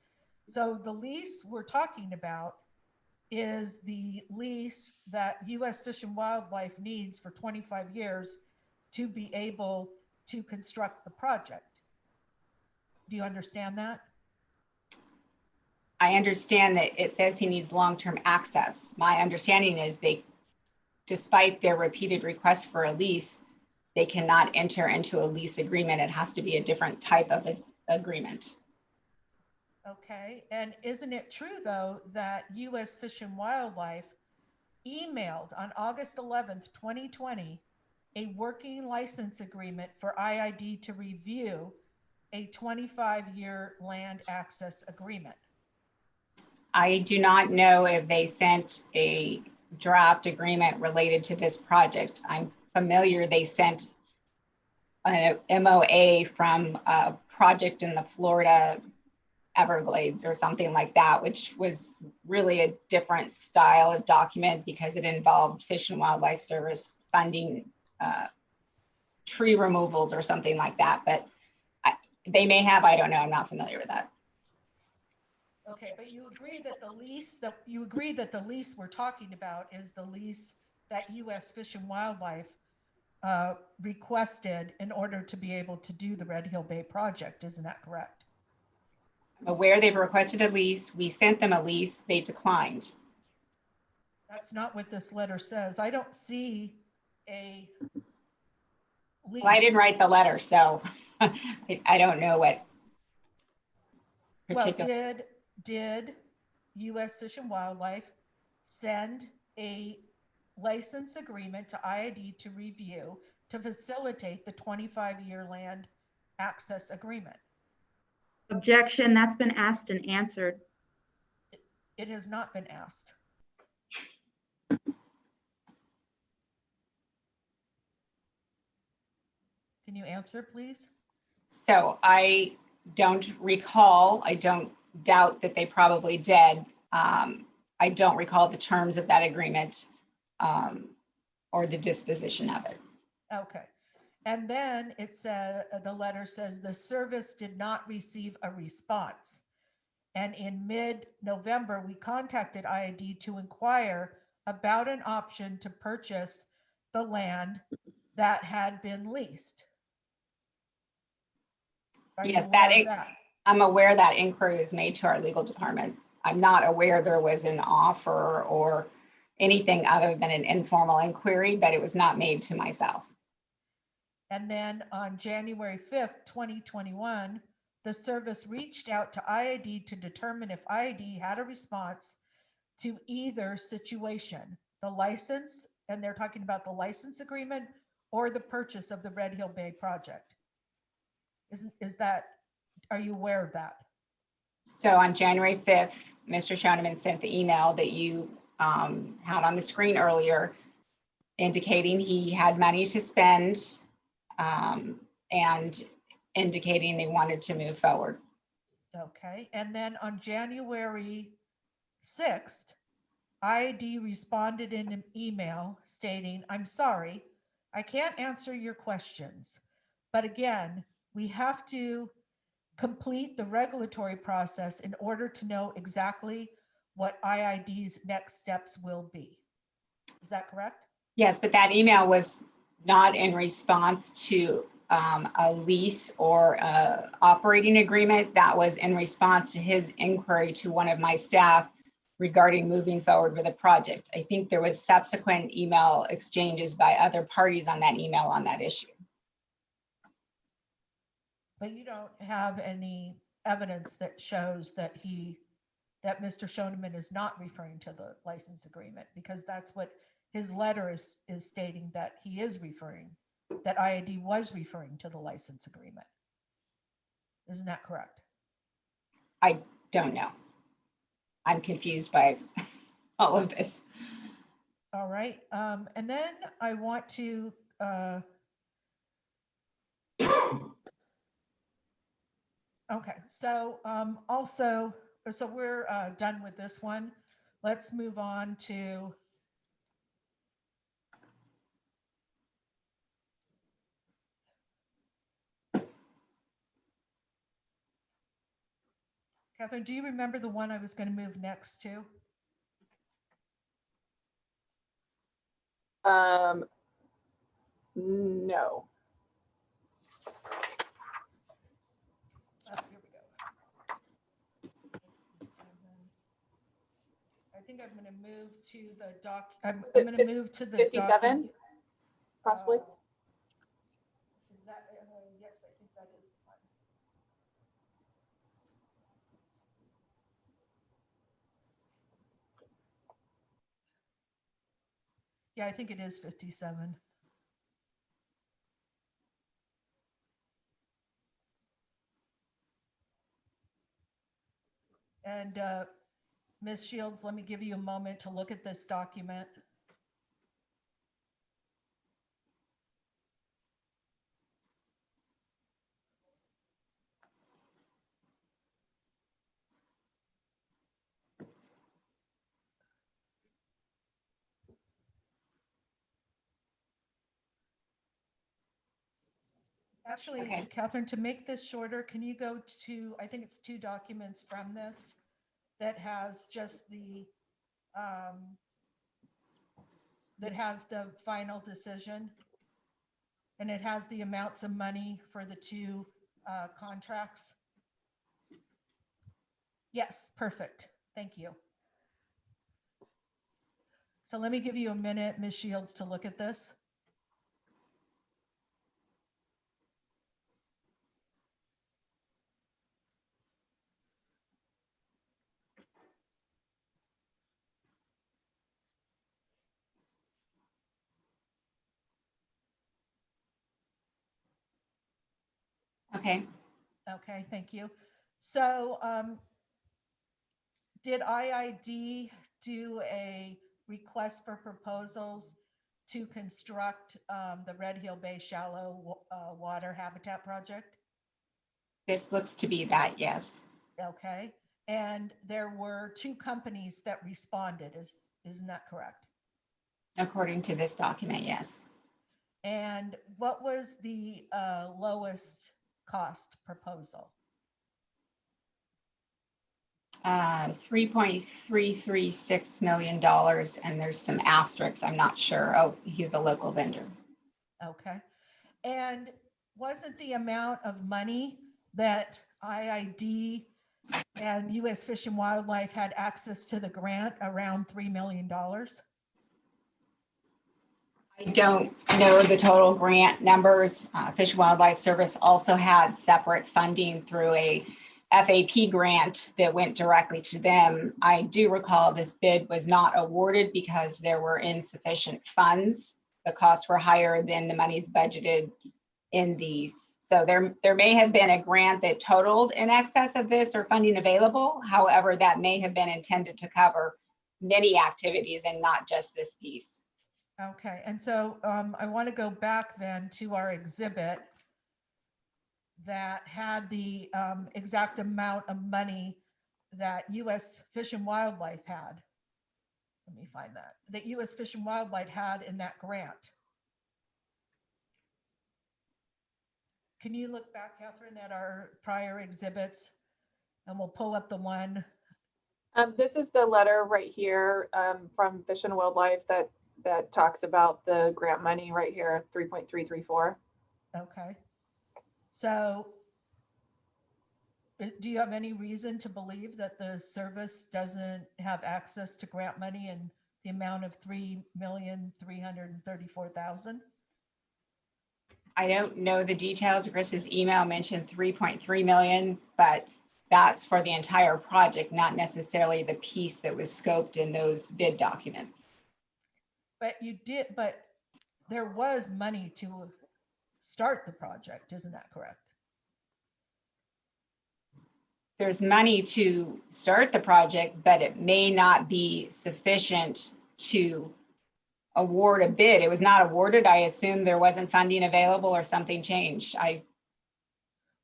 So the lease we're talking about is the lease that U.S. Fish and Wildlife needs for 25 years to be able to construct the project. Do you understand that? I understand that it says he needs long-term access. My understanding is despite their repeated requests for a lease, they cannot enter into a lease agreement. It has to be a different type of agreement. Okay, and isn't it true though that U.S. Fish and Wildlife emailed on August 11th, 2020, a working license agreement for IID to review a 25-year land access agreement? I do not know if they sent a draft agreement related to this project. I'm familiar they sent an MOA from a project in the Florida Everglades or something like that, which was really a different style of document because it involved Fish and Wildlife Service funding tree removals or something like that. But they may have, I don't know, I'm not familiar with that. Okay, but you agree that the lease we're talking about is the lease that U.S. Fish and Wildlife requested in order to be able to do the Red Hill Bay project, isn't that correct? I'm aware they've requested a lease. We sent them a lease, they declined. That's not what this letter says. I don't see a lease. Well, I didn't write the letter, so I don't know what particular. Well, did U.S. Fish and Wildlife send a license agreement to IID to review to facilitate the 25-year land access agreement? Objection, that's been asked and answered. It has not been asked. Can you answer, please? So I don't recall, I don't doubt that they probably did. I don't recall the terms of that agreement or the disposition of it. Okay. And then it said, the letter says the service did not receive a response. And in mid-November, we contacted IID to inquire about an option to purchase the land that had been leased. Yes, I'm aware that inquiry was made to our legal department. I'm not aware there was an offer or anything other than an informal inquiry, but it was not made to myself. And then on January 5th, 2021, the service reached out to IID to determine if IID had a response to either situation, the license, and they're talking about the license agreement, or the purchase of the Red Hill Bay project. Are you aware of that? So on January 5th, Mr. Shoneman sent the email that you had on the screen earlier, indicating he had money to spend and indicating they wanted to move forward. Okay, and then on January 6th, IID responded in an email stating, "I'm sorry, I can't answer your questions. But again, we have to complete the regulatory process in order to know exactly what IID's next steps will be." Is that correct? Yes, but that email was not in response to a lease or a operating agreement. That was in response to his inquiry to one of my staff regarding moving forward with a project. I think there was subsequent email exchanges by other parties on that email on that issue. But you don't have any evidence that shows that Mr. Shoneman is not referring to the license agreement, because that's what his letter is stating, that he is referring, that IID was referring to the license agreement. Isn't that correct? I don't know. I'm confused by all of this. All right. And then I want to okay, so also, so we're done with this one. Let's move on to Catherine. Do you remember the one I was going to move next to? No. Oh, here we go. I think I'm going to move to the doc. I'm going to move to the 57, possibly. Is that, yes, I think that is the one. Yeah, I think it is 57. And Ms. Shields, let me give you a moment to look at this document. Actually, Okay. Catherine, to make this shorter, can you go to, I think it's 2 documents from this that has just that has the final decision, and it has the amounts of money for the 2 contracts. Yes, perfect. Thank you. So let me give you a minute, Ms. Shields, to look at this. Okay. Okay, thank you. So did IID do a request for proposals to construct the Red Hill Bay Shallow Water Habitat Project? This looks to be that, yes. Okay, and there were 2 companies that responded, isn't that correct? According to this document, yes. And what was the lowest cost proposal? $3.336 million, and there's some asterisks. I'm not sure. Oh, he's a local vendor. Okay, and wasn't the amount of money that IID and U.S. Fish and Wildlife had access to the grant around $3 million? I don't know the total grant numbers. Fish and Wildlife Service also had separate funding through a FAP grant that went directly to them. I do recall this bid was not awarded because there were insufficient funds. The costs were higher than the monies budgeted in these. So there may have been a grant that totaled in excess of this or funding available. However, that may have been intended to cover many activities and not just this piece. Okay, and so I want to go back then to our exhibit that had the exact amount of money that U.S. Fish and Wildlife had. Let me find that U.S. Fish and Wildlife had in that grant. Can you look back, Catherine, at our prior exhibits? And we'll pull up the one. This is the letter right here from Fish and Wildlife that talks about the grant money right here, 3.334. Okay. So do you have any reason to believe that the service doesn't have access to grant money in the amount of $3,334,000? I don't know the details. Chris's email mentioned 3.3 million, but that's for the entire project, not necessarily the piece that was scoped in those bid documents. But there was money to start the project, isn't that correct? There's money to start the project, but it may not be sufficient to award a bid. It was not awarded. I assume there wasn't funding available or something changed.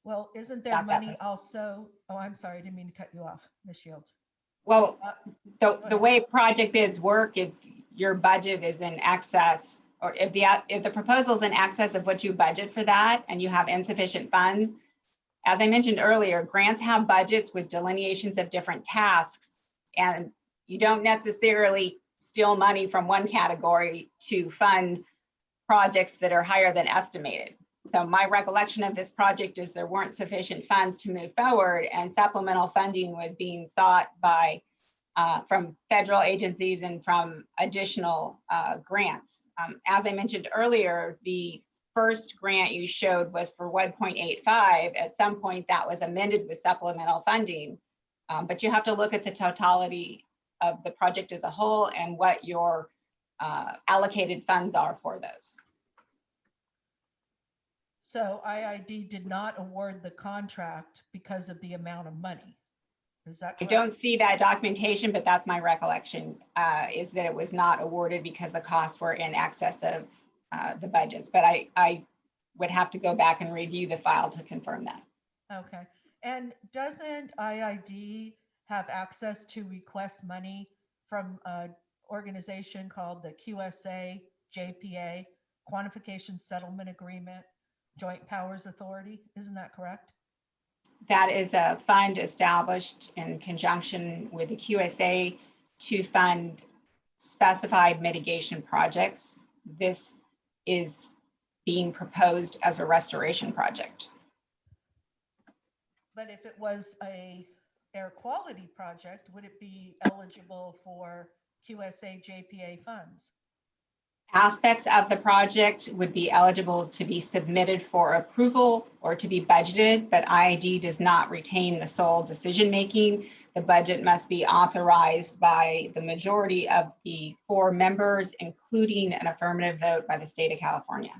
Well, isn't there money also? Oh, I'm sorry, I didn't mean to cut you off, Ms. Shields. Well, the way project bids work, if your budget is in excess, or if the proposal is in excess of what you budget for that and you have insufficient funds, as I mentioned earlier, grants have budgets with delineations of different tasks, and you don't necessarily steal money from one category to fund projects that are higher than estimated. So my recollection of this project is there weren't sufficient funds to move forward, and supplemental funding was being sought by from federal agencies and from additional grants. As I mentioned earlier, the first grant you showed was for 1.85. At some point that was amended with supplemental funding, but you have to look at the totality of the project as a whole and what your allocated funds are for those. So IID did not award the contract because of the amount of money. Is that correct? I don't see that documentation, but that's my recollection, is that it was not awarded because the costs were in excess of the budgets. But I would have to go back and review the file to confirm that. Okay. And doesn't IID have access to request money from an organization called the QSA JPA, Quantification Settlement Agreement, Joint Powers Authority? Isn't that correct? That is a fund established in conjunction with the QSA to fund specified mitigation projects. This is being proposed as a restoration project. But if it was a air quality project, would it be eligible for QSA JPA funds? Aspects of the project would be eligible to be submitted for approval or to be budgeted, but IID does not retain the sole decision-making. The budget must be authorized by the majority of the 4 members, including an affirmative vote by the state of California.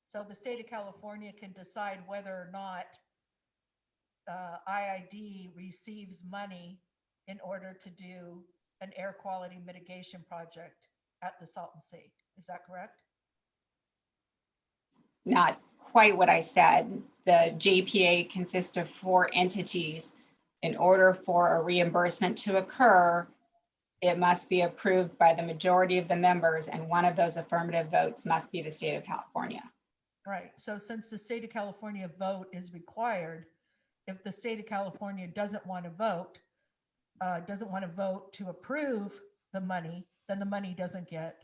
So the state of California can decide whether or not IID receives money in order to do an air quality mitigation project at the Salton Sea. Is that correct? Not quite what I said. The JPA consists of 4 entities. In order for a reimbursement to occur, it must be approved by the majority of the members, and one of those affirmative votes must be the state of California. Right. So since the state of California vote is required, if the state of California doesn't want to vote to approve the money, then the money doesn't get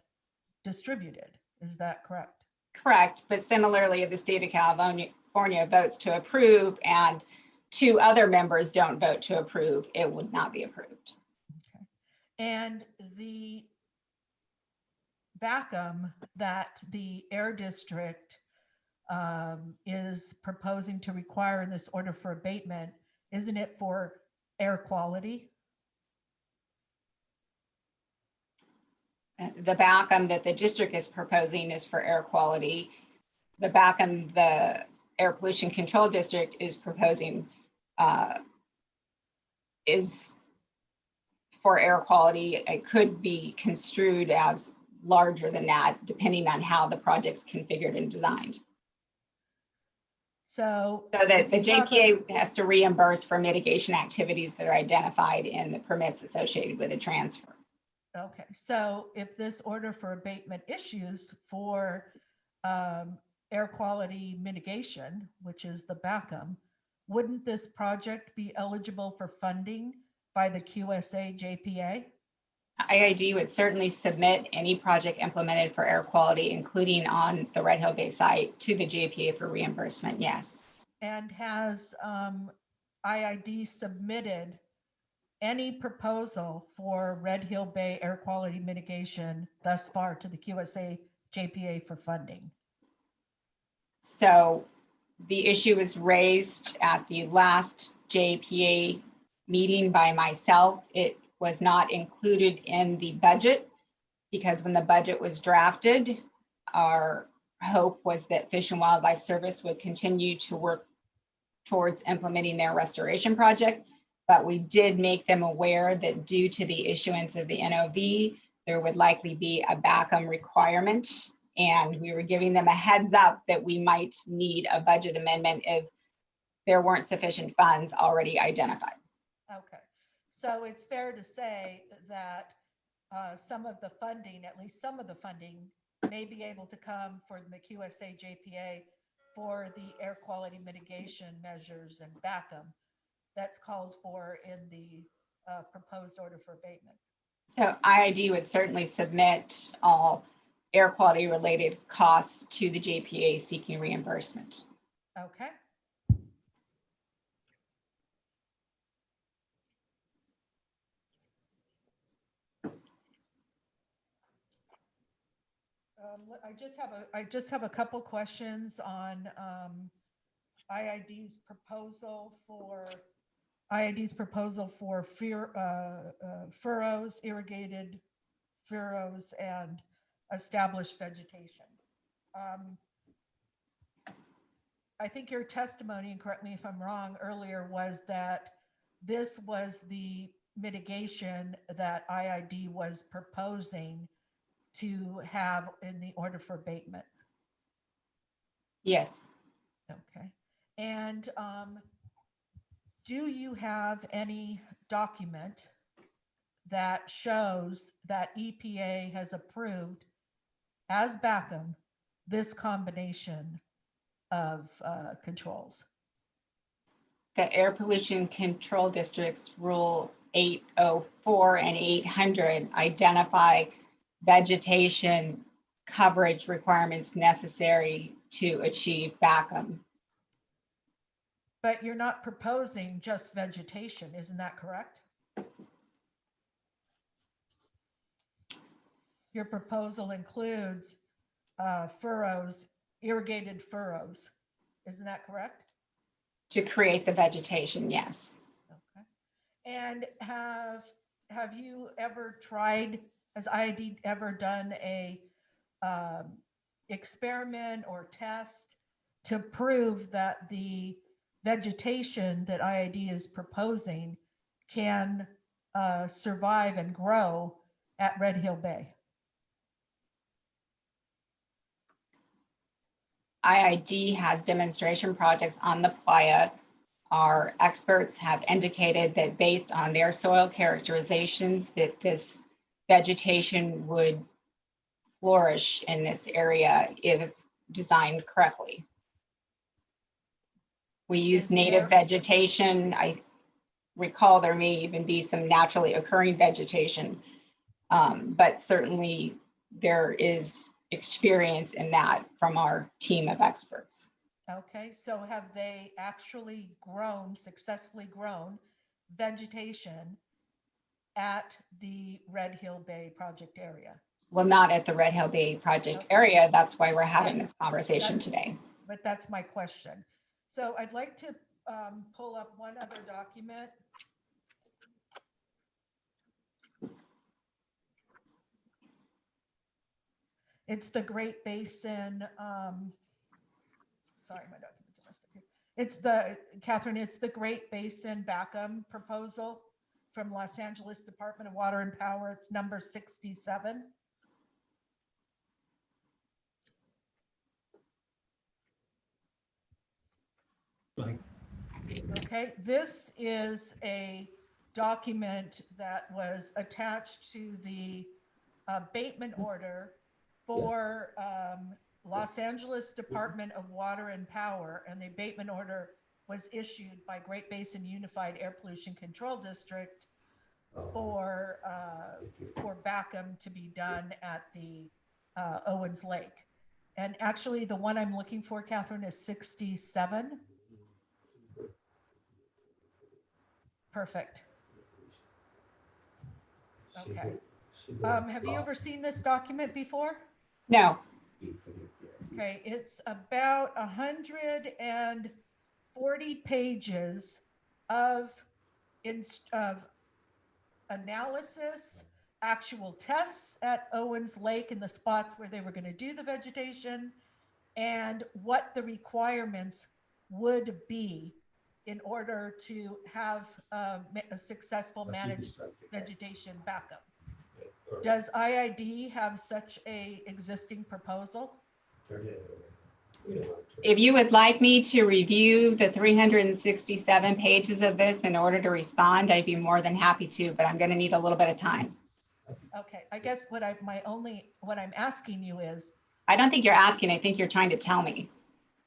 distributed. Is that correct? Correct. But similarly, if the state of California votes to approve and 2 other members don't vote to approve, it would not be approved. Okay. And the Backum that the Air District is proposing to require in this order for abatement, isn't it for air quality? The Backum that the district is proposing is for air quality. The Backum the Air Pollution Control District is proposing is for air quality. It could be construed as larger than that, depending on how the project's configured and designed. So that the JPA has to reimburse for mitigation activities that are identified in the permits associated with a transfer. Okay, so if this order for abatement issues for air quality mitigation, which is the Backum, wouldn't this project be eligible for funding by the QSA JPA? IID would certainly submit any project implemented for air quality, including on the Red Hill Bay site, to the JPA for reimbursement, yes. And has IID submitted any proposal for Red Hill Bay air quality mitigation thus far to the QSA JPA for funding? So the issue was raised at the last JPA meeting by myself. It was not included in the budget because when the budget was drafted, our hope was that Fish and Wildlife Service would continue to work towards implementing their restoration project. But we did make them aware that due to the issuance of the NOV, there would likely be a Backum requirement. And we were giving them a heads up that we might need a budget amendment if there weren't sufficient funds already identified. Okay, so it's fair to say that some of the funding, at least some of the funding, may be able to come from the QSA JPA for the air quality mitigation measures and Backum that's called for in the proposed order for abatement. So IID would certainly submit all air quality related costs to the JPA seeking reimbursement. Okay. I just have a couple questions on IID's proposal for furrows, irrigated furrows, and established vegetation. I think your testimony, and correct me if I'm wrong, earlier was that this was the mitigation that IID was proposing to have in the order for abatement. Yes. Okay. And do you have any document that shows that EPA has approved as Backum this combination of controls? The Air Pollution Control District's Rule 804 and 800 identify vegetation coverage requirements necessary to achieve Backum. But you're not proposing just vegetation, isn't that correct? Your proposal includes furrows, irrigated furrows. Isn't that correct? To create the vegetation, yes. Okay. And have you ever tried, has IID ever done a experiment or test to prove that the vegetation that IID is proposing can survive and grow at Red Hill Bay? IID has demonstration projects on the playa. Our experts have indicated that based on their soil characterizations, that this vegetation would flourish in this area if designed correctly. We use native vegetation. I recall there may even be some naturally occurring vegetation, but certainly there is experience in that from our team of experts. Okay, so have they actually successfully grown vegetation at the Red Hill Bay project area? Well, not at the Red Hill Bay project area. That's why we're having Yes, this conversation that's- today. But that's my question. So I'd like to pull up one other document. It's the Great Basin, sorry, my documents are messed up here. It's the, Catherine, it's the Great Basin Backum proposal from Los Angeles Department of Water and Power. It's number 67. Okay, this is a document that was attached to the abatement order for Los Angeles Department of Water and Power, and the abatement order was issued by Great Basin Unified Air Pollution Control District for Backum to be done at the Owens Lake. And actually, the one I'm looking for, Catherine, is 67. Perfect. Okay. Have you ever seen this document before? No. Okay, it's about 140 pages of analysis, actual tests at Owens Lake in the spots where they were going to do the vegetation, and what the requirements would be in order to have a successful managed vegetation backup. Does IID have such a existing proposal? If you would like me to review the 367 pages of this in order to respond, I'd be more than happy to, but I'm going to need a little bit of time. Okay, I guess what I'm asking you is, I don't think you're asking, I think you're trying to tell me.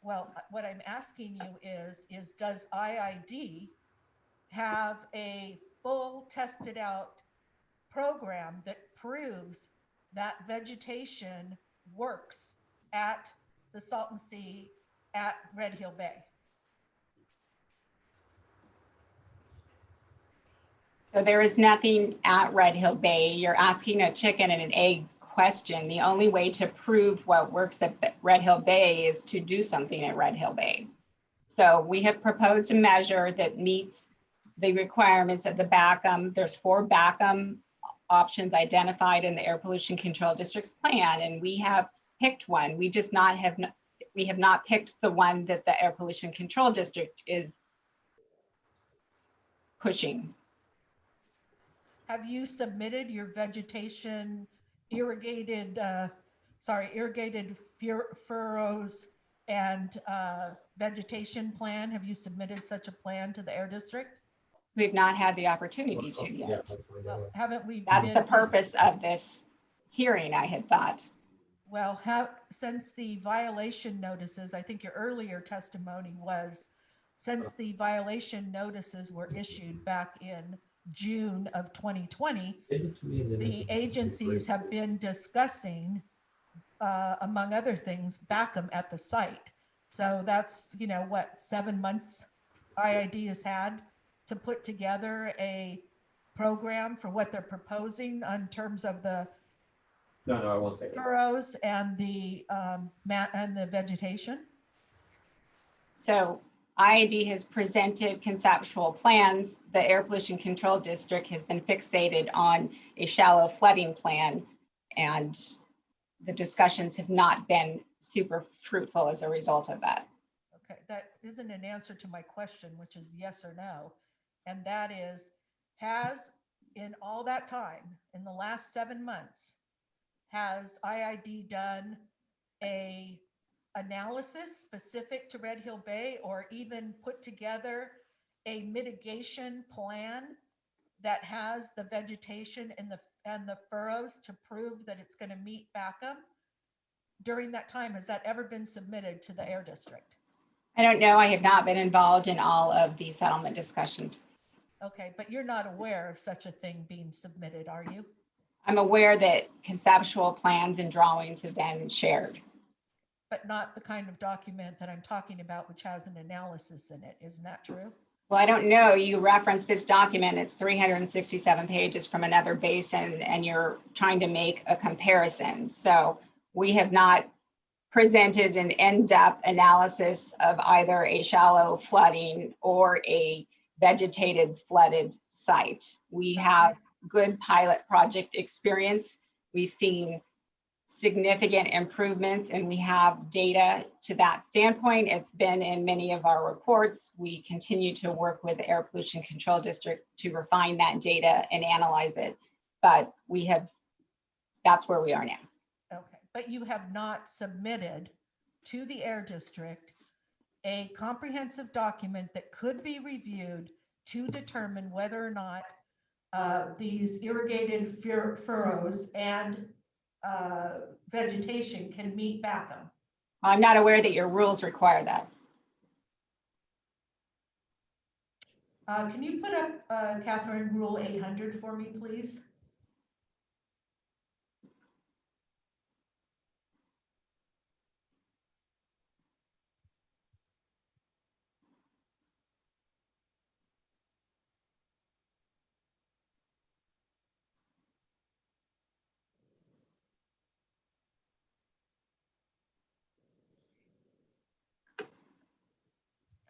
well, what I'm asking you is does IID have a full tested out program that proves that vegetation works at the Salton Sea at Red Hill Bay? So there is nothing at Red Hill Bay. You're asking a chicken and an egg question. The only way to prove what works at Red Hill Bay is to do something at Red Hill Bay. So we have proposed a measure that meets the requirements of the Backum. There's 4 Backum options identified in the Air Pollution Control District's plan, and we have picked one. We have not picked the one that the Air Pollution Control District is pushing. Have you submitted your vegetation irrigated furrows and vegetation plan? Have you submitted such a plan to the Air District? We've not had the opportunity to yet. Well, haven't we? That's the purpose of this hearing, I had thought. Well, since the violation notices, I think your earlier testimony was, since the violation notices were issued back in June of 2020, the agencies have been discussing, among other things, Backum at the site. So that's, what, 7 months IID has had to put together a program for what they're proposing in terms of the I won't say. furrows and the vegetation. So IID has presented conceptual plans. The Air Pollution Control District has been fixated on a shallow flooding plan, and the discussions have not been super fruitful as a result of that. Okay, that isn't an answer to my question, which is yes or no. And that is, has in all that time, in the last 7 months, has IID done a analysis specific to Red Hill Bay, or even put together a mitigation plan that has the vegetation and the furrows to prove that it's going to meet Backum? During that time, has that ever been submitted to the Air District? I don't know. I have not been involved in all of the settlement discussions. Okay, but you're not aware of such a thing being submitted, are you? I'm aware that conceptual plans and drawings have been shared. But not the kind of document that I'm talking about, which has an analysis in it. Isn't that true? Well, I don't know, you referenced this document, it's 367 pages from another basin, and you're trying to make a comparison. So we have not presented an in-depth analysis of either a shallow flooding or a vegetated flooded site. We have good pilot project experience. We've seen significant improvements, and we have data to that standpoint. It's been in many of our reports. We continue to work with the Air Pollution Control District to refine that data and analyze it. But that's where we are now. Okay, but you have not submitted to the Air District a comprehensive document that could be reviewed to determine whether or not these irrigated furrows and vegetation can meet BACM. I'm not aware that your rules require that. Can you put up, Catherine, Rule 800 for me, please?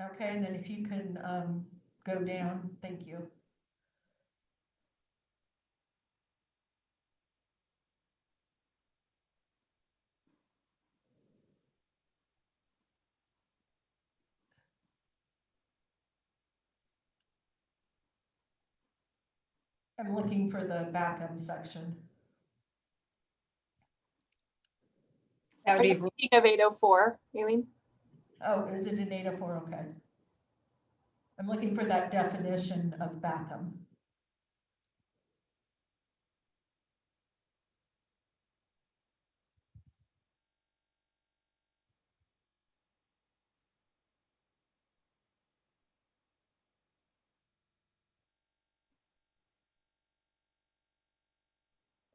Okay, and then if you can go down, thank you. I'm looking for the BACM section. That would Are be you thinking of 804, Aileen? Oh, is it in 804? Okay. I'm looking for that definition of BACM.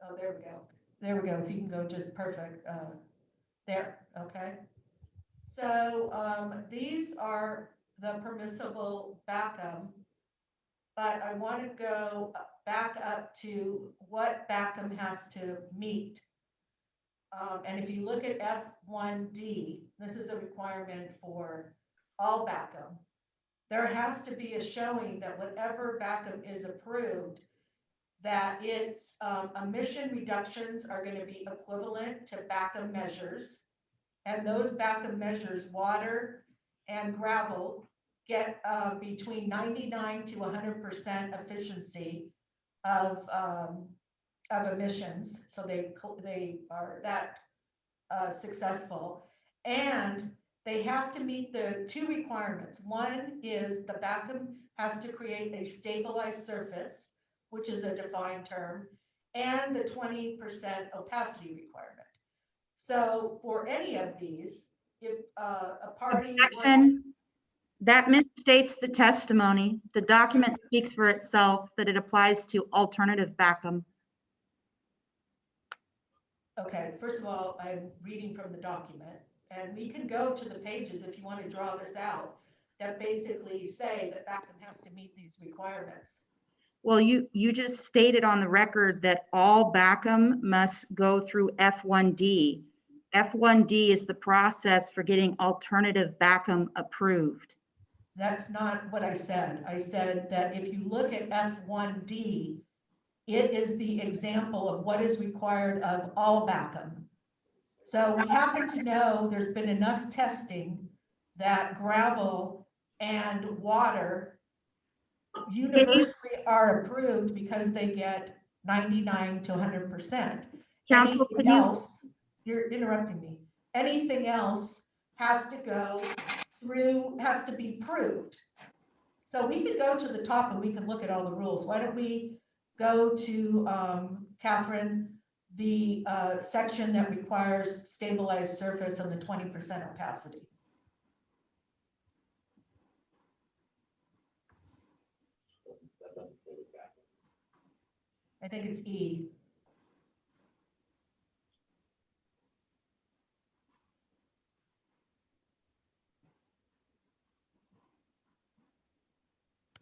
Oh, there we go. There we go. If you can go just perfect. There, okay. So these are the permissible BACM, but I want to go back up to what BACM has to meet. And if you look at F1D, this is a requirement for all BACM. There has to be a showing that whatever BACM is approved, that its emission reductions are going to be equivalent to BACM measures. And those BACM measures, water and gravel, get between 99 to 100% efficiency of emissions. So they are that successful. And they have to meet the two requirements. One is the BACM has to create a stabilized surface, which is a defined term, and the 20% opacity requirement. So for any of these, if a party... Objection. That misstates the testimony. The document speaks for itself that it applies to alternative BACM. Okay, first of all, I'm reading from the document, and we can go to the pages if you want to draw this out, that basically say that BACM has to meet these requirements. Well, you just stated on the record that all BACM must go through F1D. F1D is the process for getting alternative BACM approved. That's not what I said. I said that if you look at F1D, it is the example of what is required of all BACM. So we happen to know there's been enough testing that gravel and water universally are approved because they get 99 to 100%. Council, Anything else, you're interrupting me. Anything else has to go through, has to be proved. So we could go to the top and we can look at all the rules. Why don't we go to, Catherine, the section that requires stabilized surface and the 20% opacity. I think it's E.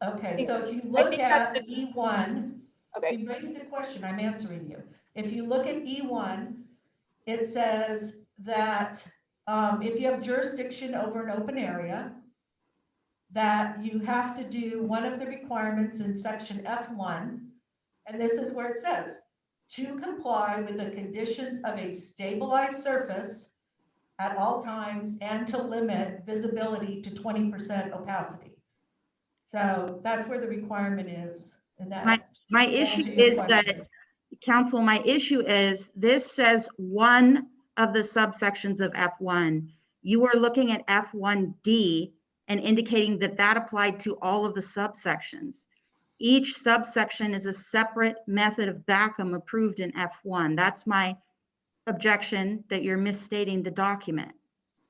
Okay, so if you I look think at that's E1, Okay. you raised a question, I'm answering you. If you look at E1, it says that if you have jurisdiction over an open area, that you have to do one of the requirements in section F1, and this is where it says, to comply with the conditions of a stabilized surface at all times and to limit visibility to 20% opacity. So that's where the requirement is in that. My issue is that, council, my issue is this says one of the subsections of F1. You are looking at F1D and indicating that that applied to all of the subsections. Each subsection is a separate method of BACM approved in F1. That's my objection, that you're misstating the document.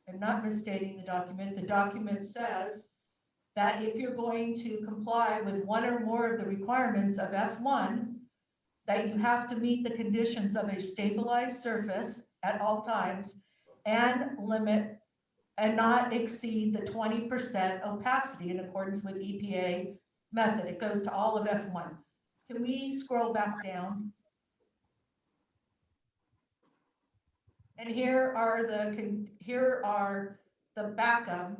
I'm not misstating the document. The document says that if you're going to comply with one or more of the requirements of F1, that you have to meet the conditions of a stabilized surface at all times and limit and not exceed the 20% opacity in accordance with EPA method. It goes to all of F1. Can we scroll back down? And here are the BACM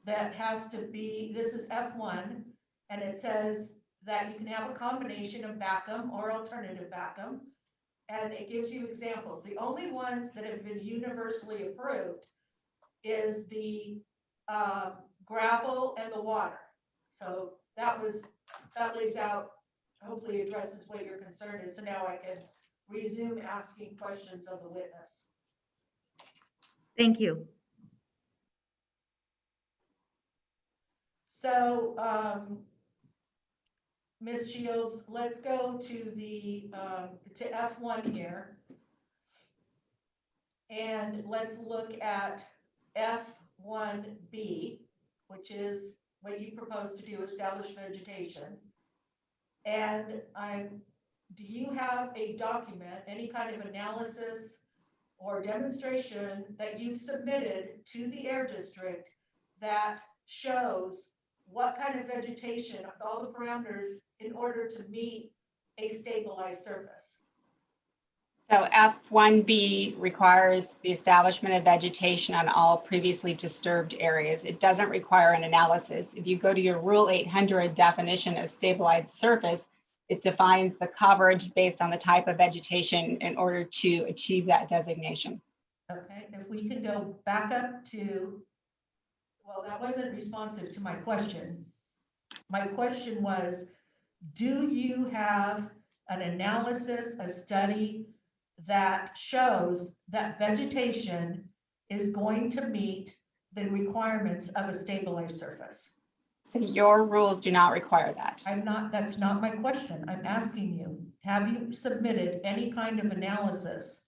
that has to be, this is F1, and it says that you can have a combination of BACM or alternative BACM, and it gives you examples. The only ones that have been universally approved is the gravel and the water. So that lays out, hopefully addresses what your concern is. So now I can resume asking questions of the witness. Thank you. So, Ms. Shields, let's go to to F1 here. And let's look at F1B, which is what you propose to do, establish vegetation. And do you have a document, any kind of analysis or demonstration that you submitted to the Air District that shows what kind of vegetation, all the parameters in order to meet a stabilized surface? So F1B requires the establishment of vegetation on all previously disturbed areas. It doesn't require an analysis. If you go to your Rule 800 definition of stabilized surface, it defines the coverage based on the type of vegetation in order to achieve that designation. Okay, if we can go back up to, well, that wasn't responsive to my question. My question was, do you have an analysis, a study that shows that vegetation is going to meet the requirements of a stabilized surface? So your rules do not require that. That's not my question. I'm asking you, have you submitted any kind of analysis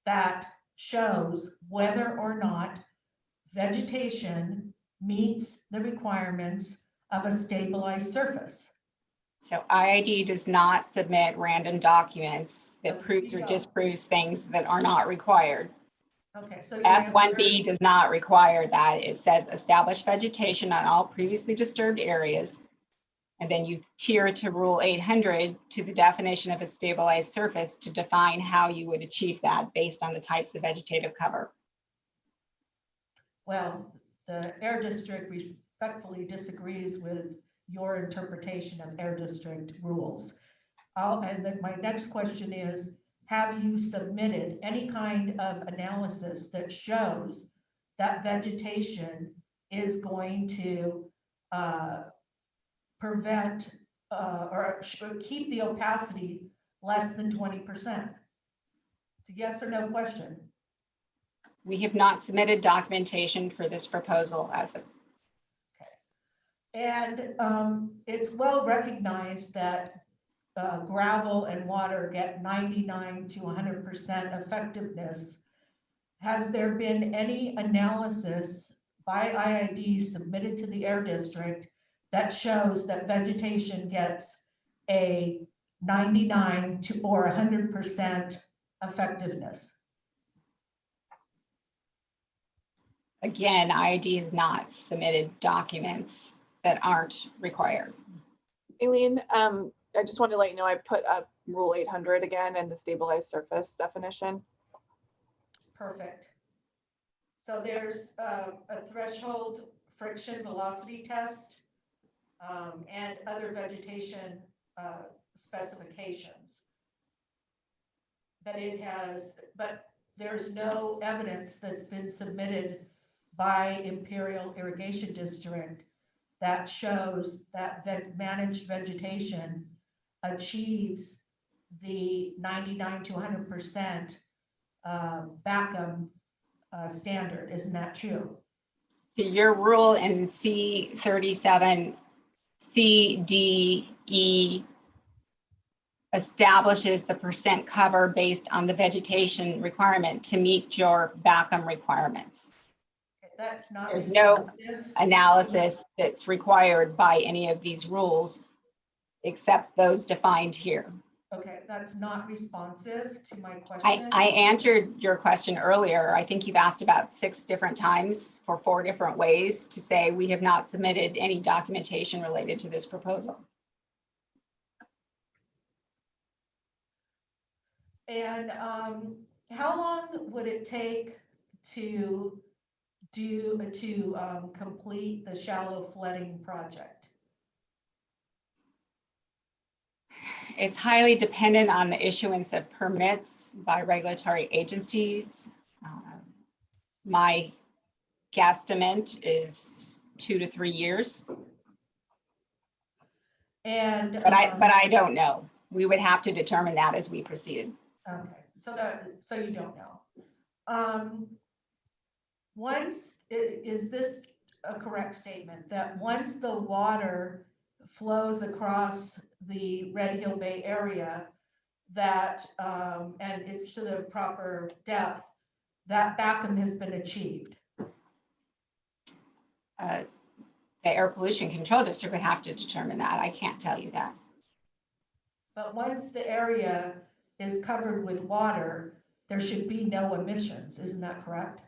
that shows whether or not vegetation meets the requirements of a stabilized surface? So IID does not submit random documents that proves or disproves things that are not required. Okay, so F1B does not require that. It says establish vegetation on all previously disturbed areas. And then you tier to Rule 800 to the definition of a stabilized surface to define how you would achieve that based on the types of vegetative cover. Well, the Air District respectfully disagrees with your interpretation of Air District rules. And then my next question is, have you submitted any kind of analysis that shows that vegetation is going to prevent or keep the opacity less than 20%? It's a yes or no question. We have not submitted documentation for this proposal as of. And it's well recognized that gravel and water get 99 to 100% effectiveness. Has there been any analysis by IID submitted to the Air District that shows that vegetation gets a 99 to or 100% effectiveness? Again, IID has not submitted documents that aren't required. Aileen, I just wanted to let you know I put up Rule 800 again and the stabilized surface definition. Perfect. So there's a threshold friction velocity test and other vegetation specifications. But there's no evidence that's been submitted by Imperial Irrigation District that shows that managed vegetation achieves the 99 to 100% BACM standard. Isn't that true? So your rule in C37 CDE establishes the percent cover based on the vegetation requirement to meet your BACM requirements. That's not There's no responsive. analysis that's required by any of these rules except those defined here. Okay, that's not responsive to my question. I answered your question earlier. I think you've asked about 6 different times for 4 different ways to say we have not submitted any documentation related to this proposal. And how long would it take to complete the shallow flooding project? It's highly dependent on the issuance of permits by regulatory agencies. My guesstimate is 2 to 3 years. And but I don't know. We would have to determine that as we proceed. Okay, so you don't know. Is this a correct statement that once the water flows across the Red Hill Bay area, that and it's to the proper depth, that BACM has been achieved? The Air Pollution Control District would have to determine that. I can't tell you that. But once the area is covered with water, there should be no emissions. Isn't that correct?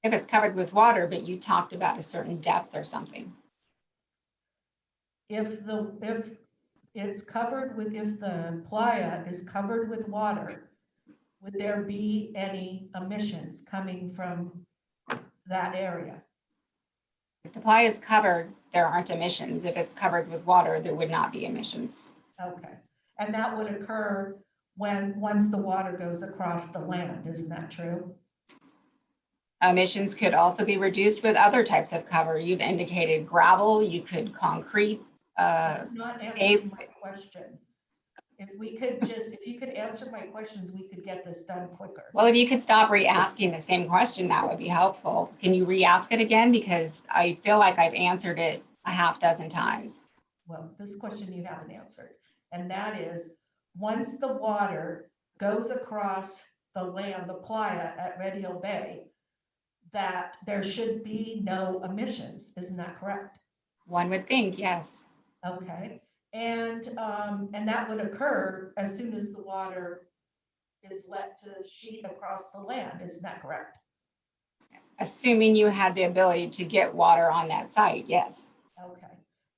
If it's covered with water, but you talked about a certain depth or something. If it's covered with, if the playa is covered with water, would there be any emissions coming from that area? If the playa is covered, there aren't emissions. If it's covered with water, there would not be emissions. Okay, and that would occur once the water goes across the land, isn't that true? Emissions could also be reduced with other types of cover. You've indicated gravel, you could concrete. That's not answering my question. If you could answer my questions, we could get this done quicker. Well, if you could stop re-asking the same question, that would be helpful. Can you re-ask it again? Because I feel like I've answered it a half dozen times. Well, this question you haven't answered, and that is, once the water goes across the land, the playa at Red Hill Bay, that there should be no emissions. Isn't that correct? One would think, yes. Okay, and that would occur as soon as the water is let to sheet across the land. Isn't that correct? Assuming you had the ability to get water on that site, yes. Okay,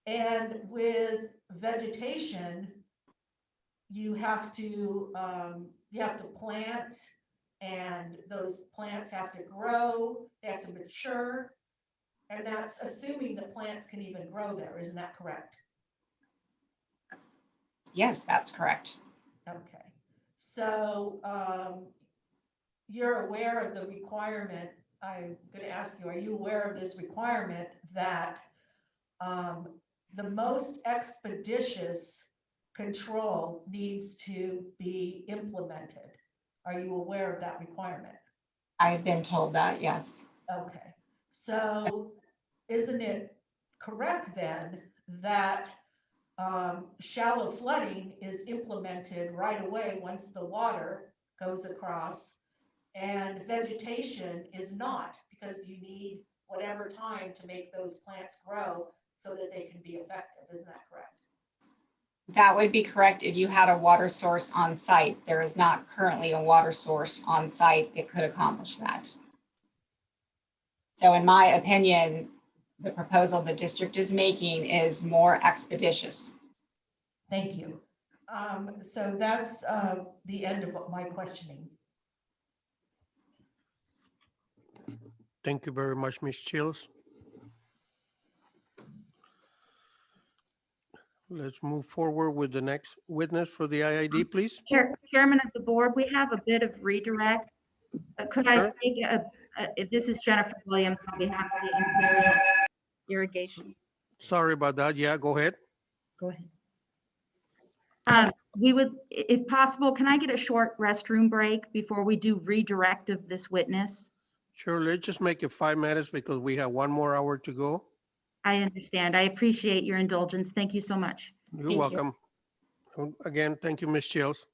and with vegetation, you have to plant, and those plants have to grow, they have to mature, and that's assuming the plants can even grow there. Isn't that correct? Yes, that's correct. Okay, so you're aware of the requirement. I'm going to ask you, are you aware of this requirement that the most expeditious control needs to be implemented? Are you aware of that requirement? I've been told that, yes. Okay, so isn't it correct then that shallow flooding is implemented right away once the water goes across, and vegetation is not, because you need whatever time to make those plants grow so that they can be effective? Isn't that correct? That would be correct if you had a water source on site. There is not currently a water source on site that could accomplish that. So in my opinion, the proposal the district is making is more expeditious. Thank you. So that's the end of my questioning. Thank you very much, Ms. Chills. Let's move forward with the next witness for the IID, please. Chairman of the board, we have a bit of redirect. Could I Sure. take this is Jennifer Williams on behalf of the Imperial Irrigation. Sorry about that. Yeah, go ahead. Go ahead. We would, if possible, can I get a short restroom break before we do redirect of this witness? Sure, let's just make it 5 minutes because we have 1 more hour to go. I understand. I appreciate your indulgence. Thank you so much. You're Thank you. welcome. Again, thank you, Ms. Chills.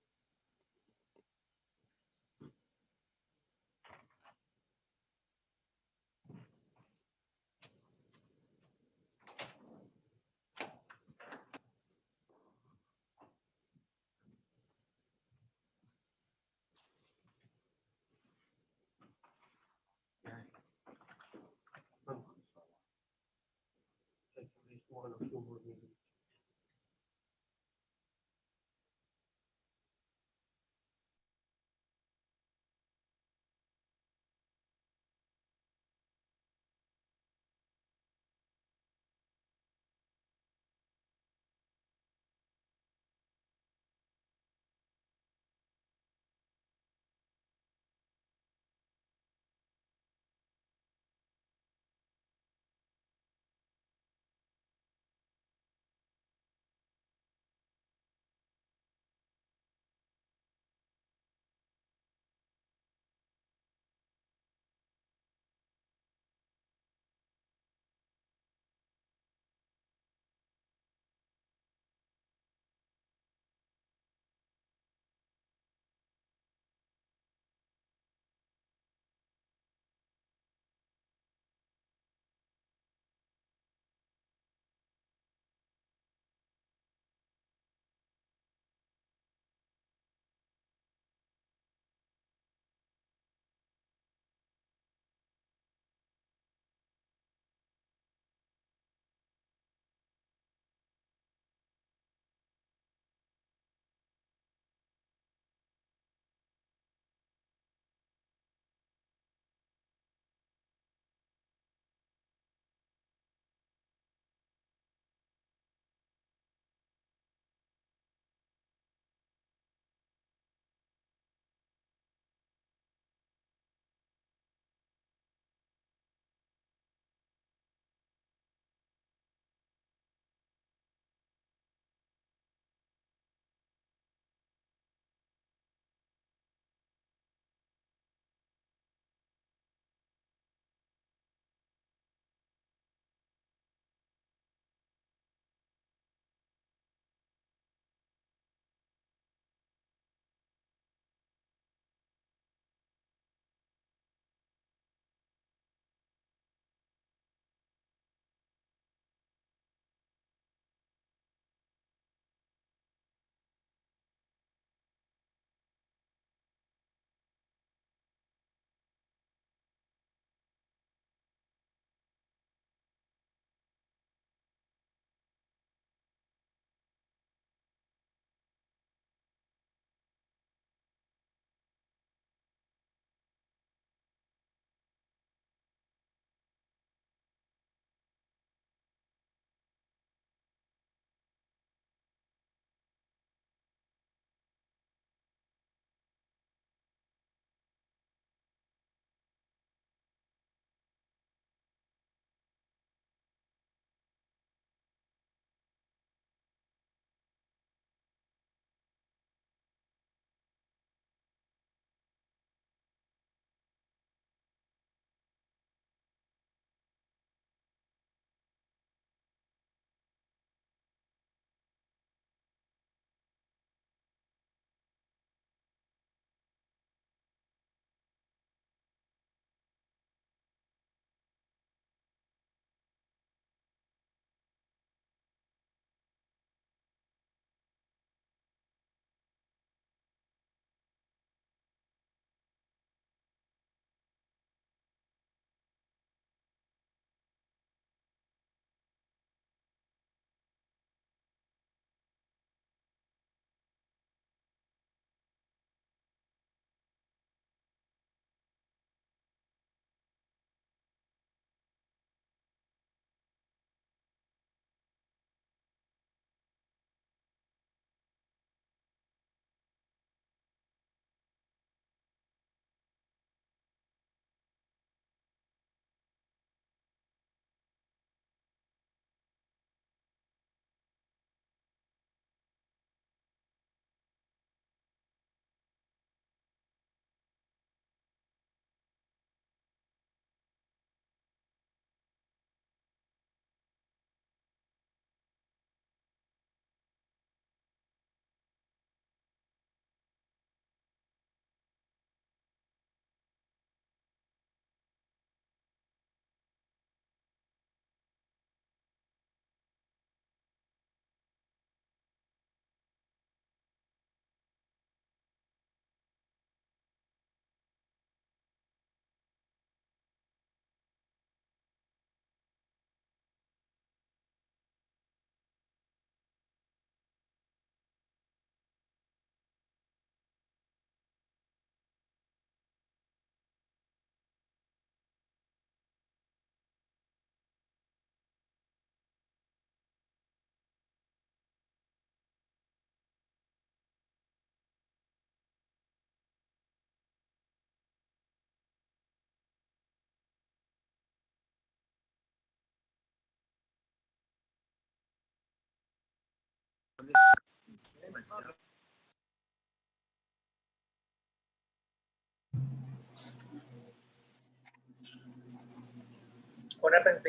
What happened?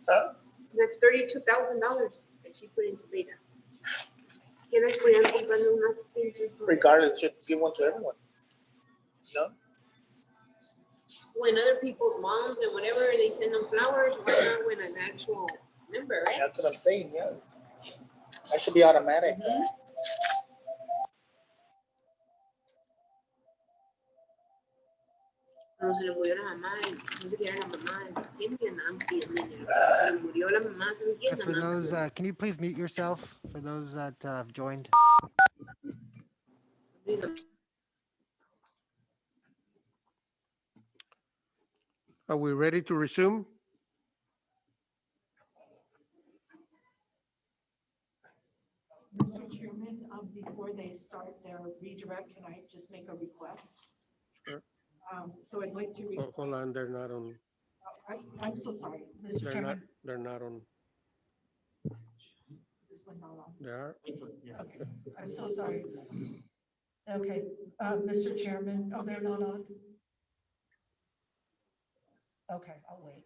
Huh? That's $32,000 that she put into beta. Que les podían comprando unas pinches. Regardless, should give one to everyone. No? When other people's moms and whatever, they send them flowers, why not when an actual member, right? That's what I'm saying, yeah. That should be automatic. No se le murió la mamá, no sé qué era la mamá, ¿quién me andan pidiendo dinero? Se le murió la mamá, ¿sabe quién? For those, can you please mute yourself for those that have joined? Are we ready to resume? Mr. Chairman, before they start their redirect, can I just make a request? Sure. So I'd like to. Oh, hold on, they're not on. I'm so sorry, Mr. Chairman. They're not on. Is this one not on? They are. Okay, I'm so sorry. Okay, Mr. Chairman, oh, they're not on? Okay, I'll wait.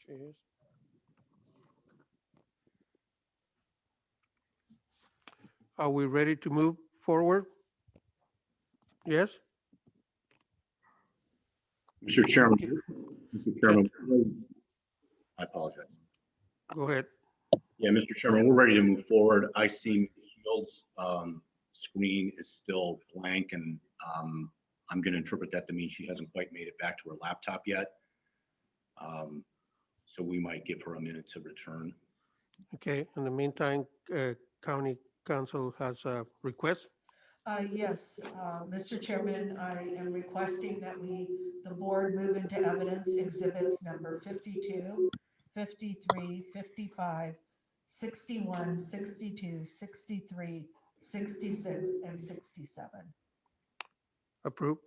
Jeez. Are we ready to move forward? Yes? Mr. Chairman, Mr. Chairman, I apologize. Go ahead. Yeah, Mr. Chairman, we're ready to move forward. I see Ms. Shields' screen is still blank, and I'm going to interpret that to mean she hasn't quite made it back to her laptop yet. So we might give her a minute to return. Okay, in the meantime, County Council has a request. Yes, Mr. Chairman, I am requesting that the board move into evidence exhibits number 52, 53, 55, 61, 62, 63, 66, and 67. Approved.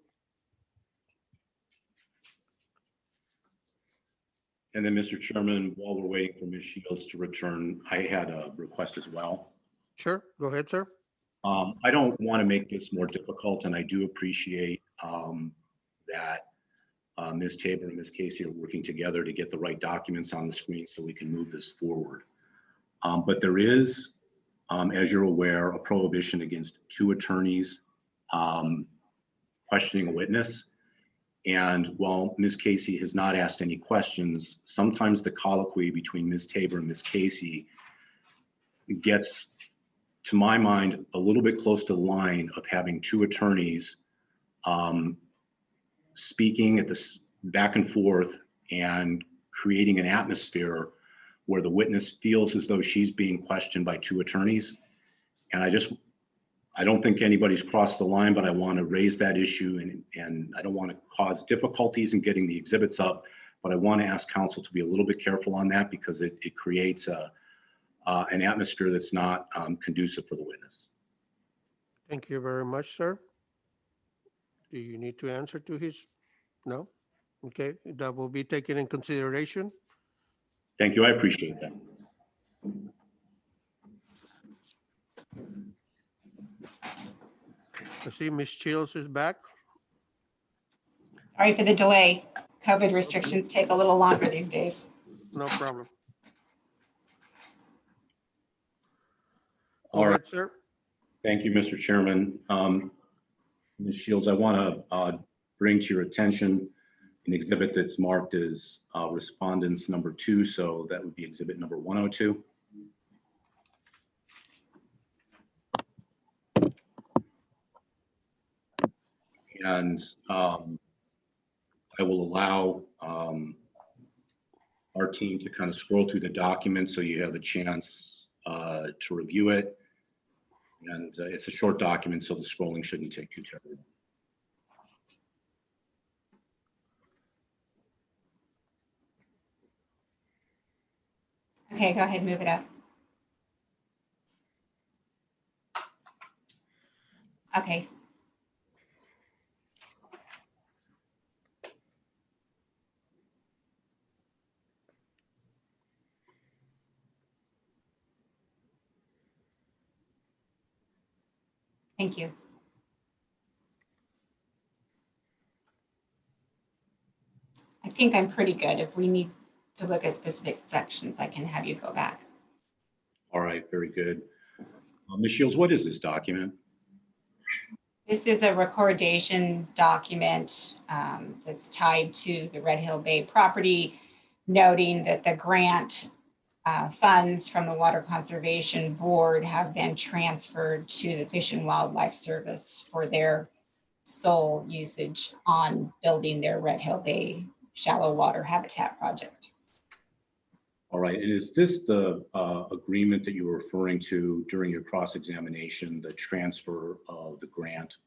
And then, Mr. Chairman, while we're waiting for Ms. Shields to return, I had a request as well. Sure, go ahead, sir. I don't want to make this more difficult, and I do appreciate that Ms. Tabor and Ms. Casey are working together to get the right documents on the screen so we can move this forward. But there is, as you're aware, a prohibition against two attorneys questioning a witness. And while Ms. Casey has not asked any questions, sometimes the colloquy between Ms. Tabor and Ms. Casey gets, to my mind, a little bit close to the line of having two attorneys speaking at this back and forth and creating an atmosphere where the witness feels as though she's being questioned by two attorneys. And I don't think anybody's crossed the line, but I want to raise that issue, and I don't want to cause difficulties in getting the exhibits up, but I want to ask council to be a little bit careful on that because it creates an atmosphere that's not conducive for the witness. Thank you very much, sir. Do you need to answer to his? No? Okay, that will be taken in consideration. Thank you, I appreciate that. I see Ms. Shields is back. Sorry for the delay. COVID restrictions take a little longer these days. No problem. All Go right, ahead, sir. Thank you, Mr. Chairman. Ms. Shields, I want to bring to your attention an exhibit that's marked as respondents number 2, so that would be exhibit number 102. And I will allow our team to kind of scroll through the document so you have a chance to review it. And it's a short document, so the scrolling shouldn't take too terribly long. Okay, go ahead, move it up. Okay. Thank you. I think I'm pretty good. If we need to look at specific sections, I can have you go back. All right, very good. Ms. Shields, what is this document? This is a recordation document that's tied to the Red Hill Bay property, noting that the grant funds from the Water Conservation Board have been transferred to the Fish and Wildlife Service for their sole usage on building their Red Hill Bay shallow water habitat project. All right, and is this the agreement that you were referring to during your cross-examination, the transfer of the grant,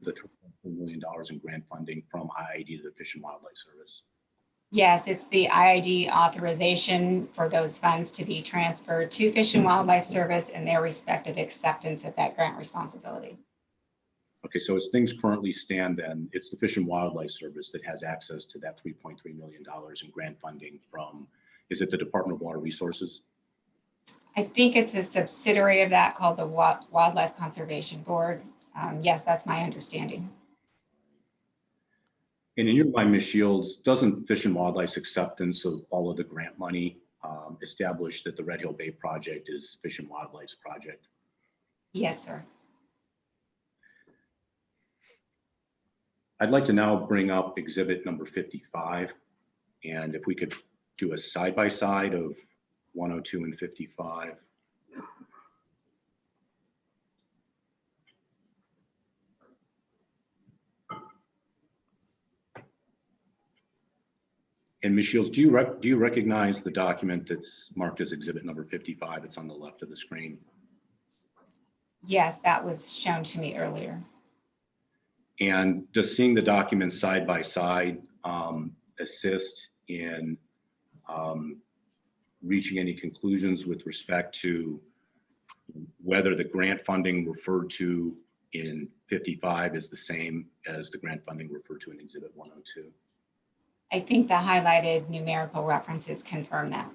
the $2.4 million in grant funding from IID to the Fish and Wildlife Service? Yes, it's the IID authorization for those funds to be transferred to Fish and Wildlife Service and their respective acceptance of that grant responsibility. Okay, so as things currently stand, then it's the Fish and Wildlife Service that has access to that $3.3 million in grant funding from, is it the Department of Water Resources? I think it's a subsidiary of that called the Wildlife Conservation Board. Yes, that's my understanding. And in your mind, Ms. Shields, doesn't Fish and Wildlife's acceptance of all of the grant money establish that the Red Hill Bay project is Fish and Wildlife's project? Yes, sir. I'd like to now bring up exhibit number 55. And if we could do a side-by-side of 102 and 55. And Ms. Shields, do you recognize the document that's marked as exhibit number 55? It's on the left of the screen. Yes, that was shown to me earlier. And does seeing the documents side by side assist in reaching any conclusions with respect to whether the grant funding referred to in 55 is the same as the grant funding referred to in exhibit 102? I think the highlighted numerical references confirm that.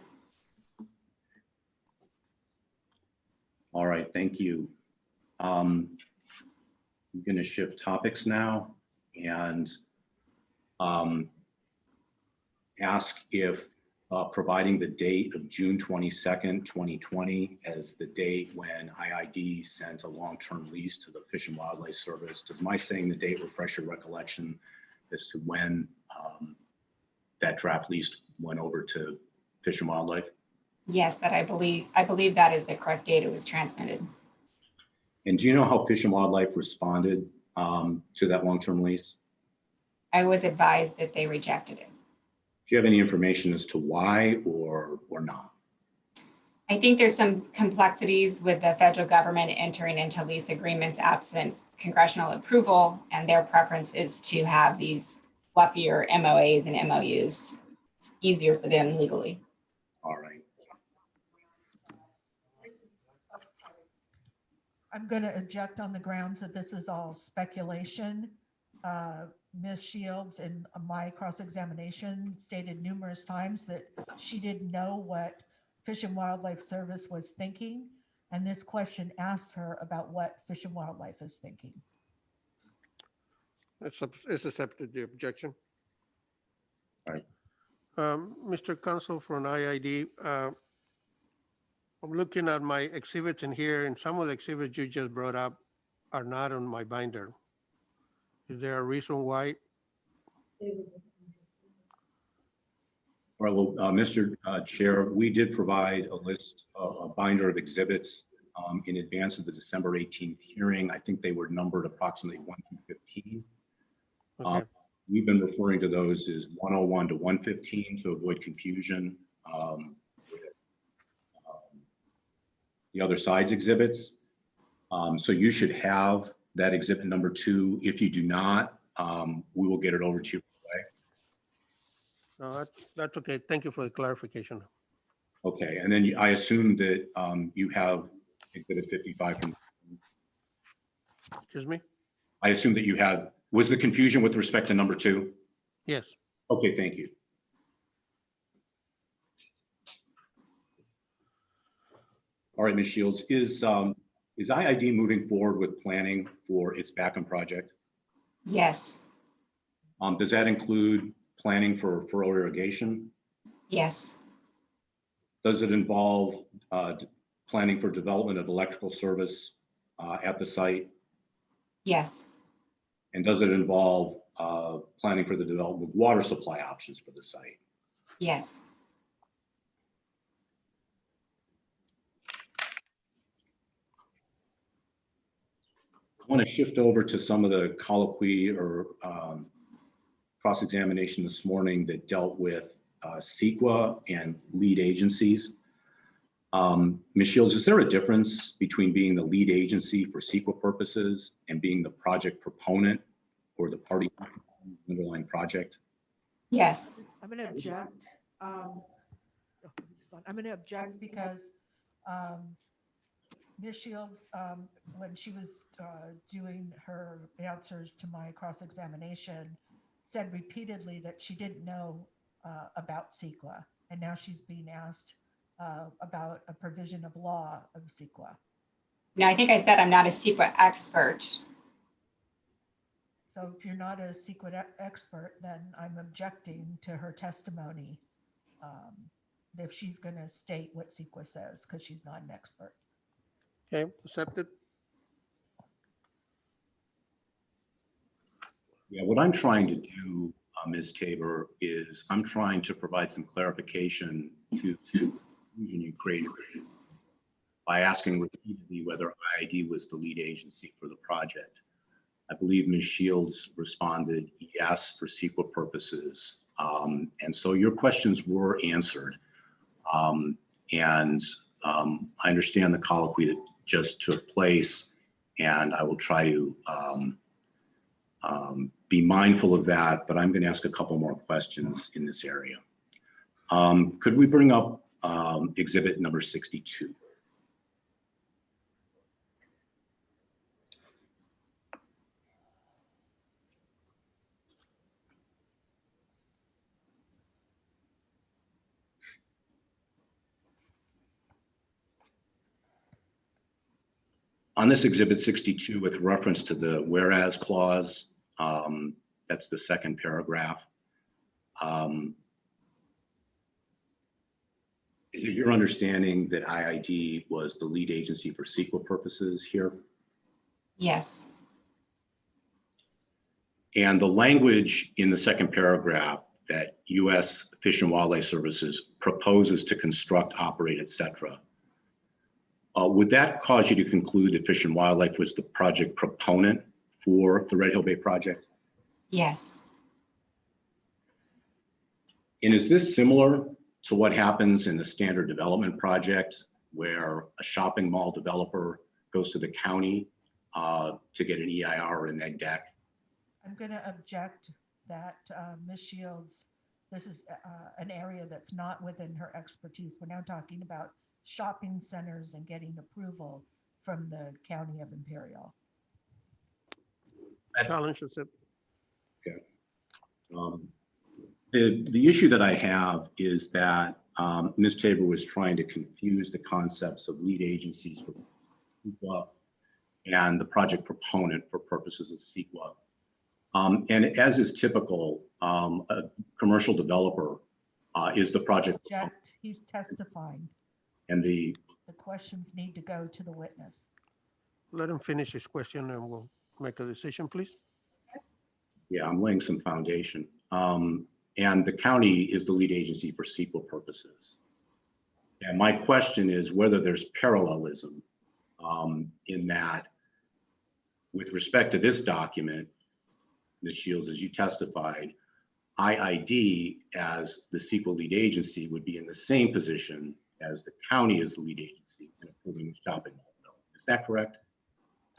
All right, thank you. I'm going to shift topics now and ask if providing the date of June 22nd, 2020 as the date when IID sent a long-term lease to the Fish and Wildlife Service, does my saying the date refresh your recollection as to when that draft lease went over to Fish and Wildlife? Yes, that I believe that is the correct date it was transmitted. And do you know how Fish and Wildlife responded to that long-term lease? I was advised that they rejected it. Do you have any information as to why or not? I think there's some complexities with the federal government entering into lease agreements absent congressional approval, and their preference is to have these fluffier MOAs and MOUs. It's easier for them legally. All right. I'm going to object on the grounds that this is all speculation. Ms. Shields in my cross-examination stated numerous times that she didn't know what Fish and Wildlife Service was thinking. And this question asks her about what Fish and Wildlife is thinking. It's accepted, the objection. All right. Mr. Counsel from IID, I'm looking at my exhibits in here, and some of the exhibits you just brought up are not on my binder. Is there a reason why? All right, well, Mr. Chair, we did provide a list, a binder of exhibits in advance of the December 18th hearing. I think they were numbered approximately 1 through 15. Okay. We've been referring to those as 101 to 115 to avoid confusion with the other side's exhibits. So you should have that exhibit number 2. If you do not, we will get it over to you. No, that's okay. Thank you for the clarification. Okay, and then I assume that you have exhibit 55 from. Excuse me? I assume that you have, was the confusion with respect to number 2? Yes. Okay, thank you. All right, Ms. Shields, is Is IID moving forward with planning for its Backham project? Yes. Does that include planning for furrow irrigation? Yes. Does it involve planning for development of electrical service at the site? Yes. And does it involve planning for the development of water supply options for the site? Yes. I want to shift over to some of the colloquy or cross-examination this morning that dealt with CEQA and lead agencies. Ms. Shields, is there a difference between being the lead agency for CEQA purposes and being the project proponent or the party underlying project? Yes. I'm going to object. I'm going to object because Ms. Shields, when she was doing her answers to my cross-examination, said repeatedly that she didn't know about CEQA, and now she's being asked about a provision of law of CEQA. Now, I think I said I'm not a CEQA expert. So if you're not a CEQA expert, then I'm objecting to her testimony if she's going to state what CEQA says, because she's not an expert. Okay, accepted. Yeah, what I'm trying to do, Ms. Tabor, is I'm trying to provide some clarification to the confusion you created by asking repeatedly whether IID was the lead agency for the project. I believe Ms. Shields responded yes for CEQA purposes. And so your questions were answered. I understand the colloquy that just took place, and I will try to be mindful of that, but I'm going to ask a couple more questions in this area. Could we bring up exhibit number 62? On this exhibit 62, with reference to the whereas clause, that's the second paragraph. Is it your understanding that IID was the lead agency for CEQA purposes here? Yes. And the language in the second paragraph that U.S. Fish and Wildlife Services proposes to construct, operate, et cetera, would that cause you to conclude that Fish and Wildlife was the project proponent for the Red Hill Bay project? Yes. And is this similar to what happens in the standard development project where a shopping mall developer goes to the county to get an EIR or an egg deck? I'm going to object that Ms. Shields, this is an area that's not within her expertise. We're now talking about shopping centers and getting approval from the County of Imperial. Challenge accepted. Okay. The issue that I have is that Ms. Tabor was trying to confuse the concepts of lead agencies for CEQA and the project proponent for purposes of CEQA. And as is typical, a commercial developer is the project. Object, he's testifying. And the questions need to go to the witness. Let him finish his question and we'll make a decision, please. Yeah, I'm laying some foundation. And the county is the lead agency for CEQA purposes. And my question is whether there's parallelism in that with respect to this document, Ms. Shields, as you testified, IID as the CEQA lead agency would be in the same position as the county as the lead agency in approving the shopping mall. Is that correct?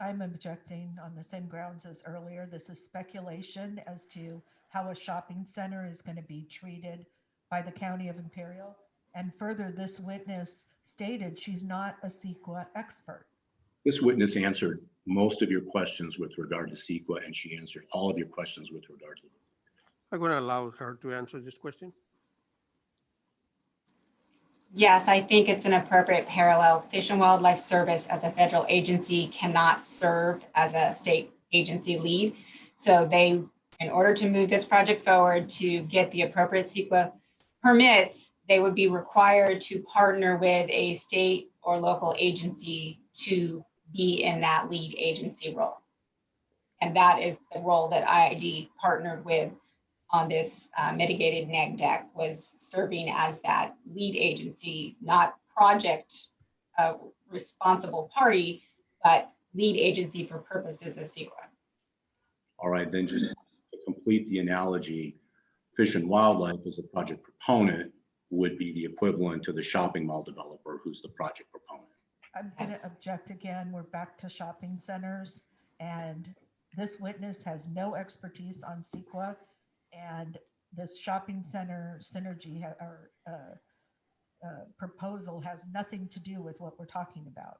I'm objecting on the same grounds as earlier. This is speculation as to how a shopping center is going to be treated by the County of Imperial. And further, this witness stated she's not a CEQA expert. This witness answered most of your questions with regard to CEQA, and she answered all of your questions with regard to this. I'm going to allow her to answer this question. Yes, I think it's an appropriate parallel. Fish and Wildlife Service as a federal agency cannot serve as a state agency lead. So they, in order to move this project forward to get the appropriate CEQA permits, they would be required to partner with a state or local agency to be in that lead agency role. And that is the role that IID partnered with on this mitigated neg deck, was serving as that lead agency, not project responsible party, but lead agency for purposes of CEQA. All right, then just to complete the analogy, Fish and Wildlife as a project proponent would be the equivalent to the shopping mall developer who's the project proponent. I'm going to object again. We're back to shopping centers, and this witness has no expertise on CEQA, and this shopping center synergy or proposal has nothing to do with what we're talking about.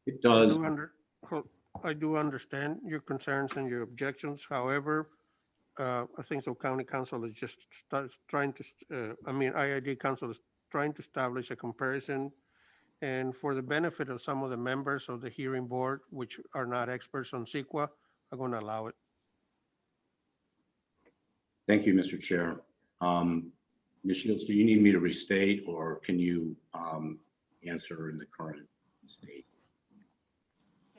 It does. I do understand your concerns and your objections. However, I think so County Council is just trying to, IID Council is trying to establish a comparison, and for the benefit of some of the members of the hearing board, which are not experts on CEQA, are going to allow it. Thank you, Mr. Chair. Ms. Shields, do you need me to restate, or can you answer in the current state?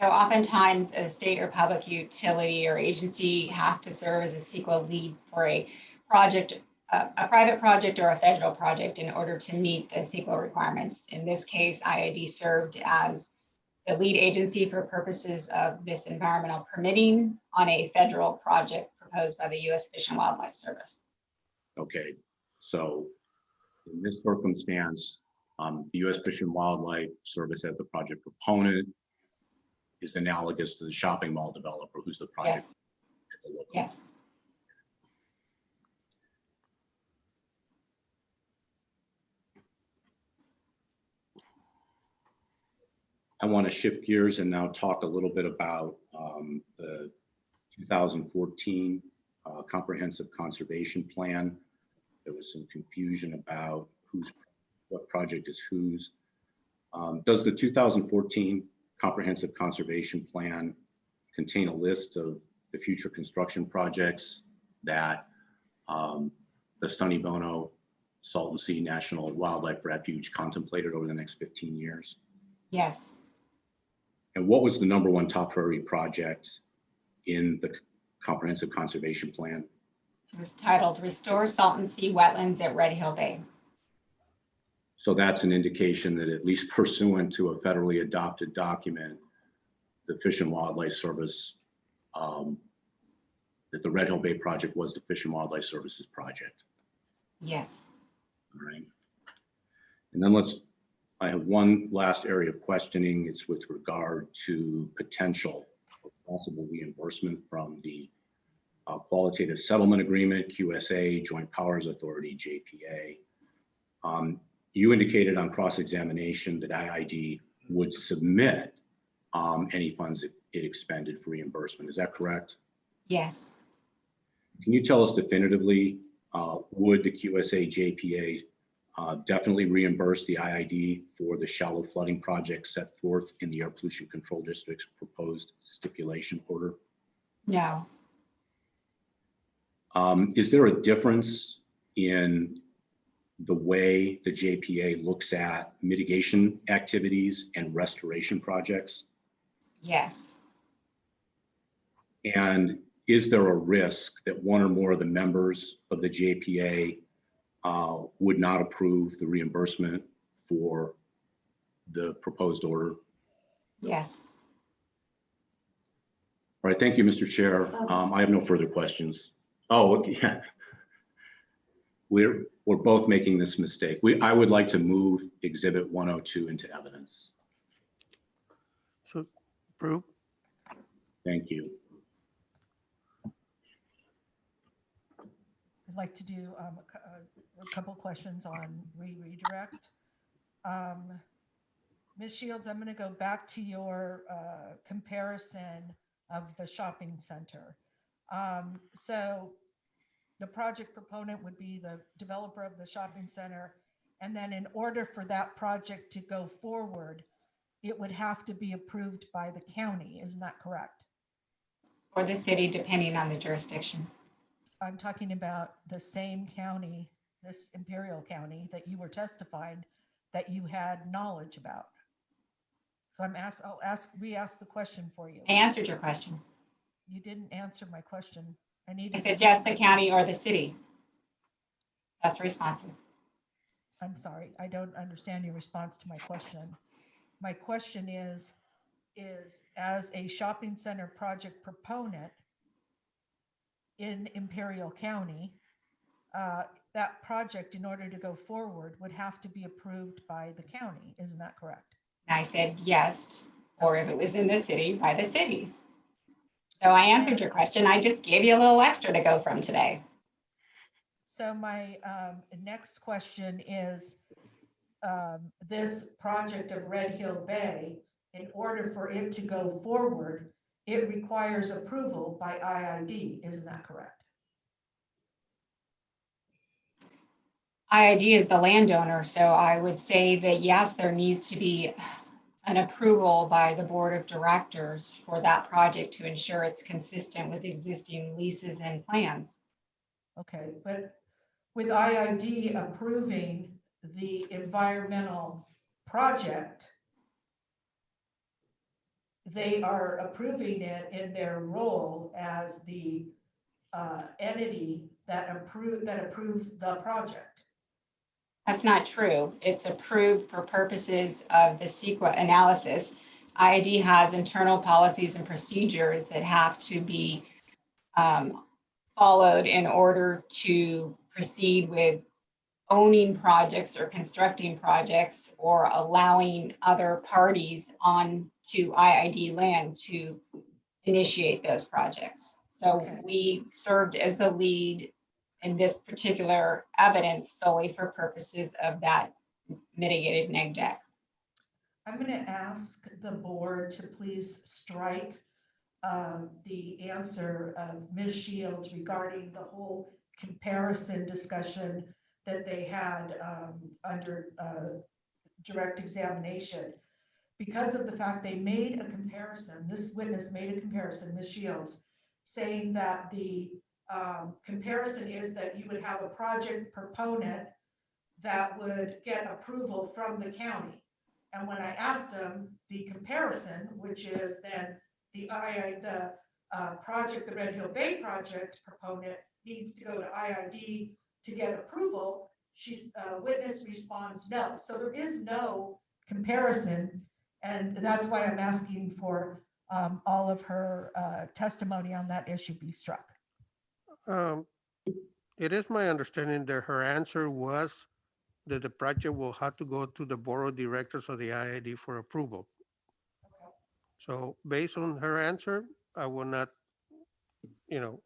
So oftentimes a state or public utility or agency has to serve as a CEQA lead for a project, a private project or a federal project in order to meet the CEQA requirements. In this case, IID served as the lead agency for purposes of this environmental permitting on a federal project proposed by the U.S. Fish and Wildlife Service. Okay, so in this circumstance, the U.S. Fish and Wildlife Service as the project proponent is analogous to the shopping mall developer who's the project. Yes. I want to shift gears and now talk a little bit about the 2014 Comprehensive Conservation Plan. There was some confusion about what project is whose. Does the 2014 Comprehensive Conservation Plan contain a list of the future construction projects that the Stunny Bono Salton Sea National Wildlife Refuge contemplated over the next 15 years? Yes. And what was the #1 top priority project in the Comprehensive Conservation Plan? It was titled Restore Salton Sea Wetlands at Red Hill Bay. So that's an indication that, at least pursuant to a federally adopted document, the Fish and Wildlife Service, that the Red Hill Bay project was the Fish and Wildlife Service's project. Yes. All right. And then I have one last area of questioning. It's with regard to potential or possible reimbursement from the Qualitative Settlement Agreement, QSA, Joint Powers Authority, JPA. You indicated on cross-examination that IID would submit any funds it expended for reimbursement. Is that correct? Yes. Can you tell us definitively, would the QSA JPA definitely reimburse the IID for the shallow flooding project set forth in the Air Pollution Control District's proposed stipulation order? No. Is there a difference in the way the JPA looks at mitigation activities and restoration projects? Yes. And is there a risk that one or more of the members of the JPA would not approve the reimbursement for the proposed order? Yes. All right, thank you, Mr. Chair. I have no further questions. Oh, yeah. We're both making this mistake. I would like to move Exhibit 102 into evidence. So, approve. Thank you. I'd like to do a couple questions on redirect. Ms. Shields, I'm going to go back to your comparison of the shopping center. So the project proponent would be the developer of the shopping center, And then in order for that project to go forward, it would have to be approved by the county. Isn't that correct? Or the city, depending on the jurisdiction. I'm talking about the same county, this Imperial County that you were testifying that you had knowledge about. So I'll re-ask the question for you. I answered your question. You didn't answer my question. I I needed. said just the county or the city. That's responsive. I'm sorry, I don't understand your response to my question. My question is as a shopping center project proponent in Imperial County, that project, in order to go forward, would have to be approved by the county. Isn't that correct? I said yes, or if it was in the city, by the city. So I answered your question. I just gave you a little extra to go from today. So my next question is, this project of Red Hill Bay, in order for it to go forward, it requires approval by IID. Isn't that correct? IID is the landowner, so I would say that yes, there needs to be an approval by the board of directors for that project to ensure it's consistent with existing leases and plans. Okay, but with IID approving the environmental project, they are approving it in their role as the entity that approves the project. That's not true. It's approved for purposes of the CEQA analysis. IID has internal policies and procedures that have to be followed in order to proceed with owning projects or constructing projects or allowing other parties on to IID land to initiate those projects. So we served as the lead in this particular evidence solely for purposes of that mitigated neg deck. I'm going to ask the board to please strike the answer of Ms. Shields regarding the whole comparison discussion that they had under direct examination. Because of the fact they made a comparison, this witness made a comparison, Ms. Shields, saying that the comparison is that you would have a project proponent that would get approval from the county. And when I asked them the comparison, which is then the project, the Red Hill Bay project proponent needs to go to IID to get approval, witness responds no. So there is no comparison. And that's why I'm asking for all of her testimony on that issue be struck. It is my understanding that her answer was that the project will have to go to the board of directors of the IID for approval. So based on her answer, I will not,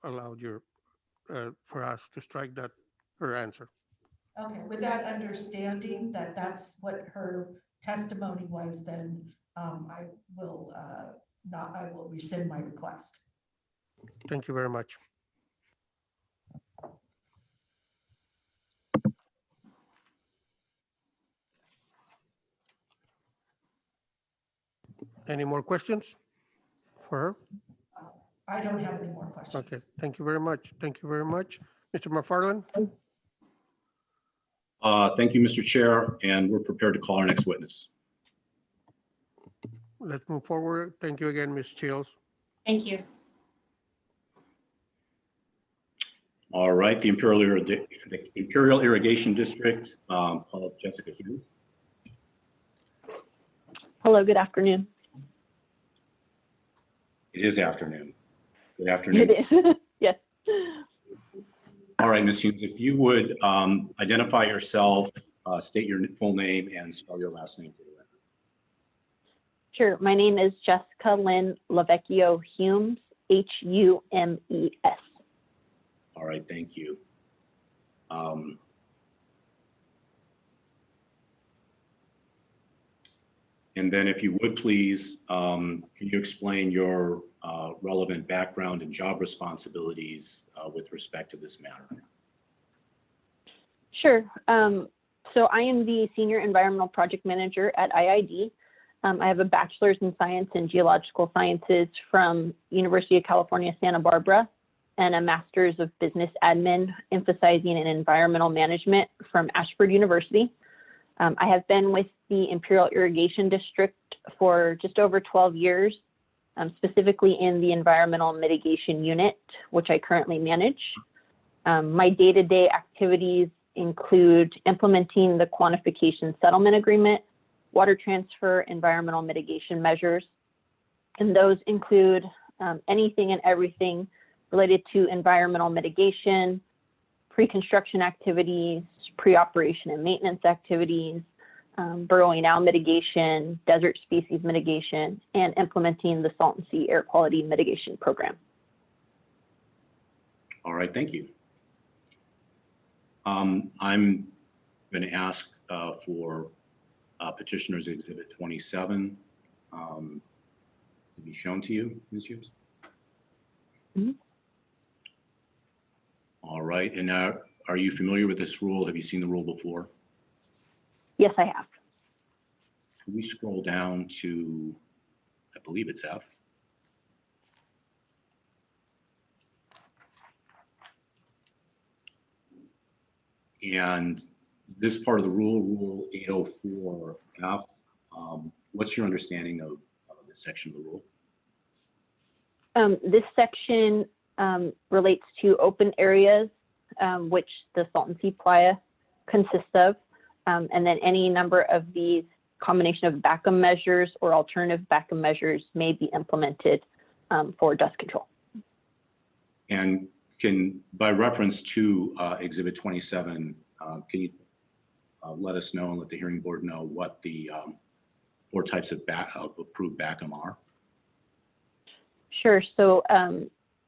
allow for us to strike that, her answer. Okay, with that understanding that that's what her testimony was, then I will rescind my request. Thank you very much. Any more questions for her? I don't have any more questions. Okay, thank you very much. Thank you very much. Mr. McFarland? Thank you, Mr. Chair, and we're prepared to call our next witness. Let's move forward. Thank you again, Ms. Shields. Thank you. All right, the Imperial Irrigation District, called Jessica Hughes. Hello, good afternoon. It is afternoon. Good afternoon. It is, yes. All right, Ms. Hughes, if you would identify yourself, state your full name and spell your last name. Sure, my name is Jessica Lynn Lavecchio Humes, Humes. All right, thank you. And then if you would please, can you explain your relevant background and job responsibilities with respect to this matter? Sure. So I am the Senior Environmental Project Manager at IID. I have a bachelor's in science and geological sciences from University of California, Santa Barbara, and a master's of business admin emphasizing in environmental management from Ashford University. I have been with the Imperial Irrigation District for just over 12 years, specifically in the Environmental Mitigation Unit, which I currently manage. My day-to-day activities include implementing the quantification settlement agreement, water transfer, environmental mitigation measures, and those include anything and everything related to environmental mitigation, pre-construction activities, pre-operation and maintenance activities, burrowing owl mitigation, desert species mitigation, and implementing the Salton Sea Air Quality Mitigation Program. All right, thank you. I'm going to ask for petitioner's exhibit 27 to be shown to you, Ms. Hughes. Mm-hmm. All right, and now, are you familiar with this rule? Have you seen the rule before? Yes, I have. Can we scroll down to, I believe it's F. And this part of the rule, Rule 804F, what's your understanding of this section of the rule? This section relates to open areas, which the Salton Sea Playa consists of, and then any number of these combination of BACM measures or alternative BACM measures may be implemented for dust control. And can, by reference to Exhibit 27, can you let us know and let the hearing board know what the four types of approved BACM are? Sure. So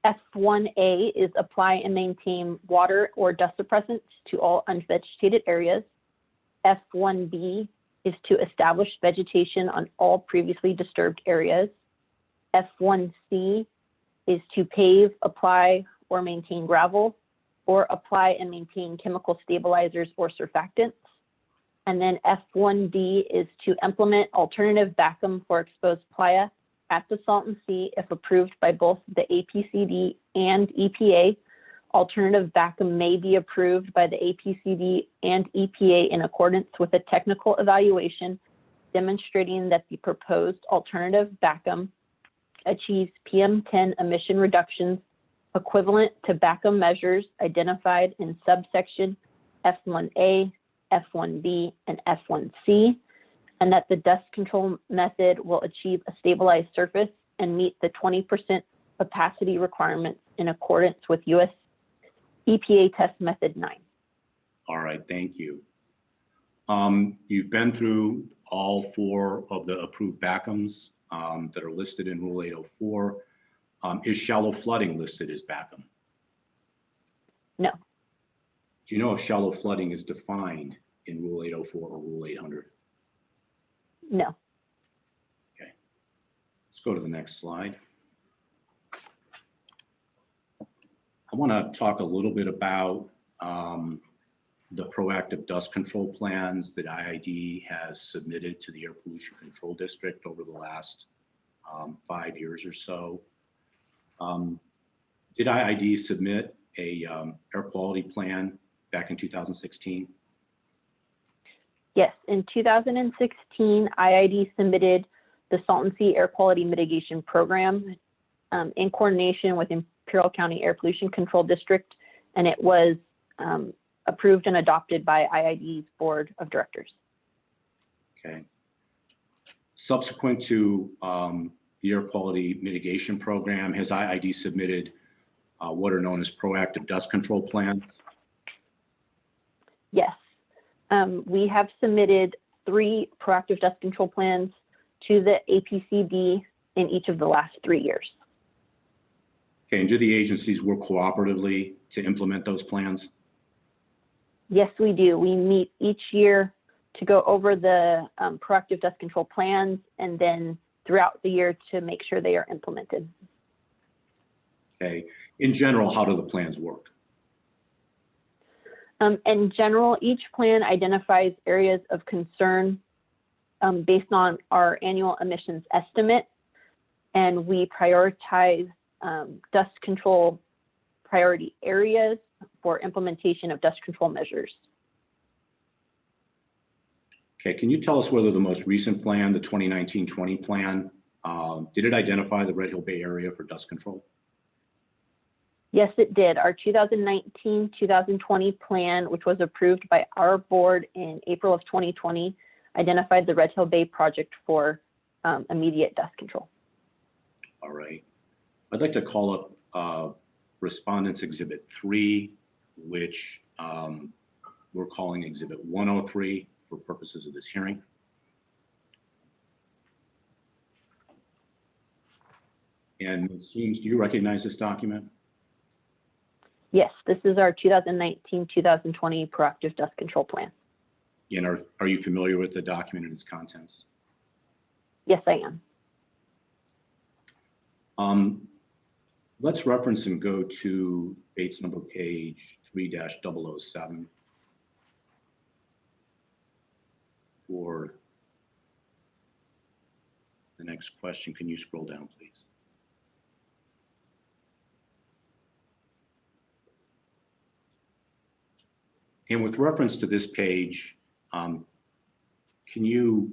F1A is apply and maintain water or dust suppressants to all unvegetated areas. F1B is to establish vegetation on all previously disturbed areas. F1C is to pave, apply, or maintain gravel, or apply and maintain chemical stabilizers or surfactants. And then F1D is to implement alternative BACM for exposed playa at the Salton Sea if approved by both the APCD and EPA. Alternative BACM may be approved by the APCD and EPA in accordance with a technical evaluation demonstrating that the proposed alternative BACM achieves PM10 emission reductions equivalent to BACM measures identified in subsection F1A, F1B, and F1C, and that the dust control method will achieve a stabilized surface and meet the 20% opacity requirements in accordance with US EPA Test Method 9. All right, thank you. You've been through all four of the approved BACMs that are listed in Rule 804. Is shallow flooding listed as BACM? No. Do you know if shallow flooding is defined in Rule 804 or Rule 800? No. Okay. Let's go to the next slide. I want to talk a little bit about the proactive dust control plans that IID has submitted to the Air Pollution Control District over the last 5 years or so. Did IID submit a air quality plan back in 2016? Yes, in 2016, IID submitted the Salton Sea Air Quality Mitigation Program in coordination with Imperial County Air Pollution Control District, and it was approved and adopted by IID's Board of Directors. Okay. Subsequent to the Air Quality Mitigation Program, has IID submitted what are known as proactive dust control plans? Yes. We have submitted 3 proactive dust control plans to the APCD in each of the last 3 years. Okay, and do the agencies work cooperatively to implement those plans? Yes, we do. We meet each year to go over the proactive dust control plans and then throughout the year to make sure they are implemented. Okay, in general, how do the plans work? In general, each plan identifies areas of concern based on our annual emissions estimate, and we prioritize dust control priority areas for implementation of dust control measures. Okay, can you tell us whether the most recent plan, the 2019-20 plan, did it identify the Red Hill Bay area for dust control? Yes, it did. Our 2019-2020 plan, which was approved by our board in April of 2020, identified the Red Hill Bay project for immediate dust control. All right. I'd like to call up Respondents Exhibit 3, which we're calling Exhibit 103 for purposes of this hearing. And Ms. Humes, do you recognize this document? Yes, this is our 2019-2020 proactive dust control plan. And are you familiar with the document and its contents? Yes, I am. Let's reference and go to Bates number page 3-007 for the next question. Can you scroll down, please? And with reference to this page, can you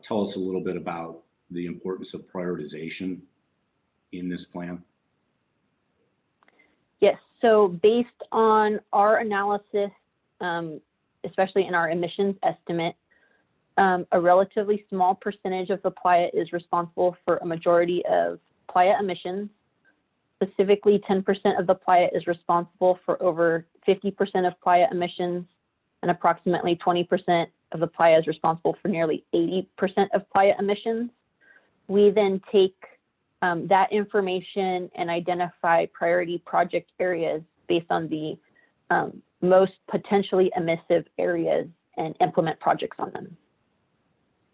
tell us a little bit about the importance of prioritization in this plan? Yes, so based on our analysis, especially in our emissions estimate, a relatively small percentage of the playa is responsible for a majority of playa emissions. Specifically, 10% of the playa is responsible for over 50% of playa emissions, and approximately 20% of the playa is responsible for nearly 80% of playa emissions. We then take that information and identify priority project areas based on the most potentially emissive areas and implement projects on them.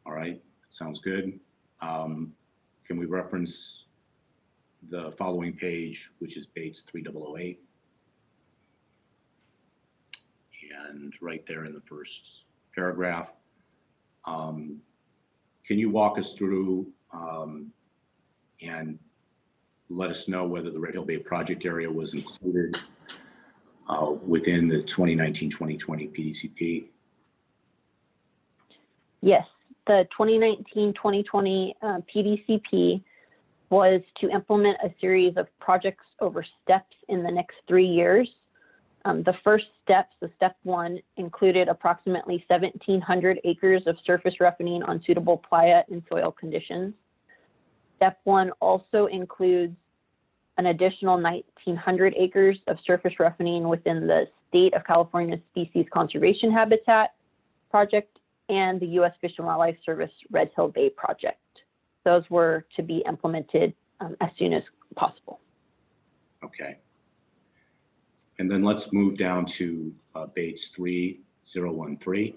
All right, sounds good. Can we reference the following page, which is Bates 3008? And right there in the first paragraph, can you walk us through and let us know whether the Red Hill Bay project area was included within the 2019-2020 PDCP? Yes, the 2019-2020 PDCP was to implement a series of projects over steps in the next 3 years. The first step, so step 1, included approximately 1,700 acres of surface roughening on suitable playa and soil conditions. Step 1 also includes an additional 1,900 acres of surface roughening within the State of California Species Conservation Habitat Project and the U.S. Fish and Wildlife Service Red Hill Bay Project. Those were to be implemented as soon as possible. Okay. And then let's move down to Bates 3013.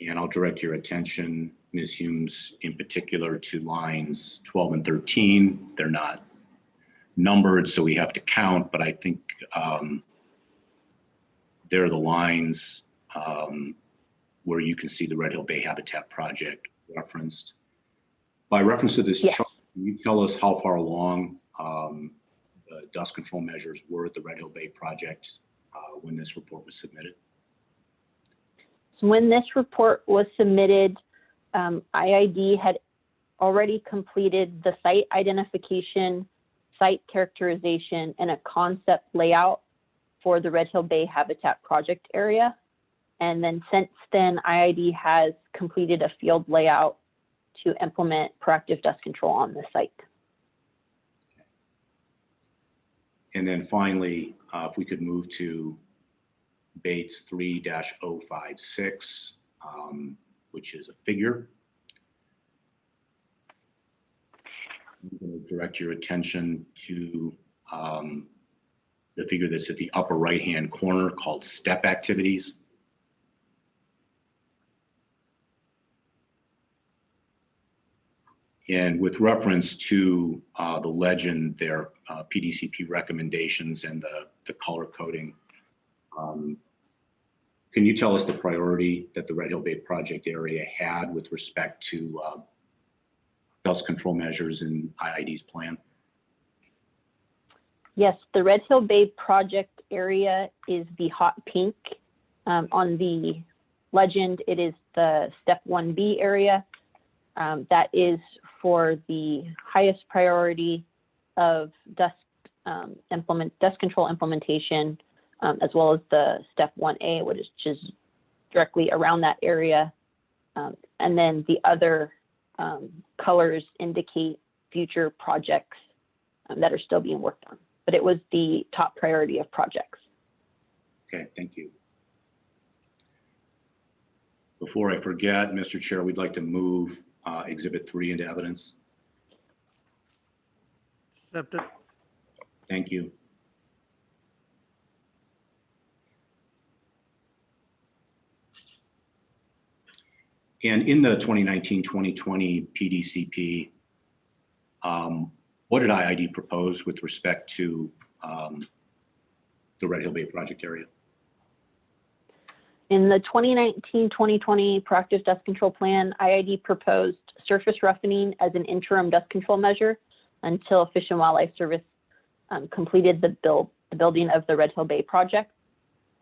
And I'll direct your attention, Ms. Humes, in particular to lines 12 and 13. They're not numbered, so we have to count, but I think they're the lines where you can see the Red Hill Bay Habitat Project referenced. By reference to this chart, can you tell us how far along the dust control measures were at the Red Hill Bay project when this report was submitted? So when this report was submitted, IID had already completed the site identification, site characterization, and a concept layout for the Red Hill Bay Habitat Project area. And then since then, IID has completed a field layout to implement proactive dust control on the site. And then finally, if we could move to Bates 3-056, which is a figure. I'm going to direct your attention to the figure that's at the upper right-hand corner called step activities. And with reference to the legend, their PDCP recommendations and the color coding, can you tell us the priority that the Red Hill Bay project area had with respect to dust control measures in IID's plan? Yes, the Red Hill Bay project area is the hot pink. On the legend, it is the step 1B area. That is for the highest priority of dust control implementation, as well as the step 1A, which is directly around that area. And then the other colors indicate future projects that are still being worked on. But it was the top priority of projects. Okay, thank you. Before I forget, Mr. Chair, we'd like to move Exhibit 3 into evidence. Accepted. Thank you. And in the 2019-2020 PDCP, what did IID propose with respect to the Red Hill Bay project area? In the 2019-2020 proactive dust control plan, IID proposed surface roughening as an interim dust control measure until Fish and Wildlife Service completed the building of the Red Hill Bay project.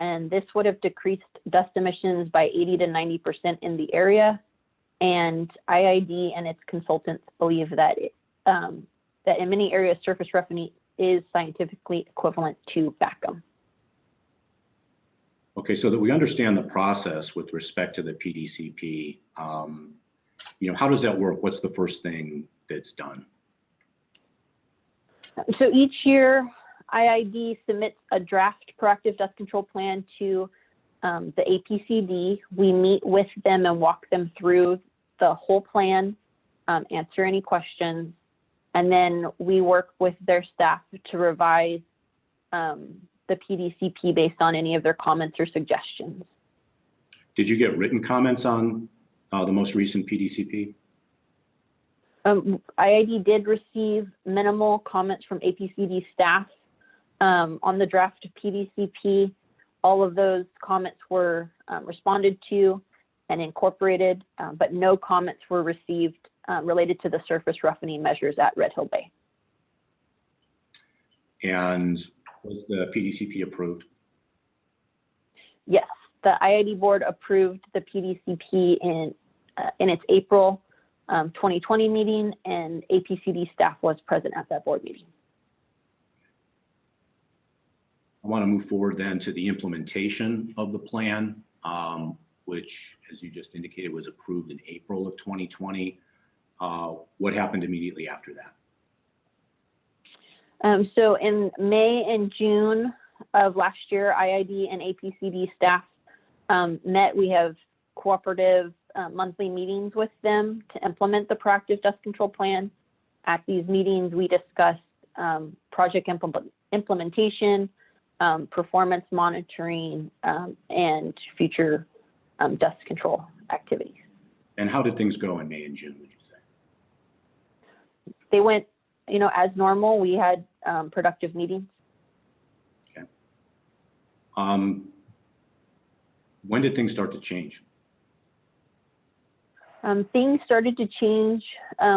And this would have decreased dust emissions by 80 to 90% in the area. And IID and its consultants believe that that in many areas, surface roughening is scientifically equivalent to vacuum. Okay, so that we understand the process with respect to the PDCP, how does that work? What's the first thing that's done? So each year, IID submits a draft proactive dust control plan to the APCD. We meet with them and walk them through the whole plan, answer any questions, and then we work with their staff to revise the PDCP based on any of their comments or suggestions. Did you get written comments on the most recent PDCP? IID did receive minimal comments from APCD staff on the draft PDCP. All of those comments were responded to and incorporated, but no comments were received related to the surface roughening measures at Red Hill Bay. And was the PDCP approved? Yes, the IID board approved the PDCP in its April 2020 meeting, and APCD staff was present at that board meeting. I want to move forward then to the implementation of the plan, which, as you just indicated, was approved in April of 2020. What happened immediately after that? So in May and June of last year, IID and APCD staff met. We have cooperative monthly meetings with them to implement the proactive dust control plan. At these meetings, we discussed project implementation, performance monitoring, and future dust control activities. And how did things go in May and June, would you say? They went, as normal. We had productive meetings. Okay. When did things start to change? Things started to change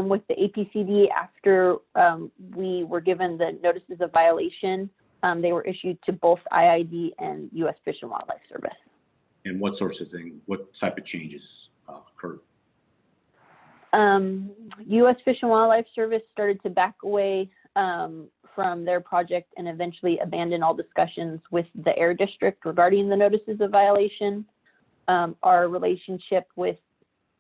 with the APCD after we were given the notices of violation. They were issued to both IID and U.S. Fish and Wildlife Service. And what sorts of things, what type of changes occurred? U.S. Fish and Wildlife Service started to back away from their project and eventually abandon all discussions with the Air District regarding the notices of violation. Our relationship with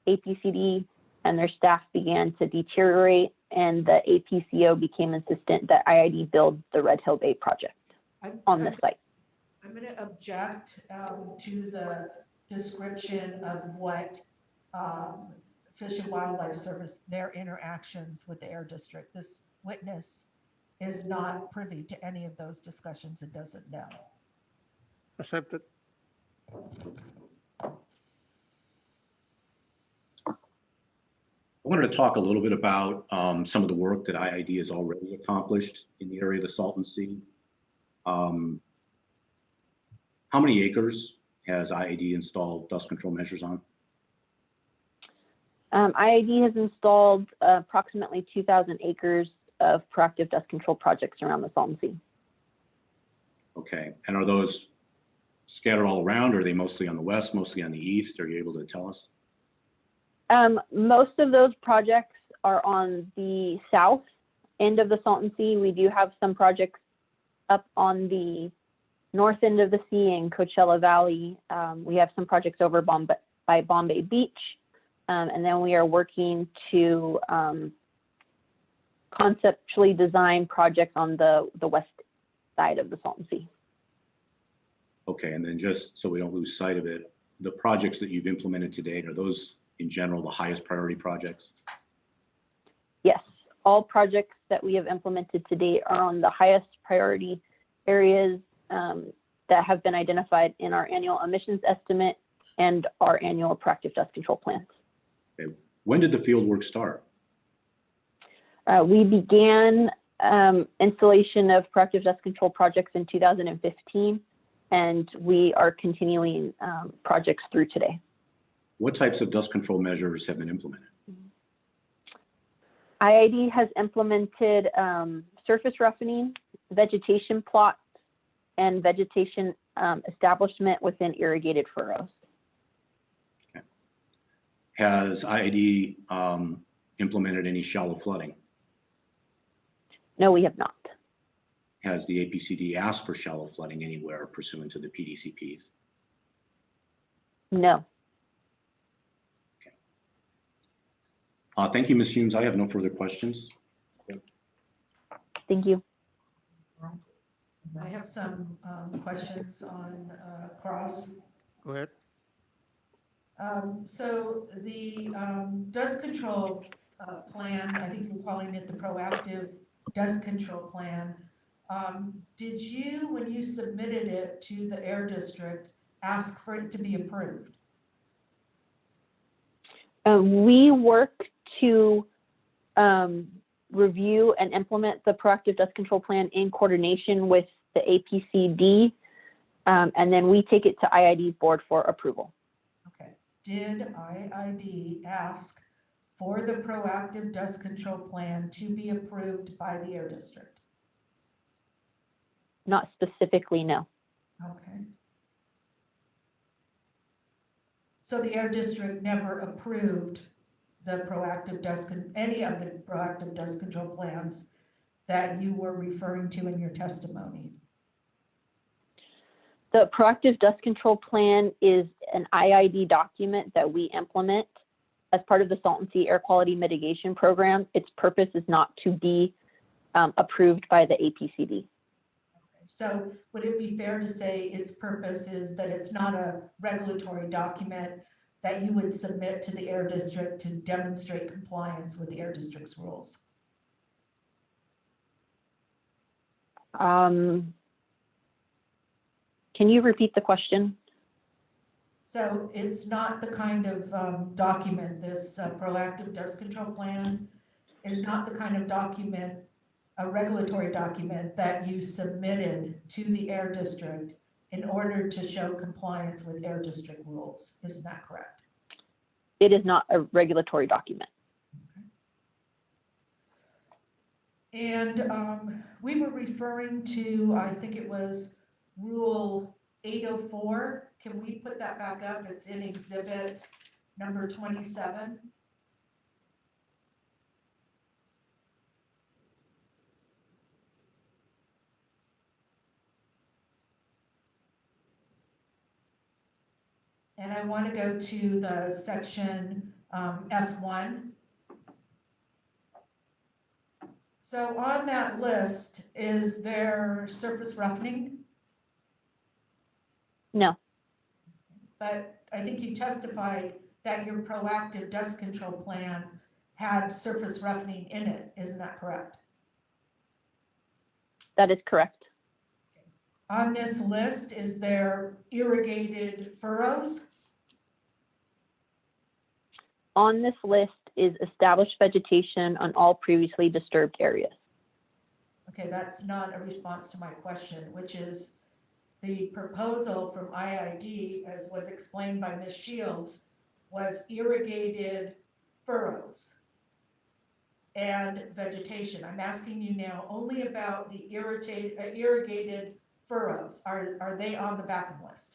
APCD and their staff began to deteriorate, and the APCO became insistent that IID build the Red Hill Bay project on the site. I'm going to object to the description of what Fish and Wildlife Service, their interactions with the Air District. This witness is not privy to any of those discussions and doesn't know. Accepted. I wanted to talk a little bit about some of the work that IID has already accomplished in the area of the Salton Sea. How many acres has IID installed dust control measures on? IID has installed approximately 2,000 acres of proactive dust control projects around the Salton Sea. Okay, and are those scattered all around, or are they mostly on the west, mostly on the east? Are you able to tell us? Most of those projects are on the south end of the Salton Sea. We do have some projects up on the north end of the sea in Coachella Valley. We have some projects over by Bombay Beach. And then we are working to conceptually design projects on the west side of the Salton Sea. Okay, and then just so we don't lose sight of it, the projects that you've implemented to date, are those in general the highest priority projects? Yes, all projects that we have implemented to date are on the highest priority areas that have been identified in our annual emissions estimate and our annual proactive dust control plans. Okay. When did the field work start? We began installation of proactive dust control projects in 2015, and we are continuing projects through today. What types of dust control measures have been implemented? IID has implemented surface roughening, vegetation plots, and vegetation establishment within irrigated furrows. Okay. Has IID implemented any shallow flooding? No, we have not. Has the APCD asked for shallow flooding anywhere pursuant to the PDCPs? No. Thank you, Ms. Humes. I have no further questions. Thank you. I have some questions on Cross. Go ahead. So the dust control plan, I think you're calling it the proactive dust control plan. Did you, when you submitted it to the Air District, ask for it to be approved? We work to review and implement the proactive dust control plan in coordination with the APCD, and then we take it to IID's board for approval. Okay. Did IID ask for the proactive dust control plan to be approved by the Air District? Not specifically, no. Okay. So the Air District never approved the proactive dust, any of the proactive dust control plans that you were referring to in your testimony? The proactive dust control plan is an IID document that we implement as part of the Salton Sea Air Quality Mitigation Program. Its purpose is not to be approved by the APCD. So would it be fair to say its purpose is that it's not a regulatory document that you would submit to the Air District to demonstrate compliance with the Air District's rules? Can you repeat the question? So it's not the kind of document, this proactive dust control plan is not the kind of document, a regulatory document that you submitted to the Air District in order to show compliance with Air District rules. Isn't that correct? It is not a regulatory document. Okay. And we were referring to, I think it was Rule 804. Can we put that back up? It's in exhibit number 27. And I want to go to the section F1. So on that list, is there surface roughening? No. But I think you testified that your proactive dust control plan had surface roughening in it. Isn't that correct? That is correct. On this list, is there irrigated furrows? on this list is established vegetation on all previously disturbed areas. Okay, that's not a response to my question, which is the proposal from IID, as was explained by Ms. Shields, was irrigated furrows and vegetation. I'm asking you now only about the irrigated furrows. Are they on the Backham list?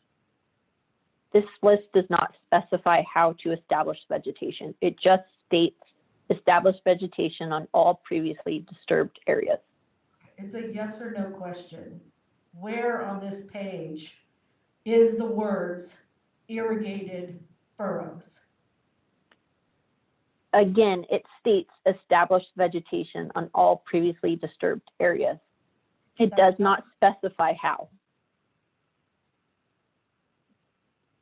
This list does not specify how to establish vegetation. It just states established vegetation on all previously disturbed areas. It's a yes or no question. Where on this page is the words irrigated furrows? Again, it states established vegetation on all previously disturbed areas. It does not specify how.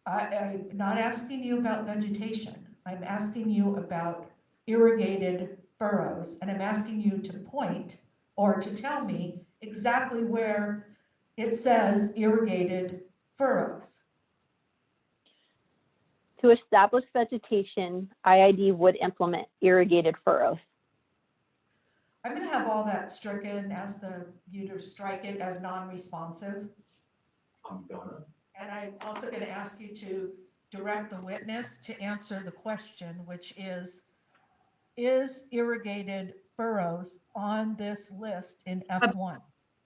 I'm not asking you about vegetation. I'm asking you about irrigated furrows, and I'm asking you to point or to tell me exactly where it says irrigated furrows. To establish vegetation, IID would implement irrigated furrows. I'm going to have all that stricken, ask you to strike it as non-responsive. And I'm also going to ask you to direct the witness to answer the question, which is irrigated furrows on this list in F1?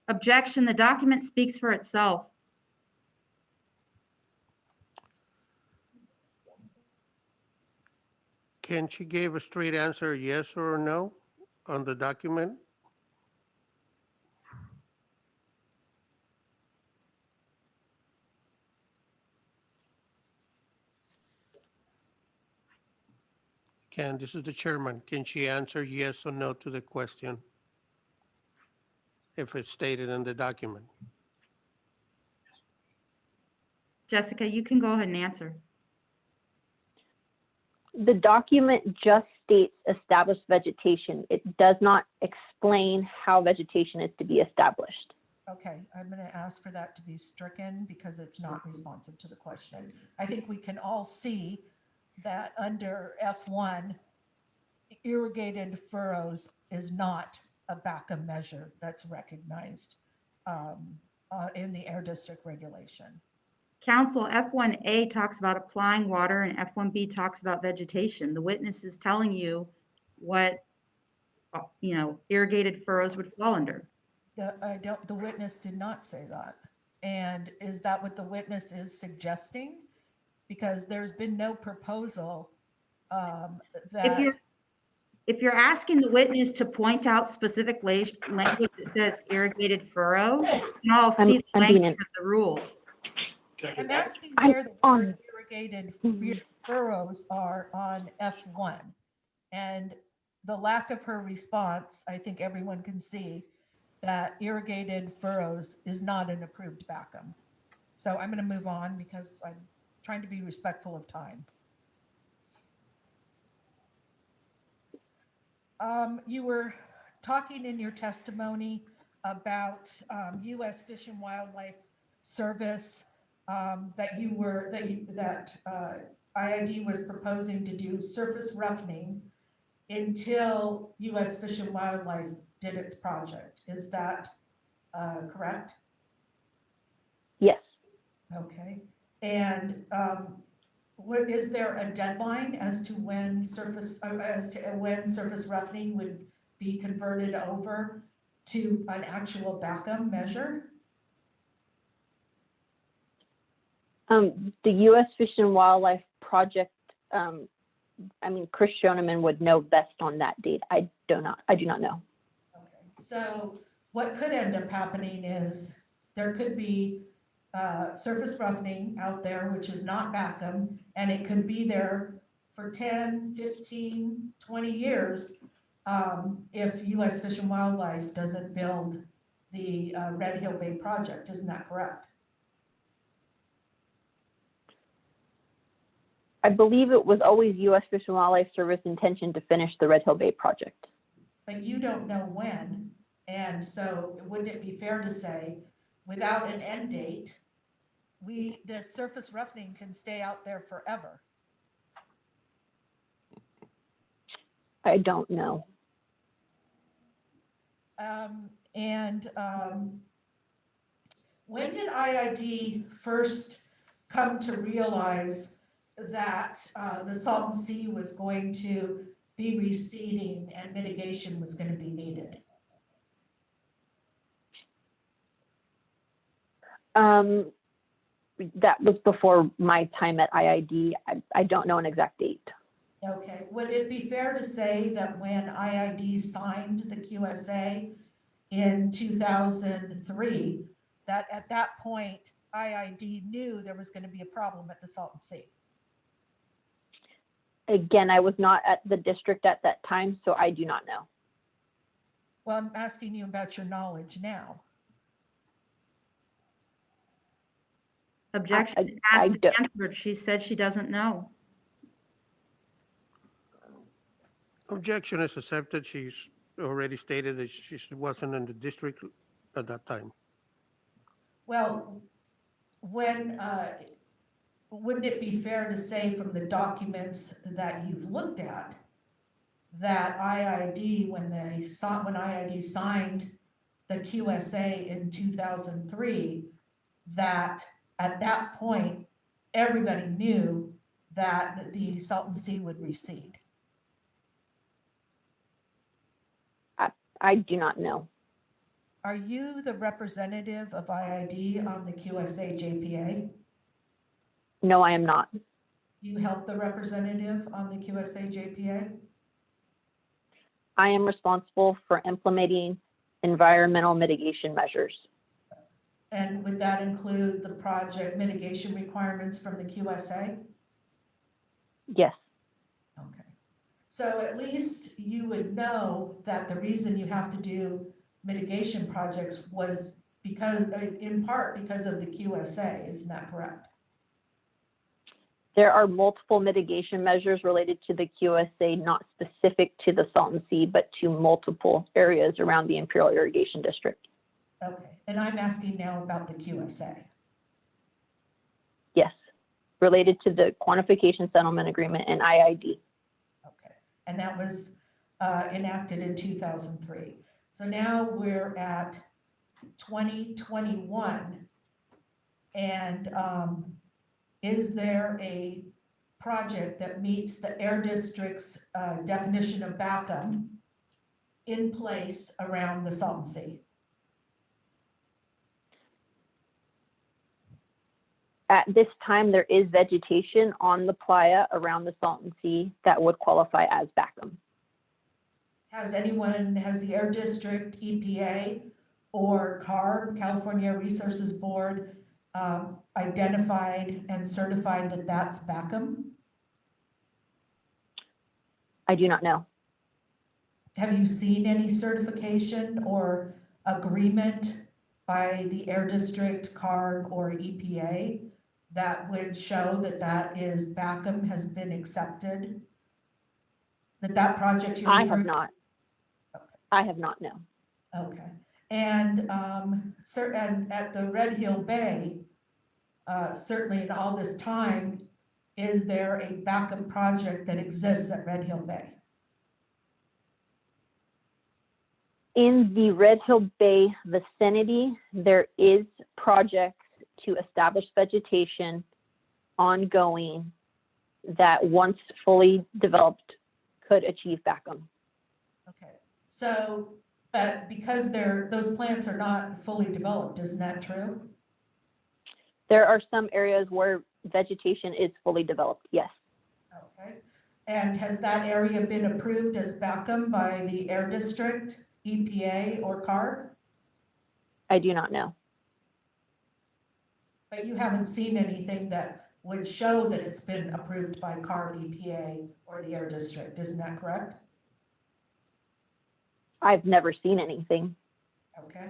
Objection, the document speaks for itself. Can she give a straight answer, yes or no, on the document? This is the chairman. Can she answer yes or no to the question? If it's stated in the document. Jessica, you can go ahead and answer. The document just states established vegetation. It does not explain how vegetation is to be established. Okay, I'm going to ask for that to be stricken because it's not responsive to the question. I think we can all see that under F1, irrigated furrows is not a Backham measure that's recognized in the Air District regulation. Council, F1A talks about applying water and F1B talks about vegetation. The witness is telling you what, irrigated furrows would fall under. The witness did not say that. And is that what the witness is suggesting? Because there's been no proposal that. If you're asking the witness to point out specific language that says irrigated furrow, you can all see the language of the rule. I'm asking where the word irrigated furrows are on F1. And the lack of her response, I think everyone can see that irrigated furrows is not an approved Backham. So I'm going to move on because I'm trying to be respectful of time. You were talking in your testimony about U.S. Fish and Wildlife Service that IID was proposing to do surface roughening until U.S. Fish and Wildlife did its project. Is that correct? Yes. Okay. And is there a deadline as to when surface roughening would be converted over to an actual Backham measure? The U.S. Fish and Wildlife Project, Chris Schoeneman would know best on that date. I do not know. Okay, so what could end up happening is there could be surface roughening out there, which is not Backham, and it could be there for 10, 15, 20 years if U.S. Fish and Wildlife doesn't build the Red Hill Bay project. Isn't that correct? I believe it was always U.S. Fish and Wildlife Service intention to finish the Red Hill Bay project. But you don't know when, and so wouldn't it be fair to say, without an end date, the surface roughening can stay out there forever? I don't know. And when did IID first come to realize that the Salton Sea was going to be receding and mitigation was going to be needed? That was before my time at IID. I don't know an exact date. Okay, would it be fair to say that when IID signed the QSA in 2003, that at that point, IID knew there was going to be a problem at the Salton Sea? Again, I was not at the district at that time, so I do not know. Well, I'm asking you about your knowledge now. Objection asked and answered. She said she doesn't know. Objection is accepted. She's already stated that she wasn't in the district at that time. Well, when, wouldn't it be fair to say from the documents that you've looked at that IID, when IID signed the QSA in 2003, that at that point, everybody knew that the Salton Sea would recede? I do not know. Are you the representative of IID on the QSA JPA? No, I am not. You help the representative on the QSA JPA? I am responsible for implementing environmental mitigation measures. And would that include the project mitigation requirements from the QSA? Yes. Okay. So at least you would know that the reason you have to do mitigation projects was because, in part because of the QSA, isn't that correct? There are multiple mitigation measures related to the QSA, not specific to the Salton Sea, but to multiple areas around the Imperial Irrigation District. Okay, and I'm asking now about the QSA. Yes, related to the quantification settlement agreement and IID. Okay, and that was enacted in 2003. So now we're at 2021, and is there a project that meets the Air District's definition of backup in place around the Salton Sea? At this time, there is vegetation on the playa around the Salton Sea that would qualify as backup. Has the Air District, EPA, or CARB, California Resources Board, identified and certified that that's backup? I do not know. Have you seen any certification or agreement by the Air District, CARB, or EPA that would show that that is backup has been accepted? That project you're I have not. Okay. I have not, no. Okay. And at the Red Hill Bay, certainly in all this time, is there a backup project that exists at Red Hill Bay? In the Red Hill Bay vicinity, there is projects to establish vegetation ongoing that once fully developed could achieve backup. Okay. So, but because those plants are not fully developed, isn't that true? There are some areas where vegetation is fully developed, yes. Okay. And has that area been approved as backup by the Air District, EPA, or CARB? I do not know. But you haven't seen anything that would show that it's been approved by CARB, EPA, or the Air District, isn't that correct? I've never seen anything. Okay.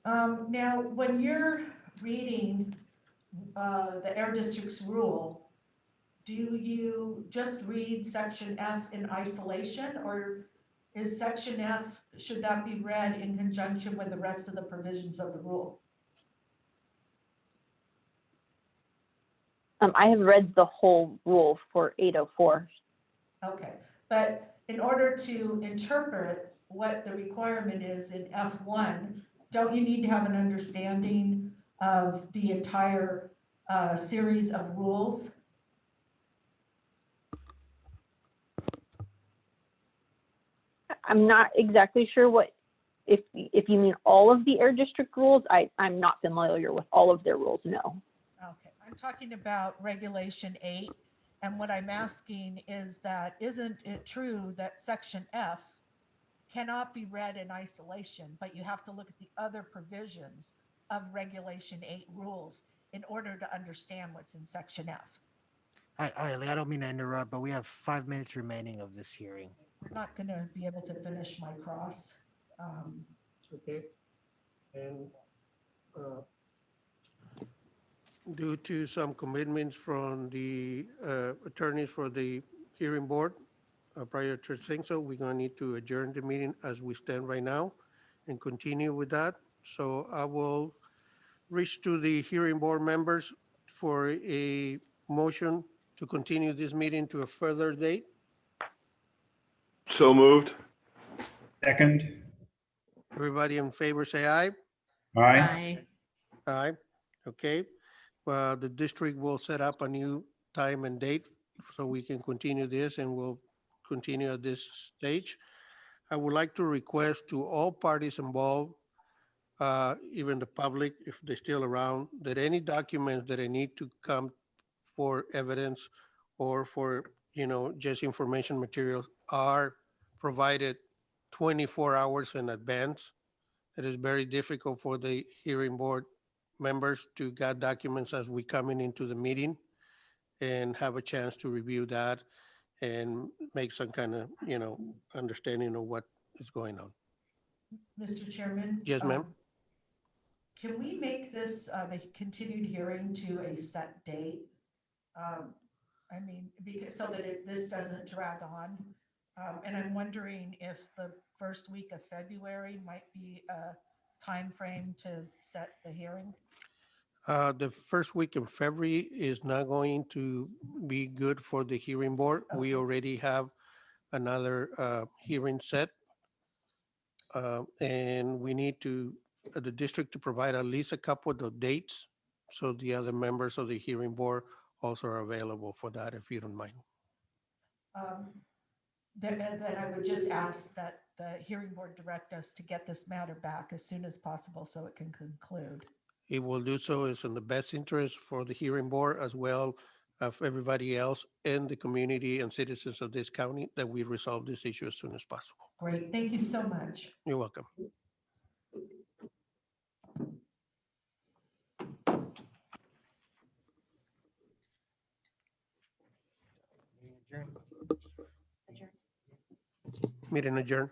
Now, when you're reading the Air District's rule, do you just read section F in isolation, or is section F, should that be read in conjunction with the rest of the provisions of the rule? I have read the whole rule for 804. Okay, but in order to interpret what the requirement is in F1, don't you need to have an understanding of the entire series of rules? I'm not exactly sure what, if you mean all of the air district rules, I'm not familiar with all of their rules, no. Okay, I'm talking about Regulation 8, and what I'm asking is that, isn't it true that Section F cannot be read in isolation, but you have to look at the other provisions of Regulation 8 rules in order to understand what's in Section F? I don't mean to interrupt, but we have 5 minutes remaining of this hearing. I'm not going to be able to finish my cross. Okay. And due to some commitments from the attorneys for the hearing board, prior to saying so, we're going to need to adjourn the meeting as we stand right now and continue with that. So I will reach to the hearing board members for a motion to continue this meeting to a further date. So moved. Second. Everybody in favor, say aye. Aye. Aye. Okay. The district will set up a new time and date so we can continue this, and we'll continue at this stage. I would like to request to all parties involved, even the public, if they're still around, that any documents that I need to come for evidence or for, just information materials are provided 24 hours in advance. It is very difficult for the hearing board members to get documents as we coming into the meeting and have a chance to review that and make some kind of, understanding of what is going on. Mr. Chairman? Yes, ma'am. Can we make this, the continued hearing to a set date? I mean, because, so that this doesn't drag on. And I'm wondering if the first week of February might be a time frame to set the hearing? The first week in February is not going to be good for the hearing board. We already have another hearing set. And we need the district to provide at least a couple of dates so the other members of the hearing board also are available for that, if you don't mind. Then I would just ask that the hearing board direct us to get this matter back as soon as possible so it can conclude. It will do so is in the best interest for the hearing board as well as everybody else in the community and citizens of this county that we resolve this issue as soon as possible. Great, thank you so much. You're welcome. Meeting adjourned.